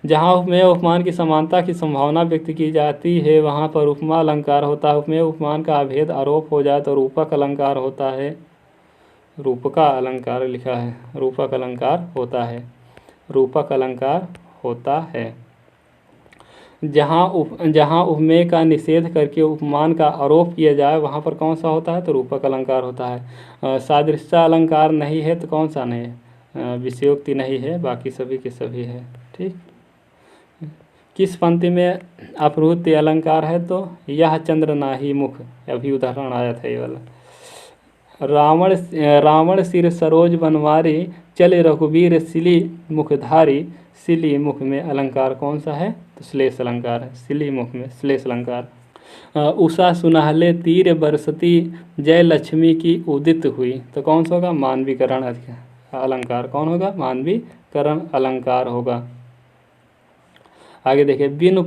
जहाँ उपमेय उपमान की समानता की संभावना व्यक्त की जाती है वहाँ पर उपमा अलंकार होता है। उपमेय उपमान का अभेद आरोप हो जाए तो रूपक अलंकार होता है। रूपका अलंकार लिखा है, रूपक अलंकार होता है, रूपक अलंकार होता है। जहाँ उपमेय का निषेध करके उपमान का आरोप किया जाए वहाँ पर कौन सा होता है? तो रूपक अलंकार होता है। सादृश्य अलंकार नहीं है तो कौन सा नहीं है? विषयोक्ति नहीं है, बाकी सभी के सभी है। ठीक, किस पंक्ति में अपहृत्य अलंकार है? तो यह चंद्र नाही मुख, अभी उदाहरण आया था ये वाला। रावण सिर सरोज बनवारी, चले रघुवीर सिली मुखधारी, सिली मुख में अलंकार कौन सा है? तो श्लेष अलंकार है, सिली मुख में श्लेष अलंकार। उषा सुनहले तीर बरसती, जय लक्ष्मी की उदित हुई, तो कौन सा होगा? मानवीकरण अलंकार। कौन होगा? मानवीकरण अलंकार होगा। आगे देखिए। बिनु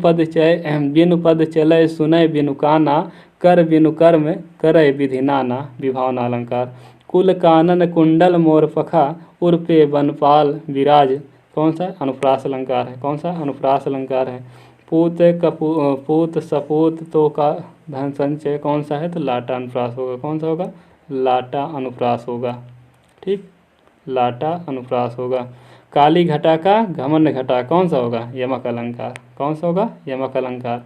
पद चलय सुनय बिनु काना, कर बिनु कर्म करय विधि नाना, विभावना अलंकार। कुल कानन कुंडल मोर पखा, उर्पे बनपाल विराज, कौन सा? अनुप्रास अलंकार है। कौन सा? अनुप्रास अलंकार है। पूत सपूत तो का धन संचय, कौन सा है? तो लाटा अनुप्रास होगा। कौन सा होगा? लाटा अनुप्रास होगा। ठीक, लाटा अनुप्रास होगा। काली घटा का घमंड घटा, कौन सा होगा? यमक अलंकार। कौन सा होगा? यमक अलंकार।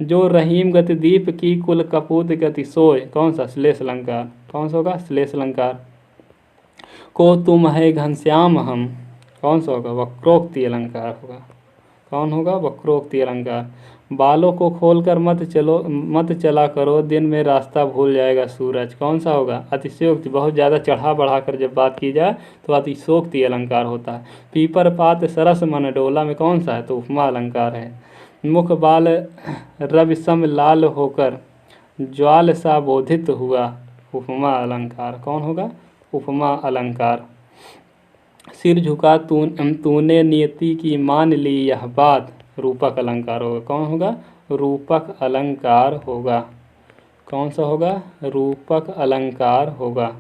जो रहीम गति दीप की, कुल कपूत गति सोय, कौन सा? श्लेष अलंकार। कौन सा होगा? श्लेष अलंकार। को तुम है घनश्याम हम, कौन सा होगा? वक्रोक्ति अलंकार होगा। कौन होगा? वक्रोक्ति अलंकार। बालों को खोलकर मत चला करो, दिन में रास्ता भूल जाएगा सूरज, कौन सा होगा? अतिशयोक्ति। बहुत ज़्यादा चढ़ा बढ़ाकर जब बात की जाए तो अतिशयोक्ति अलंकार होता है। पीपर पात सरस मन डोला में कौन सा है? तो उपमा अलंकार है। मुख बाल रवि सम लाल होकर, ज्वाल सा बोधित हुआ, उपमा अलंकार। कौन होगा? उपमा अलंकार। सिर झुका तूने नियति की मान ली यह बात, रूपक अलंकार होगा। कौन होगा? रूपक अलंकार होगा। कौन सा होगा? रूपक अलंकार होगा।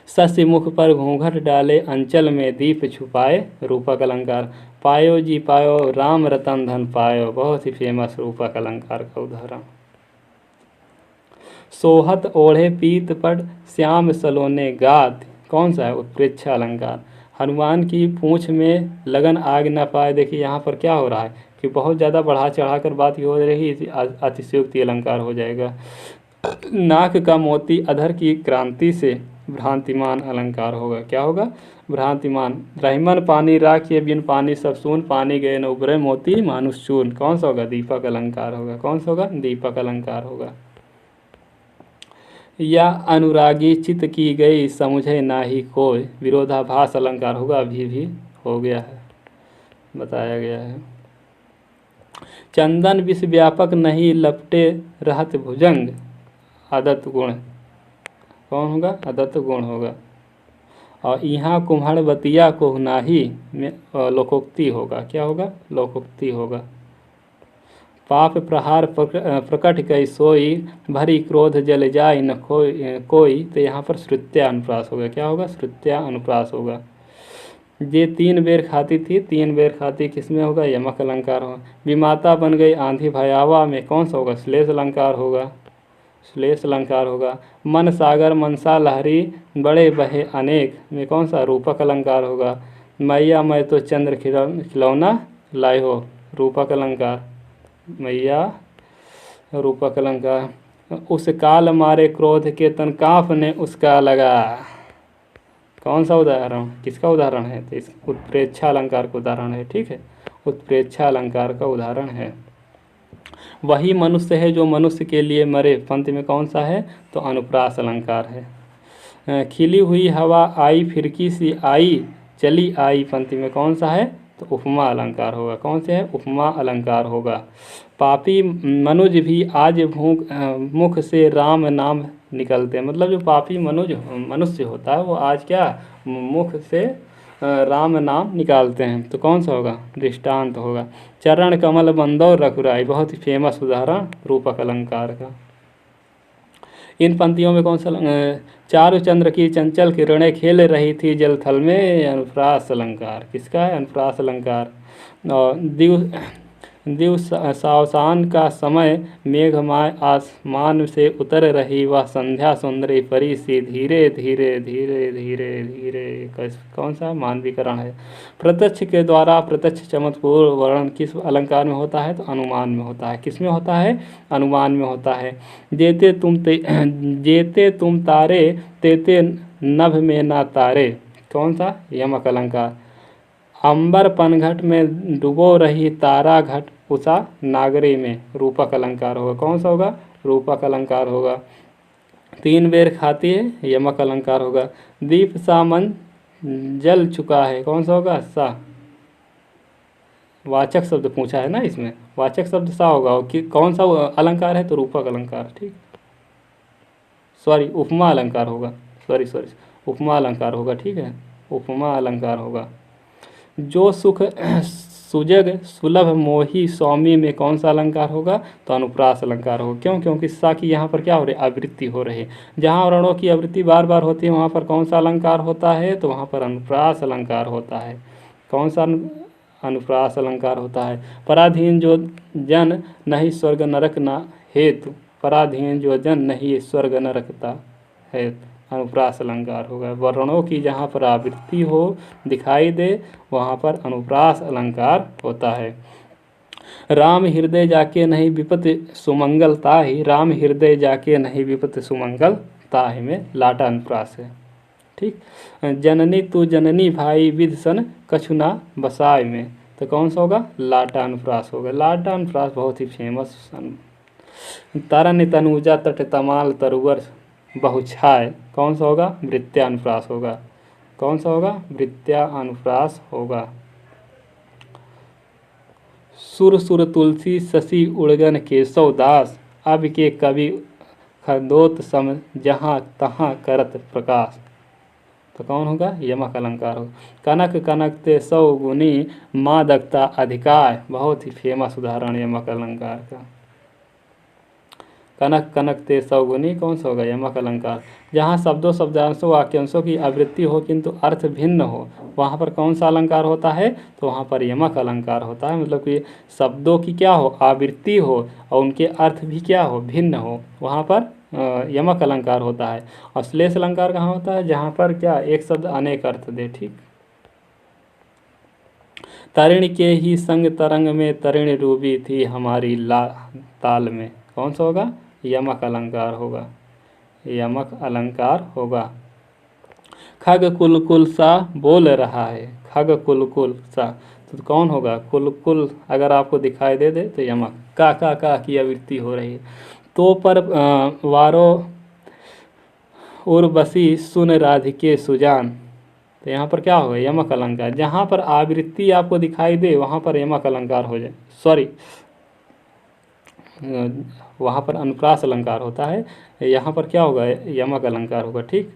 शशि मुख पर घूंघट डाले, अंचल में दीप छुपाए, रूपक अलंकार। पायो जी पायो राम रतन धन पायो, बहुत ही फेमस रूपक अलंकार का उदाहरण। सोहत ओढ़े पीत पट श्याम सलोने गात, कौन सा है? उत्प्रेक्षा अलंकार। हनुमान की पूंछ में लगन आग न पाए, देखिए यहाँ पर क्या हो रहा है कि बहुत ज़्यादा बढ़ा चढ़ा कर बात हो रही है, अतिशयोक्ति अलंकार हो जाएगा। नाक का मोती अधर की क्रांति से, भ्रांतिमान अलंकार होगा। क्या होगा? भ्रांतिमान। रहीमन पानी राखिए बिन पानी सब सून, पानी गए न उभरे मोती मानुष चून, कौन सा होगा? दीपक अलंकार होगा। कौन सा होगा? दीपक अलंकार होगा। या अनुरागी चित की गई समुझे नाही कोय, विरोधाभास अलंकार होगा। अभी भी हो गया है, बताया गया है। चंदन विष व्यापक नहीं लपटे रहत भुजंग, आदत गुण, कौन होगा? आदत गुण होगा। और यहाँ कुम्हड़ बतिया को नाही में लोकोक्ति होगा। क्या होगा? लोकोक्ति होगा। पाप प्रहार प्रकट कई सोई, भरी क्रोध जल जाय न कोई, तो यहाँ पर श्रुत्या अनुप्रास होगा। क्या होगा? श्रुत्या अनुप्रास होगा। ये 3 बेर खाती थी, 3 बेर खाती किसमें होगा? यमक अलंकार होगा। विमाता बन गई आंधी भयावा में, कौन सा होगा? श्लेष अलंकार होगा। श्लेष अलंकार होगा। मन सागर मनसा लहरी बड़े बहे अनेक में, कौन सा? रूपक अलंकार होगा। मैया मैं तो चंद्र खिलौना लाए हो, रूपक अलंकार। मैया रूपक अलंकार। उस काल मारे क्रोध के तन कांपने उसका लगा, कौन सा उदाहरण? किसका उदाहरण है? तो इस उत्प्रेक्षा अलंकार का उदाहरण है। ठीक है, उत्प्रेक्षा अलंकार का उदाहरण है। वही मनुष्य है जो मनुष्य के लिए मरे, पंक्ति में कौन सा है? तो अनुप्रास अलंकार है। खिली हुई हवा आई फिरकी सी आई चली आई, पंक्ति में कौन सा है? तो उपमा अलंकार होगा। कौन से है? उपमा अलंकार होगा। पापी मनुज भी आज मुख से राम नाम निकलते हैं, मतलब जो पापी मनुष्य होता है वो आज क्या मुख से राम नाम निकालते हैं, तो कौन सा होगा? दृष्टांत होगा। चरण कमल बंदौ रघुराई, बहुत ही फेमस उदाहरण रूपक अलंकार का। इन पंक्तियों में कौन सा? चारु चंद्र की चंचल किरणें खेल रही थी जल थल में, अनुप्रास अलंकार। किसका है? अनुप्रास अलंकार। और दिव सावसान का समय मेघमाय आसमान से उतर रही वह संध्या सुंदरी परी सी धीरे धीरे धीरे धीरे धीरे, कौन सा? मानवीकरण है। प्रत्यक्ष के द्वारा प्रत्यक्ष चमत्पूर्ण वर्णन किस अलंकार में होता है? तो अनुमान में होता है। किस में होता है? अनुमान में होता है। जेते तुम तारे तेते नभ में ना तारे, कौन सा? यमक अलंकार। अंबर पनघट में डुबो रही तारा घट उषा नागरी में, रूपक अलंकार होगा। कौन सा होगा? रूपक अलंकार होगा। 3 बेर खाती है, यमक अलंकार होगा। दीप सा मन जल चुका है, कौन सा होगा? सा। वाचक शब्द पूछा है ना इसमें, वाचक शब्द सा होगा। कि कौन सा अलंकार है? तो रूपक अलंकार। ठीक, सॉरी उपमा अलंकार होगा। सॉरी उपमा अलंकार होगा। ठीक है, उपमा अलंकार होगा। जो सुख सुजग सुलभ मोही स्वामी में, कौन सा अलंकार होगा? तो अनुप्रास अलंकार होगा। क्यों? क्योंकि सा की यहाँ पर क्या हो रही है? आवृत्ति हो रही है। जहाँ वर्णों की आवृत्ति बार बार होती है वहाँ पर कौन सा अलंकार होता है? तो वहाँ पर अनुप्रास अलंकार होता है। कौन सा? अनुप्रास अलंकार होता है। पराधीन जो जन नहीं स्वर्ग नरक ना हेतु, पराधीन जो जन नहीं स्वर्ग नरकता है, अनुप्रास अलंकार होगा। वर्णों की जहाँ पर आवृत्ति हो दिखाई दे वहाँ पर अनुप्रास अलंकार होता है। राम हृदय जाके नहीं विपत्ति सुमंगल ताहि, राम हृदय जाके नहीं विपत्ति सुमंगल ताहि में लाटा अनुप्रास है। ठीक, जननी तू जननी भाई विध सन कछुना बसाय में, तो कौन सा होगा? लाटा अनुप्रास होगा। लाटा अनुप्रास बहुत ही फेमस। तरन तनुजा तट तमाल तरुवर बहुछाय, कौन सा होगा? वृत्त्या अनुप्रास होगा। कौन सा होगा? वृत्त्या अनुप्रास होगा। सुर सुर तुलसी शशि उड़गन केशव दास, अब के कवि खदोत सम जहाँ तहाँ करत प्रकाश, तो कौन होगा? यमक अलंकार होगा। कनक कनक ते सौ गुनी मादकता अधिकार, बहुत ही फेमस उदाहरण यमक अलंकार का। कनक कनक ते सौगुनी, कौन सा होगा? यमक अलंकार। जहाँ शब्दों शब्दांशों वाक्यांशों की आवृत्ति हो किंतु अर्थ भिन्न हो वहाँ पर कौन सा अलंकार होता है? तो वहाँ पर यमक अलंकार होता है। मतलब कि शब्दों की क्या हो? आवृत्ति हो और उनके अर्थ भी क्या हो? भिन्न हो, वहाँ पर यमक अलंकार होता है। और श्लेष अलंकार कहाँ होता है? जहाँ पर क्या एक शब्द अनेक अर्थ दे। ठीक, तरिण के ही संग तरंग में तरिण डूबी थी हमारी ताल में। कौन सा होगा? यमक अलंकार होगा, यमक अलंकार होगा। खग कुलकुल सा बोल रहा है, खग कुलकुल सा, तो कौन होगा? कुलकुल अगर आपको दिखाई दे तो यमक। का की आवृत्ति हो रही है। तो पर वारो उर्वशी सुन राधिके सुजान, तो यहाँ पर क्या होगा? यमक अलंकार। जहाँ पर आवृत्ति आपको दिखाई दे वहाँ पर यमक अलंकार हो जाए, सॉरी वहाँ पर अनुप्रास अलंकार होता है, यहाँ पर क्या होगा? यमक अलंकार होगा। ठीक,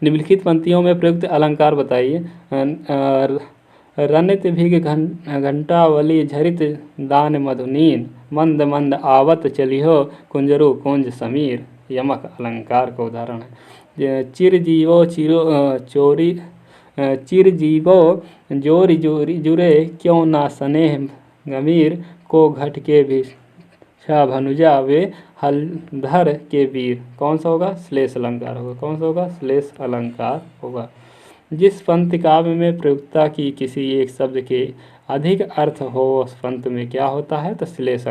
निम्नलिखित पंक्तियों में प्रयुक्त अलंकार बताइए। रनित भिग घंटावली झरित दान मधुनीन, मंद मंद आवत चलिहो कुंजरु कुंज समीर, यमक अलंकार का उदाहरण है। चिरजीवो चोरी चिरजीवो जोरी जोरी जुरे क्यों ना स्नेह गमीर, को घट के भी भनुजा वे हलधर के वीर। कौन सा होगा? श्लेष अलंकार होगा। कौन सा होगा? श्लेष अलंकार होगा। जिस पंक्ति काव्य में प्रयुक्तता की किसी एक शब्द के अधिक अर्थ हो उस पंक्ति में क्या होता है? तो श्लेष।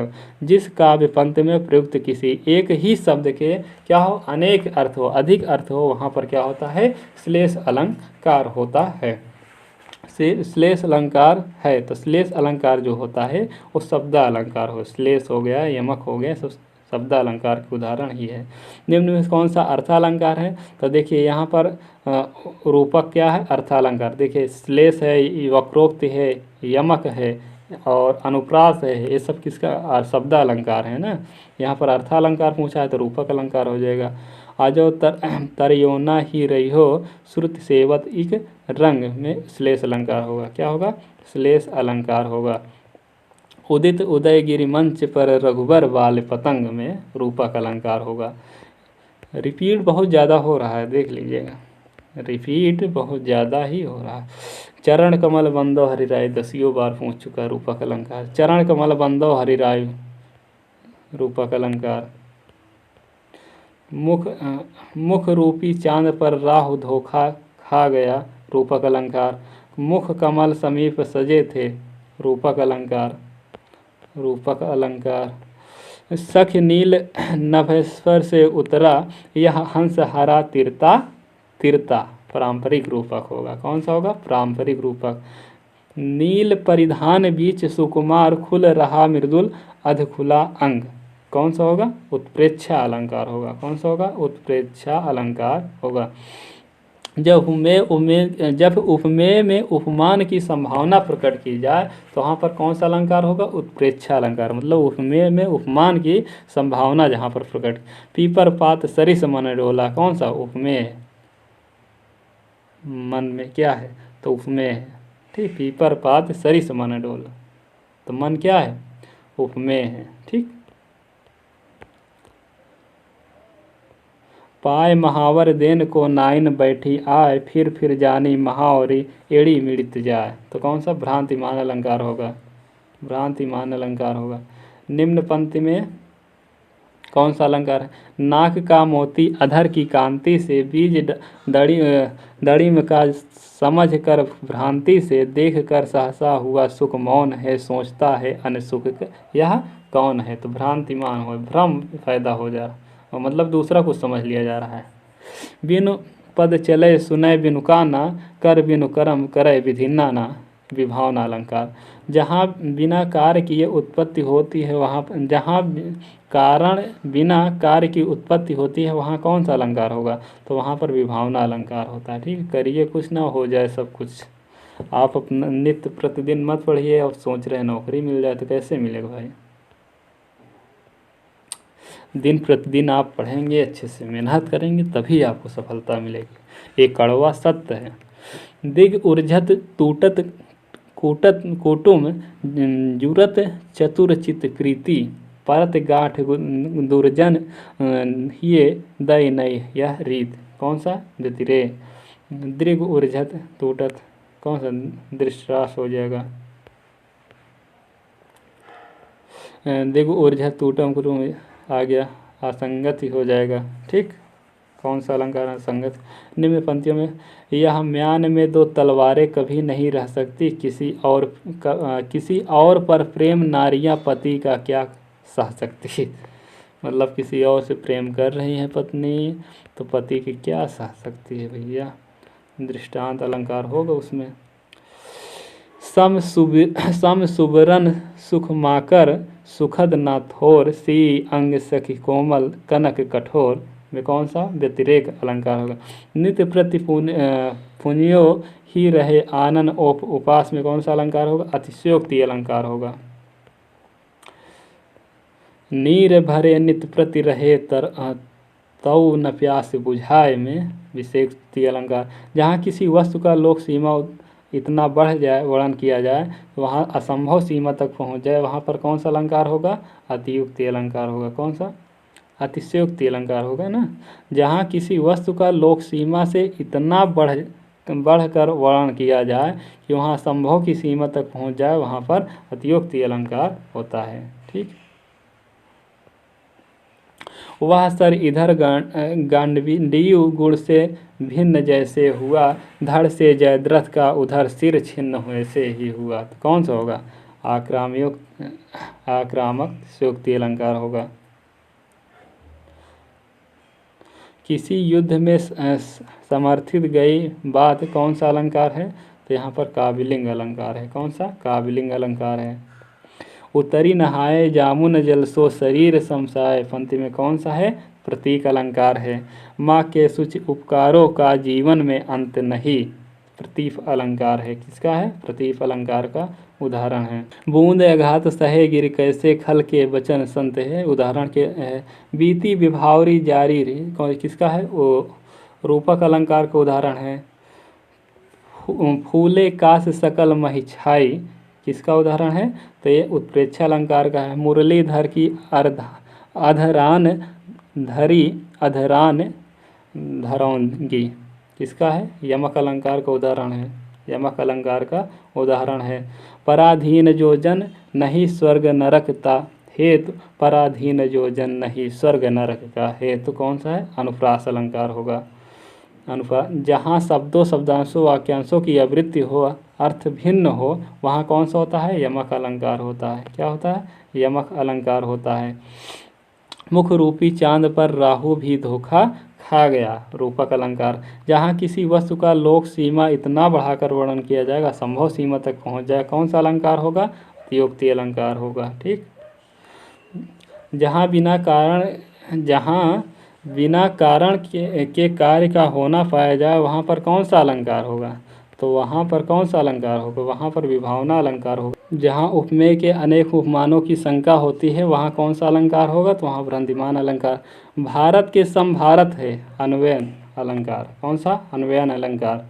जिस काव्य पंक्ति में प्रयुक्त किसी एक ही शब्द के क्या हो? अनेक अर्थ हो, अधिक अर्थ हो, वहाँ पर क्या होता है? श्लेष अलंकार होता है। श्लेष अलंकार है तो श्लेष अलंकार जो होता है वो शब्द अलंकार हो। श्लेष हो गया, यमक हो गया, सब शब्द अलंकार के उदाहरण ही है। निम्न में कौन सा अर्थालंकार है? तो देखिए यहाँ पर रूपक क्या है? अर्थालंकार। देखिए श्लेष है, वक्रोक्ति है, यमक है और अनुप्रास है, ये सब किसका? शब्द अलंकार है ना। यहाँ पर अर्थालंकार पूछा है तो रूपक अलंकार हो जाएगा। आजो तरयोना ही रही हो श्रुत सेवत इक रंग में श्लेष अलंकार होगा। क्या होगा? श्लेष अलंकार होगा। उदित उदयगिरि मंच पर रघुबर बाल पतंग में रूपक अलंकार होगा। रिपीट बहुत ज़्यादा हो रहा है, देख लीजिएगा, रिपीट बहुत ज़्यादा ही हो रहा है। चरण कमल बंदो हरिराय 10 बार पूछ चुका रूपक अलंकार। चरण कमल बंदो हरिराय रूपक अलंकार। मुख रूपी चांद पर राहु धोखा खा गया रूपक अलंकार। मुख कमल समीप सजे थे रूपक अलंकार, रूपक अलंकार। सख नील नभेश्वर से उतरा यह हंस हरा तिरता तिरता, पारंपरिक रूपक होगा। कौन सा होगा? पारंपरिक रूपक। नील परिधान बीच सुकुमार खुल रहा मृदुल अधखुला अंग। कौन सा होगा? उत्प्रेक्षा अलंकार होगा। कौन सा होगा? उत्प्रेक्षा अलंकार होगा। जब उपमेय में उपमान की संभावना प्रकट की जाए तो वहाँ पर कौन सा अलंकार होगा? उत्प्रेक्षा अलंकार। मतलब उपमेय में उपमान की संभावना जहाँ पर प्रकट। पीपर पात सरिस मन डोला, कौन सा? उपमेय। मन में क्या है? तो उपमेय है। ठीक, पीपर पात सरिस मन डोला, तो मन क्या है? उपमेय है। ठीक, पाए महावर देन को नाइन बैठी आए, फिर जानी महावरी एड़ी मिड़ित जाए। तो कौन सा? भ्रांतिमान अलंकार होगा, भ्रांतिमान अलंकार होगा। निम्न पंक्ति में कौन सा अलंकार है? नाक का मोती अधर की कांति से बीज दड़िम का समझ कर भ्रांति से देख कर सहसा हुआ सुख मौन है सोचता है अनसुख यह कौन है। तो भ्रांतिमान हो, भ्रम पैदा हो जा, मतलब दूसरा कुछ समझ लिया जा रहा है। बिनु पद चले सुनय बिनु काना, कर बिनु कर्म करे विधिना ना, विभावना अलंकार। जहाँ बिना कार्य की उत्पत्ति होती है वहाँ, जहाँ कारण बिना कार्य की उत्पत्ति होती है वहाँ कौन सा अलंकार होगा? तो वहाँ पर विभावना अलंकार होता है। ठीक है, करिए कुछ ना हो जाए सब कुछ। आप अपना नित्य प्रतिदिन मत पढ़िए और सोच रहे नौकरी मिल जाए, तो कैसे मिलेगा भाई? दिन प्रतिदिन आप पढ़ेंगे, अच्छे से मेहनत करेंगे, तभी आपको सफलता मिलेगी। एक कड़वा सत्य है। दिग उर्झत टूटत कूटत कुटुम जुरत चतुर चित प्रीति, परत गाठ दुर्जन हिये दय नय यह रीत। कौन सा? दतिरे। दृग उर्झत टूटत, कौन सा? दृष्टास हो जाएगा। दिग उर्झत टूटम कुटुम आ गया, असंगत ही हो जाएगा। ठीक, कौन सा अलंकार है असंगत? निम्न पंक्तियों में यह म्यान में दो तलवारें कभी नहीं रह सकती, किसी और पर प्रेम नारियां पति का क्या सह सकती। मतलब किसी और से प्रेम कर रही हैं पत्नी, तो पति की क्या सह सकती है भैया। दृष्टांत अलंकार होगा उसमें। सम सुबरन सुख माकर सुखद ना थोर, सी अंग सखी कोमल कनक कठोर में कौन सा व्यतिरेक अलंकार होगा। नित्य प्रति पुण्यो ही रहे आनन उपास में कौन सा अलंकार होगा। अतिशयोक्ति अलंकार होगा। नीर भरे नित्य प्रति रहे तऊ न प्यास बुझाए में विशेषोक्ति अलंकार। जहाँ किसी वस्तु का लोक सीमा इतना बढ़ जाए, वर्णन किया जाए, तो वहाँ असंभव सीमा तक पहुँच जाए, वहाँ पर कौन सा अलंकार होगा। अतियुक्ति अलंकार होगा। कौन सा? अतिशयोक्ति अलंकार होगा ना। जहाँ किसी वस्तु का लोक सीमा से इतना बढ़कर वर्णन किया जाए कि वहाँ असंभव की सीमा तक पहुँच जाए, वहाँ पर अतियोक्ति अलंकार होता है। ठीक, वह सर इधर गांडीव गुण से भिन्न जैसे हुआ, धड़ से जयद्रथ का उधर सिर छिन्न हुए से ही हुआ। तो कौन सा होगा। आक्रामक शोक्ति अलंकार होगा। किसी युद्ध में समर्थित गई बात कौन सा अलंकार है। तो यहाँ पर काव्यलिंग अलंकार है। कौन सा? काव्यलिंग अलंकार है। उतरी नहाए जामुन जल सो शरीर समसाए पंक्ति में कौन सा है। प्रतीक अलंकार है। माँ के सुच उपकारों का जीवन में अंत नहीं, प्रतीक अलंकार है। किसका है? प्रतीक अलंकार का उदाहरण है। बूंद अघात सहे गिर कैसे खल के वचन संत है, उदाहरण के है। बीती विभावरी जारी रे किसका है। वो रूपक अलंकार का उदाहरण है। फूले काश सकल महिछाई किसका उदाहरण है। तो ये उत्प्रेक्षा अलंकार का है। मुरलीधर की अधरान धरी अधरान धरौंगी किसका है। यमक अलंकार का उदाहरण है। यमक अलंकार का उदाहरण है। पराधीन जो जन नहीं स्वर्ग नरक ता हेतु, पराधीन जो जन नहीं स्वर्ग नरक का हेतु कौन सा है। अनुप्रास अलंकार होगा। जहाँ शब्दों शब्दांशों वाक्यांशों की आवृत्ति हो, अर्थ भिन्न हो, वहाँ कौन सा होता है। यमक अलंकार होता है। क्या होता है। यमक अलंकार होता है। मुख रूपी चांद पर राहु भी धोखा खा गया, रूपक अलंकार। जहाँ किसी वस्तु का लोक सीमा इतना बढ़ाकर वर्णन किया जाएगा, संभव सीमा तक पहुँच जाए, कौन सा अलंकार होगा। अतियोक्ति अलंकार होगा। ठीक, जहाँ बिना कारण के कार्य का होना पाया जाए, वहाँ पर कौन सा अलंकार होगा। तो वहाँ पर कौन सा अलंकार होगा। वहाँ पर विभावना अलंकार होगा। जहाँ उपमेय के अनेक उपमानों की शंका होती है, वहाँ कौन सा अलंकार होगा। तो वहाँ भ्रांतिमान अलंकार। भारत के सम भारत है, अन्वयन अलंकार। कौन सा। अन्वयन अलंकार।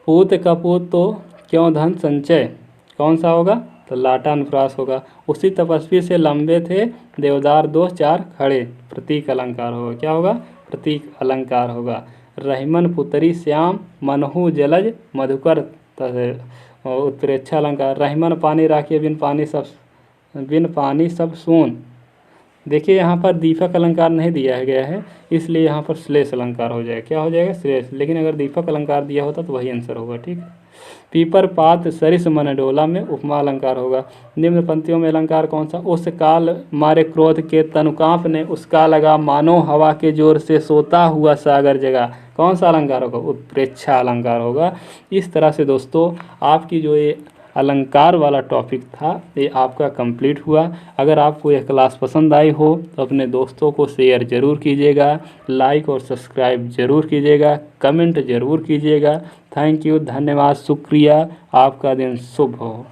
पूत कपूत तो क्यों धन संचय कौन सा होगा। तो लाटा अनुप्रास होगा। उसी तपस्वी से लंबे थे देवदार दो चार खड़े, प्रतीक अलंकार होगा। क्या होगा। प्रतीक अलंकार होगा। रहीमन पुतरी श्याम मनहु जलज मधुकर उत्प्रेक्षा अलंकार। रहीमन पानी राखिए बिन पानी सब सून। देखिए यहाँ पर दीपक अलंकार नहीं दिया गया है, इसलिए यहाँ पर श्लेष अलंकार हो जाएगा। क्या हो जाएगा। श्लेष। लेकिन अगर दीपक अलंकार दिया होता तो वही आंसर होगा। ठीक, पीपर पात सरिस मन डोला में उपमा अलंकार होगा। निम्न पंक्तियों में अलंकार कौन सा। उस काल मारे क्रोध के तनुकांप ने, उसका लगा मानो हवा के जोर से सोता हुआ सागर जगा, कौन सा अलंकार होगा। उत्प्रेक्षा अलंकार होगा। इस तरह से दोस्तों आपकी जो ये अलंकार वाला टॉपिक था, ये आपका कंप्लीट हुआ। अगर आपको यह क्लास पसंद आई हो तो अपने दोस्तों को शेयर ज़रूर कीजिएगा, लाइक और सब्सक्राइब ज़रूर कीजिएगा, कमेंट ज़रूर कीजिएगा। थैंक यू, धन्यवाद, शुक्रिया। आपका दिन शुभ हो।